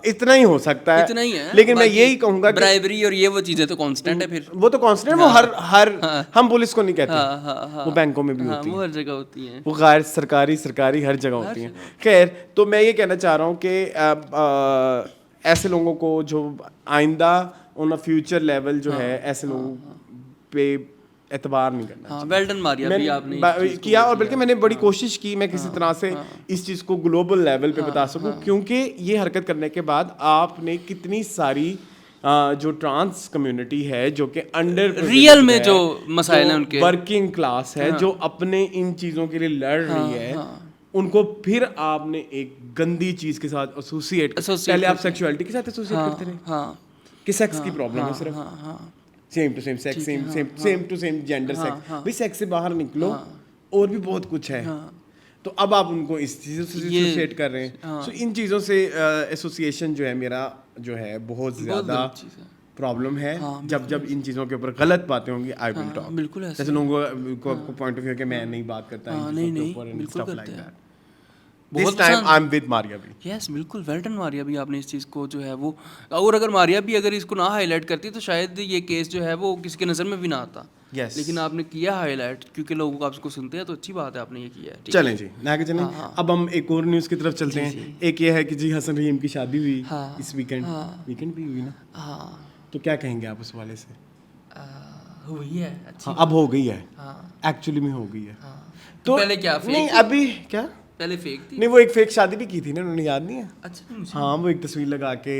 इतना ही हो सकता है, इतना ही है। लेकिन मैं यही कहूंगा कि ब्राइबरी और ये वो चीजें तो कांस्टेंट है। फिर वो तो कांस्टेंट, वो हर हम पुलिस को नहीं कहते, वो बैंकों में भी होती है, वो हर जगह होती है, वो गैर सरकारी हर जगह होती हैं। खैर, तो मैं ये कहना चाह रहा हूँ कि ऐसे लोगों को जो आइंदा ऑन अ फ्यूचर लेवल जो है ऐसे लोगों पे एतबार नहीं करना। हाँ, वेल डन मारिया भी आपने किया, और बल्कि मैंने बड़ी कोशिश की मैं किसी तरह से इस चीज़ को ग्लोबल लेवल पे बता सकूं, क्योंकि ये हरकत करने के बाद आपने कितनी सारी जो ट्रांस कम्युनिटी है जो कि अंडर रियल में जो मसाइल हैं उनके, वर्किंग क्लास है जो अपने इन चीज़ों के लिए लड़ रही है, उनको फिर आपने एक गंदी चीज़ के साथ एसोसिएट, पहले आप सेक्सुअलिटी के साथ एसोसिएट करते रहे कि सेक्स की प्रॉब्लम है सिर्फ, same to same sex, same to same gender sex, भाई सेक्स से बाहर निकलो, और भी बहुत कुछ है। तो अब आप उनको इस चीज़ों से एसोसिएट कर रहे हैं। सो इन चीज़ों से एसोसिएशन जो है मेरा जो है बहुत ज़्यादा प्रॉब्लम है। जब इन चीज़ों के ऊपर गलत बातें होंगी आई विल टॉक। बिल्कुल ऐसे, जैसे लोगों को पॉइंट ऑफ व्यू कि मैं नहीं बात करता, नहीं बिल्कुल करते हैं। This time I am with Maria भी। यस बिल्कुल, वेल डन मारिया भी, आपने इस चीज़ को जो है वो, और अगर मारिया भी अगर इसको ना हाईलाइट करती तो शायद ये केस जो है वो किसी के नज़र में भी ना आता। Yes. लेकिन आपने किया हाईलाइट, क्योंकि लोगों को आपको सुनते हैं तो अच्छी बात है, आपने ये किया है। चलें जी, ना आगे चलें। अब हम एक और न्यूज़ की तरफ चलते हैं। एक ये है कि जी हसन रहीम की शादी हुई इस वीकेंड भी हुई ना, तो क्या कहेंगे आप उस वाले से? हुई है अच्छी, अब हो गई है, एक्चुअली में हो गई है। तो पहले क्या फेक नहीं, अभी क्या पहले फेक थी? नहीं, वो एक फेक शादी भी की थी ना उन्होंने, याद नहीं है? अच्छा, हाँ, वो एक तस्वीर लगा के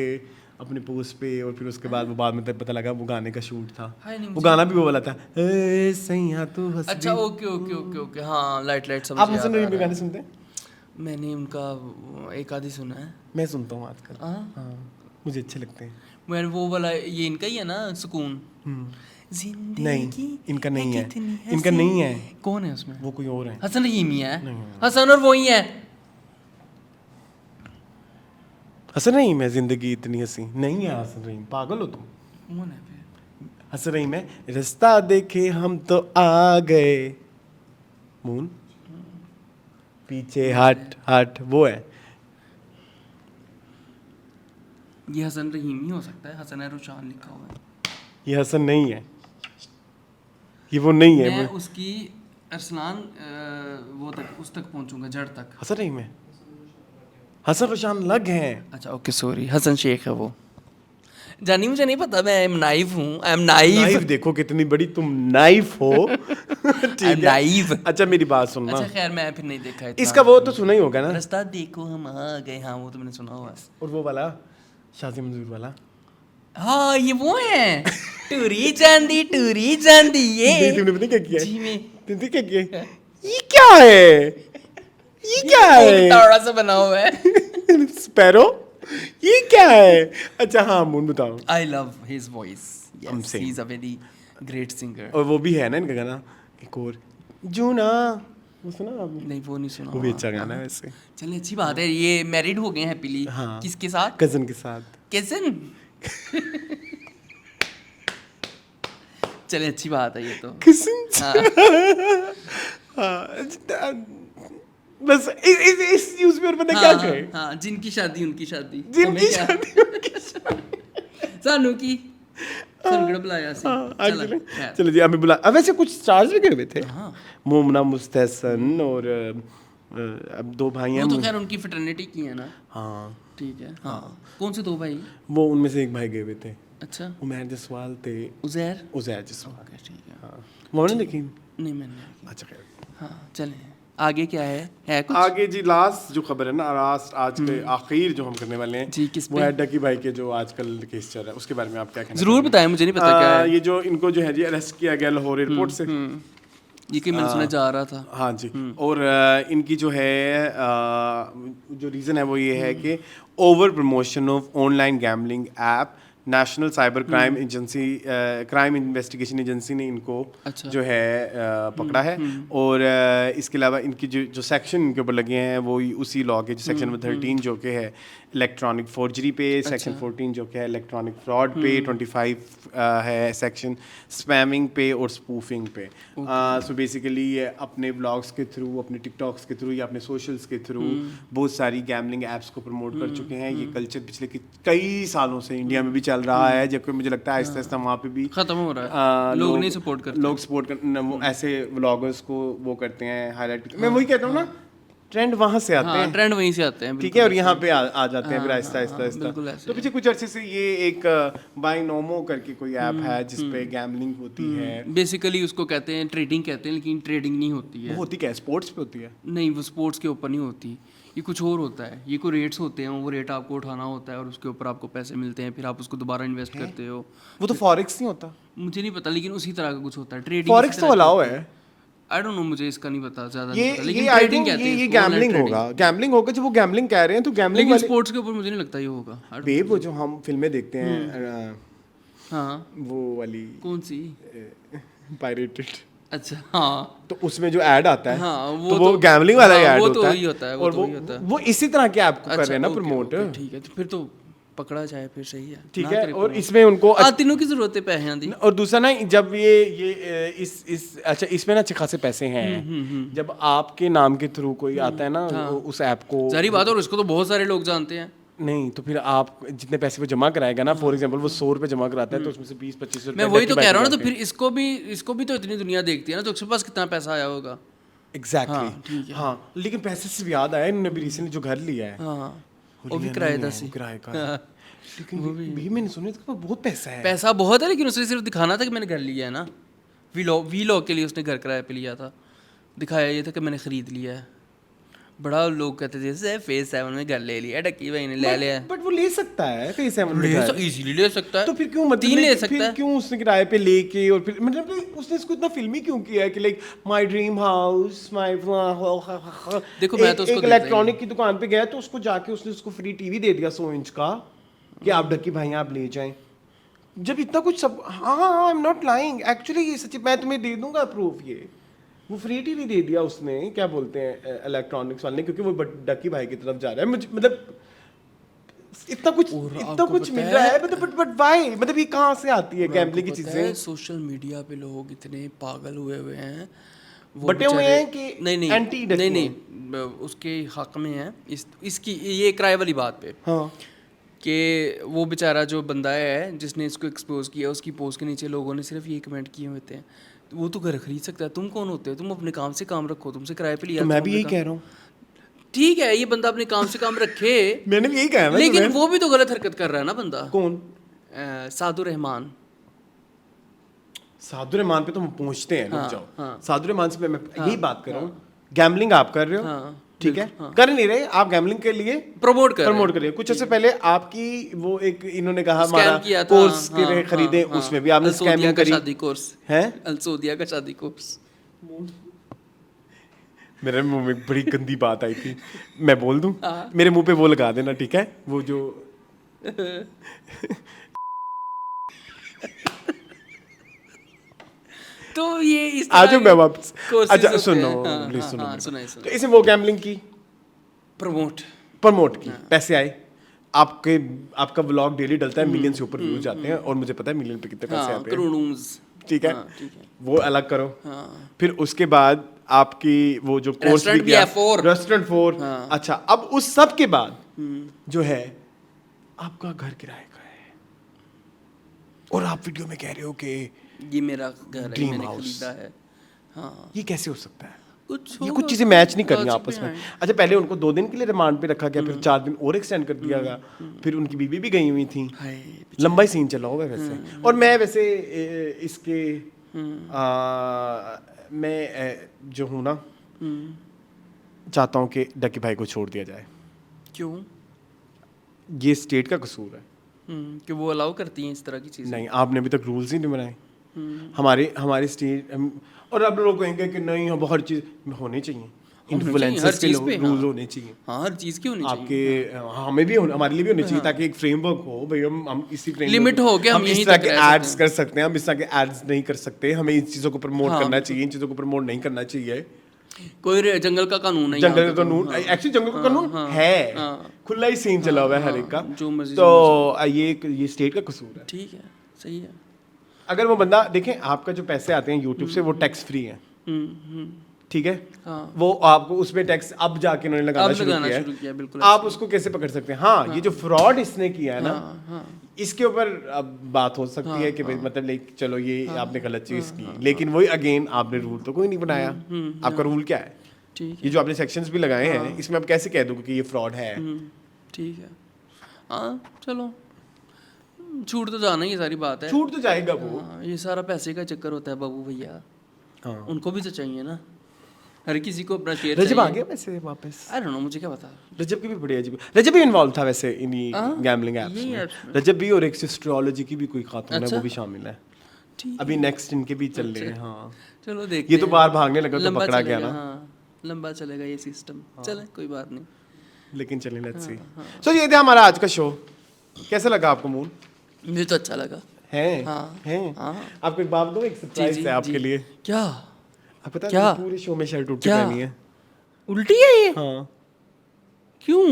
अपने पोस्ट पे, और फिर उसके बाद वो बाद में पता लगा वो गाने का शूट था। वो गाना भी वो वाला था, ए सैया तू हंस। अच्छा ओके, हाँ लाइट समझ। आप हसन रहीम के गाने सुनते हैं? मैंने उनका एक आधी सुना है। मैं सुनता हूँ आजकल, हाँ मुझे अच्छे लगते हैं। मैं वो वाला, ये इनका ही है ना, सुकून? नहीं, इनका नहीं है, इनका नहीं है। कौन है उसमें? वो कोई और है। हसन रहीम ही है, हसन और वो ही है। हसन रहीम है, जिंदगी इतनी हंसी नहीं है। हसन रहीम, पागल हो तुम? कौन है फिर? हसन रहीम है, रास्ता देखे हम तो आ गए, मून पीछे हट, वो है। ये हसन रहीम ही हो सकता है, हसन रुशान लिखा हुआ है। ये हसन नहीं है, ये वो नहीं है। मैं उसकी अरसलान वो तक, उस तक पहुंचूंगा, जड़ तक। हसन रहीम है, हसन रुशान लग हैं। अच्छा ओके सॉरी, हसन शेख है वो। जानी मुझे नहीं पता, मैं नाइव हूँ, आई एम नाइव। नाइफ देखो कितनी बड़ी तुम नाइफ हो। ठीक है नाइव। अच्छा मेरी बात सुनना, अच्छा खैर मैं फिर नहीं देखा इतना। इसका वो तो सुना ही होगा ना, रास्ता देखो हम आ गए, हाँ वो तो मैंने सुना हुआ है। और वो वाला शादी मंजूर वाला, हाँ ये वो है टूरी चांदी ये। नहीं तुमने पता क्या किया जी में तुमने क्या किया, ये क्या है, ये क्या है, ताड़ा से बना हुआ है। स्पैरो, ये क्या है। अच्छा हाँ मून बताओ। I love his voice, I'm yes saying. He is a very great singer. और वो भी है ना इनका गाना एक और, जूना, वो सुना आपने? नहीं वो नहीं सुना। वो भी अच्छा गाना है वैसे। चलिए अच्छी बात है, ये मैरिड हो गए हैं हैप्पीली। हाँ। किसके साथ? कजन के साथ। कैसन? चलिए अच्छी बात है ये तो। हाँ। बस इस न्यूज़ पे और पता क्या कहे, हाँ जिनकी शादी उनकी शादी, जिनकी शादी उनकी शादी। सानू की सरगड़ बुलाया सी। हाँ, चलो, actually, खैर। चलो जी हमें बुला, अब वैसे कुछ स्टार्स भी गए हुए थे, हाँ। मोमना मुस्तहसन और अब दो भाई हैं वो तो खैर उनकी फ्रेटर्निटी की है ना। हाँ ठीक है। हाँ कौन से दो भाई? वो उनमें से एक भाई गए हुए थे, अच्छा उमैर जसवाल थे, उजैर। उजैर जसवाल। ओके ठीक है। हाँ वो नहीं देखी। नहीं मैंने। अच्छा खैर, हाँ चलें आगे क्या है कुछ? आगे जी लास्ट जो खबर है ना, लास्ट आज के आखिर जो हम करने वाले हैं जी, किस वो पे? है डकी भाई के जो आजकल केस चल रहा है, उसके बारे में आप क्या कहना जरूर चाहेंगे? बताएं, मुझे नहीं पता क्या है ये जो इनको जो है जी अरेस्ट किया गया लाहौर एयरपोर्ट से। ये कि मैंने सुना जा रहा था। हाँ जी, और इनकी जो है जो रीज़न है वो ये है कि over promotion of online gambling app, national cyber crime agency, crime investigation agency ने इनको अच्छा। जो है पकड़ा है। और इसके अलावा इनकी जो सेक्शन इनके ऊपर लगे हैं वो उसी लॉ के जो सेक्शन नंबर 13 जो कि है इलेक्ट्रॉनिक फोर्जरी पे, सेक्शन 14 जो कि है इलेक्ट्रॉनिक फ्रॉड पे, 25 है सेक्शन स्पैमिंग पे और स्पूफिंग पे। सो बेसिकली अपने व्लॉग्स के थ्रू, अपने टिकटॉक्स के थ्रू या अपने सोशल्स के थ्रू बहुत सारी गैम्बलिंग ऐप्स को प्रमोट कर चुके हैं। ये कल्चर पिछले कई सालों से इंडिया में भी चल रहा है, जबकि मुझे लगता है आहिस्ता आहिस्ता वहाँ पे भी खत्म हो रहा है। लोग नहीं सपोर्ट करते। लोग सपोर्ट कर वो ऐसे व्लॉगर्स को वो करते हैं हाईलाइट। मैं वही कहता हूँ ना, ट्रेंड वहाँ से आते हैं, ट्रेंड वहीं से आते हैं। ठीक है, और यहाँ पे आ जाते हैं फिर आहिस्ता आहिस्ता बिल्कुल आहिस्ता। ऐसे तो पीछे कुछ अरसे से ये एक बाइनोमो करके कोई ऐप है जिसपे गैम्बलिंग होती है। बेसिकली उसको कहते हैं ट्रेडिंग कहते हैं, लेकिन ट्रेडिंग नहीं होती वो है। होती क्या है, स्पोर्ट्स पे होती है? नहीं वो स्पोर्ट्स के ऊपर नहीं होती, ये कुछ और होता है। ये कोई रेट्स होते हैं, वो रेट आपको उठाना होता है और उसके ऊपर आपको पैसे मिलते हैं, फिर आप उसको दोबारा इन्वेस्ट करते हो। वो तो फॉरेक्स नहीं होता? मुझे नहीं पता, लेकिन उसी तरह का कुछ होता है। ट्रेडिंग फॉरेक्स तो अलाउ है। आई डोंट नो, मुझे इसका नहीं पता ज्यादा ये नहीं पता, लेकिन आई ट्रेडिंग थिंक कहते हैं ये इसको, online गैम्बलिंग trading। होगा, गैम्बलिंग होगा। जब वो गैम्बलिंग कह रहे हैं तो गैम्बलिंग लेकिन वाले स्पोर्ट्स के ऊपर मुझे नहीं लगता ये होगा। I don't बेब वो जो हम फिल्में देखते हैं हाँ वो वाली कौन सी? पायरेटेड, अच्छा हाँ तो उसमें जो ऐड आता है हाँ, तो वो गैम्बलिंग वाला ही हाँ, ऐड वो तो होता वही होता है, है। वो और तो वही होता है। वो इसी तरह के ऐप को कर रहे हैं ना ओके, प्रमोट। ओके, ठीक है, तो फिर तो पकड़ा जाए फिर सही है। ठीक ना है, करे और promote। इसमें उनको तीनों की जरूरत है पैसे दी। और दूसरा ना, जब ये इस अच्छा इसमें ना अच्छे खासे पैसे हैं। जब आपके नाम के थ्रू कोई आता है ना उस ऐप को, सारी बात है, और उसको तो बहुत सारे लोग जानते हैं। नहीं तो फिर आप जितने पैसे वो जमा कराएगा ना, फॉर एग्जांपल वो 100 रुपए जमा कराता है तो उसमें से 20-25 रुपए मैं वही तो कह रहा हूँ ना, तो फिर इसको भी तो इतनी दुनिया देखती है ना, तो उसके पास कितना पैसा आया होगा। एग्जैक्टली। हाँ लेकिन पैसे से भी याद आया, इन्होंने भी रिसेंटली जो घर लिया है हाँ वो भी किराएदार से। किराए का, लेकिन भी मैंने सुना था बहुत पैसा है। पैसा बहुत है, लेकिन उसने सिर्फ दिखाना था कि मैंने घर लिया है ना। वीलॉग के लिए उसने घर किराए पे लिया था, दिखाया ये था कि मैंने खरीद लिया है। बड़ा लोग कहते थे जैसे फेज 7 में घर ले लिया, डक्की भाई ने ले लिया। बट वो ले सकता है फेज 7 में, इजीली ले सकता है। तो फिर क्यों मतलब 3 ले सकता फिर है। क्यों उसने किराए पे लेके, और फिर मतलब उसने इसको इतना फिल्मी क्यों किया है कि like my dream house my. देखो मैं तो उसको एक इलेक्ट्रॉनिक की दुकान पे गया तो उसको जाके उसने उसको फ्री टीवी दे दिया 100 इंच का कि आप डक्की भाई आप ले जाएं। जब इतना कुछ सब, हाँ आई एम नॉट लाइंग एक्चुअली, ये सच्ची, मैं तुम्हें दे दूंगा प्रूफ। ये वो फ्री टीवी दे दिया उसने, क्या बोलते हैं इलेक्ट्रॉनिक्स वाले ने, क्योंकि वो डक्की भाई की तरफ जा रहा है। मुझे मतलब इतना कुछ मिल रहा है, बट व्हाई, मतलब ये कहाँ से आती है गैम्बलिंग की चीजें? सोशल मीडिया पे लोग इतने पागल हुए हैं, वो बटे हुए हैं कि नहीं anti नहीं उसके हक में है इसकी ये किराए वाली बात पे। हाँ कि वो बेचारा जो बंदा है जिसने इसको एक्सपोज किया, उसकी पोस्ट के नीचे लोगों ने सिर्फ ये कमेंट किए होते हैं, वो तो घर खरीद सकता है। तुम कौन होते हो? तुम अपने काम से काम रखो, तुमसे किराए पे लिया। तो मैं भी यही कह रहा हूँ, ठीक है ये बंदा अपने काम से काम रखे। मैंने भी यही कहा है। लेकिन वो भी तो गलत हरकत कर रहा है ना बंदा। कौन? सादुर रहमान। सादुर रहमान पे तो हम पहुंचते हैं, रुक हाँ, जाओ। हाँ। सादुर रहमान से मैं यही बात कर रहा हूँ। गैम्बलिंग आप कर रहे हो, हाँ, ठीक है, कर नहीं रहे आप गैम्बलिंग के लिए प्रमोट कर प्रमोट करिए। कुछ ऐसे पहले आपकी वो एक इन्होंने कहा स्कैम हमारा किया था, कोर्स हाँ, के खरीदे, हाँ, उसमें भी आपने अलसोदिया स्कैमिंग का करी शादी कोर्स है। अलसोदिया का शादी कोर्स। मेरे मुंह में बड़ी गंदी बात आई थी, मैं बोल दूं? हाँ। मेरे मुंह पे वो लगा देना, ठीक है, वो जो तो ये इस आ जाओ मैं वापस। courses अच्छा होते सुनो, हैं। हाँ, प्लीज हाँ, सुनो। हाँ, सुनाइए, तो सुनाइए। इसे वो गैम्बलिंग की, प्रमोट की, पैसे आए आपके, आपका व्लॉग डेली डलता है, मिलियन से ऊपर व्यूज आते हैं, और मुझे पता है मिलियन पे कितने पैसे हाँ, आते हैं, करोड़ूंज। ठीक है, हाँ, ठीक है। वो अलग करो। हाँ। फिर उसके बाद आपकी वो जो कोर्स Restaurant भी भी किया, है, 4 रेस्टोरेंट 4। हाँ। अच्छा, अब उस सब के बाद जो है आपका घर किराए का है, और आप वीडियो में कह रहे हो कि ये मेरा घर है, Dream मैंने house। खरीदा है। हाँ, ये कैसे हो सकता है? कुछ ये होगा, कुछ चीजें मैच नहीं कर रही logic आपस में। behind। अच्छा, पहले उनको 2 दिन के लिए रिमांड पे रखा गया, फिर 4 दिन और एक्सटेंड कर दिया गया, फिर उनकी बीवी भी गई हुई थी, हाय, लंबा ही सीन चला होगा वैसे। और मैं वैसे इसके मैं जो हूँ ना, चाहता हूँ कि डकी भाई को छोड़ दिया जाए। क्यों? ये स्टेट का कसूर है। कि वो अलाउ करती हैं इस तरह की चीजें? नहीं, आपने अभी तक रूल्स ही नहीं बनाए। हमारी स्टेट और अब लोग कहेंगे कि नहीं, हम हर चीज होनी चाहिए, इन्फ्लुएंसर्स के चीज़ पे, रूल हाँ। होने चाहिए हाँ, हर चीज की होनी चाहिए। आपके, हमें भी हमारे लिए भी होने चाहिए, ताकि एक फ्रेमवर्क हो भाई, हम इसी फ्रेमवर्क Limit हो के हम इस यहीं तरह तक के रह एड्स सकते कर सकते हैं, हम इस तरह के एड्स नहीं कर सकते, हमें इन चीजों को प्रमोट हाँ, करना चाहिए, इन चीजों को प्रमोट नहीं करना चाहिए। कोई जंगल का कानून नहीं, जंगल यहाँ का पे तो, कानून, हाँ। एक्चुअली जंगल का कानून हाँ, है, हाँ। खुला ही सीन चला हुआ है हर एक का, जो मर्जी, तो ये स्टेट का कसूर है। ठीक है, सही है। अगर वो बंदा देखें, आपका जो पैसे आते हैं यूट्यूब से वो टैक्स फ्री है, ठीक है, हाँ। वो आपको उसमें टैक्स अब जाके उन्होंने लगाना अब शुरू लगाना किया शुरू किया, है, बिल्कुल आप ऐसे। उसको कैसे पकड़ सकते हैं? हाँ, ये जो फ्रॉड इसने किया है ना, हाँ। इसके ऊपर अब बात हो सकती है कि भाई मतलब लाइक चलो ये आपने गलत चीज की, लेकिन वही अगेन आपने रूल तो कोई नहीं बनाया। आपका रूल क्या है? ठीक ये जो आपने सेक्शंस भी लगाए हैं, इसमें आप कैसे कह दोगे कि ये फ्रॉड है? ठीक है। हाँ, चलो, छूट तो जाना ही, ये सारी बात है। छूट तो जाएगा वो। हाँ, ये सारा पैसे का चक्कर होता है बाबू भैया। हाँ। उनको भी तो चाहिए ना, हर किसी को अपना शेयर रजब आ चाहिए। गया वैसे वापस? आई डोंट नो, मुझे क्या पता। रजब की भी बड़ी अजीब, रजब भी इन्वॉल्व था वैसे इन्हीं गैम्बलिंग एप्स यही में। apps में। रजब भी, और एक एस्ट्रोलॉजी की भी कोई खातून है, अच्छा। वो भी शामिल है। ठीक अभी नेक्स्ट इनके भी चल रहे हैं। हाँ, चलो देखते ये तो हैं। बाहर भागने लगा तो लंबा पकड़ा गया चलेगा, ना। हाँ, लंबा चलेगा ये सिस्टम। चले, कोई बात नहीं। लेकिन चलें, लेट्स सी। सो ये था हमारा आज का शो। कैसा लगा आपको मून? मुझे तो अच्छा लगा। हैं? हाँ, हैं? हाँ। आपको एक बात दूं, एक सरप्राइज है आपके लिए। क्या? आप पता है क्या? मैंने पूरे शो में शर्ट उल्टी क्या? पहनी है। उल्टी है ये? हाँ, क्यों?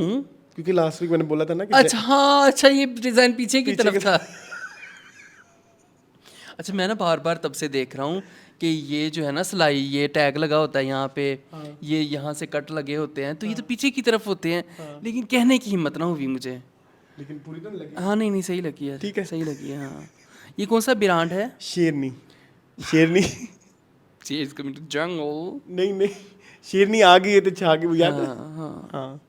क्योंकि लास्ट वीक मैंने बोला था ना कि अच्छा, हाँ, अच्छा, ये डिजाइन पीछे की पीछे तरफ की- था। अच्छा, मैं ना बार बार तब से देख रहा हूँ कि ये जो है ना सिलाई, ये टैग लगा होता है यहाँ पे, ये यहाँ से कट लगे होते हैं, तो ये तो पीछे की तरफ होते हैं, लेकिन कहने की हिम्मत ना हुई मुझे। लेकिन पूरी तो नहीं लगी। हाँ, नहीं, सही लगी है, ठीक है। सही लगी है। हाँ, ये कौन सा ब्रांड है? शेरनी, शेरनी She is coming to jungle। नहीं, शेरनी आ गई है तो छा गई, याद है? हाँ, हाँ,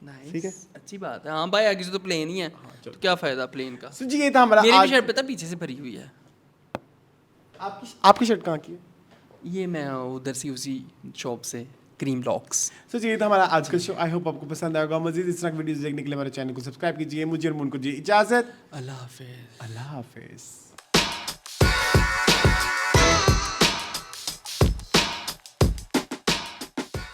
नाइस, ठीक है। अच्छी बात है। हाँ भाई, आगे से तो प्लेन ही है, तो क्या फायदा प्लेन का? सो जी ये था हमारा मेरी भी आज। शर्ट पता पीछे से भरी हुई है। आपकी शर्ट कहाँ की है? ये मैं उधर से उसी शॉप से, क्रीम लॉक्स। सो ये था हमारा आज का शो। आई होप आपको पसंद आएगा। मजीद इस तरह की वीडियोस देखने के लिए हमारे चैनल को सब्सक्राइब कीजिए। मुझे और मुन को जी इजाजत। अल्लाह हाफिज़। अल्लाह हाफिज।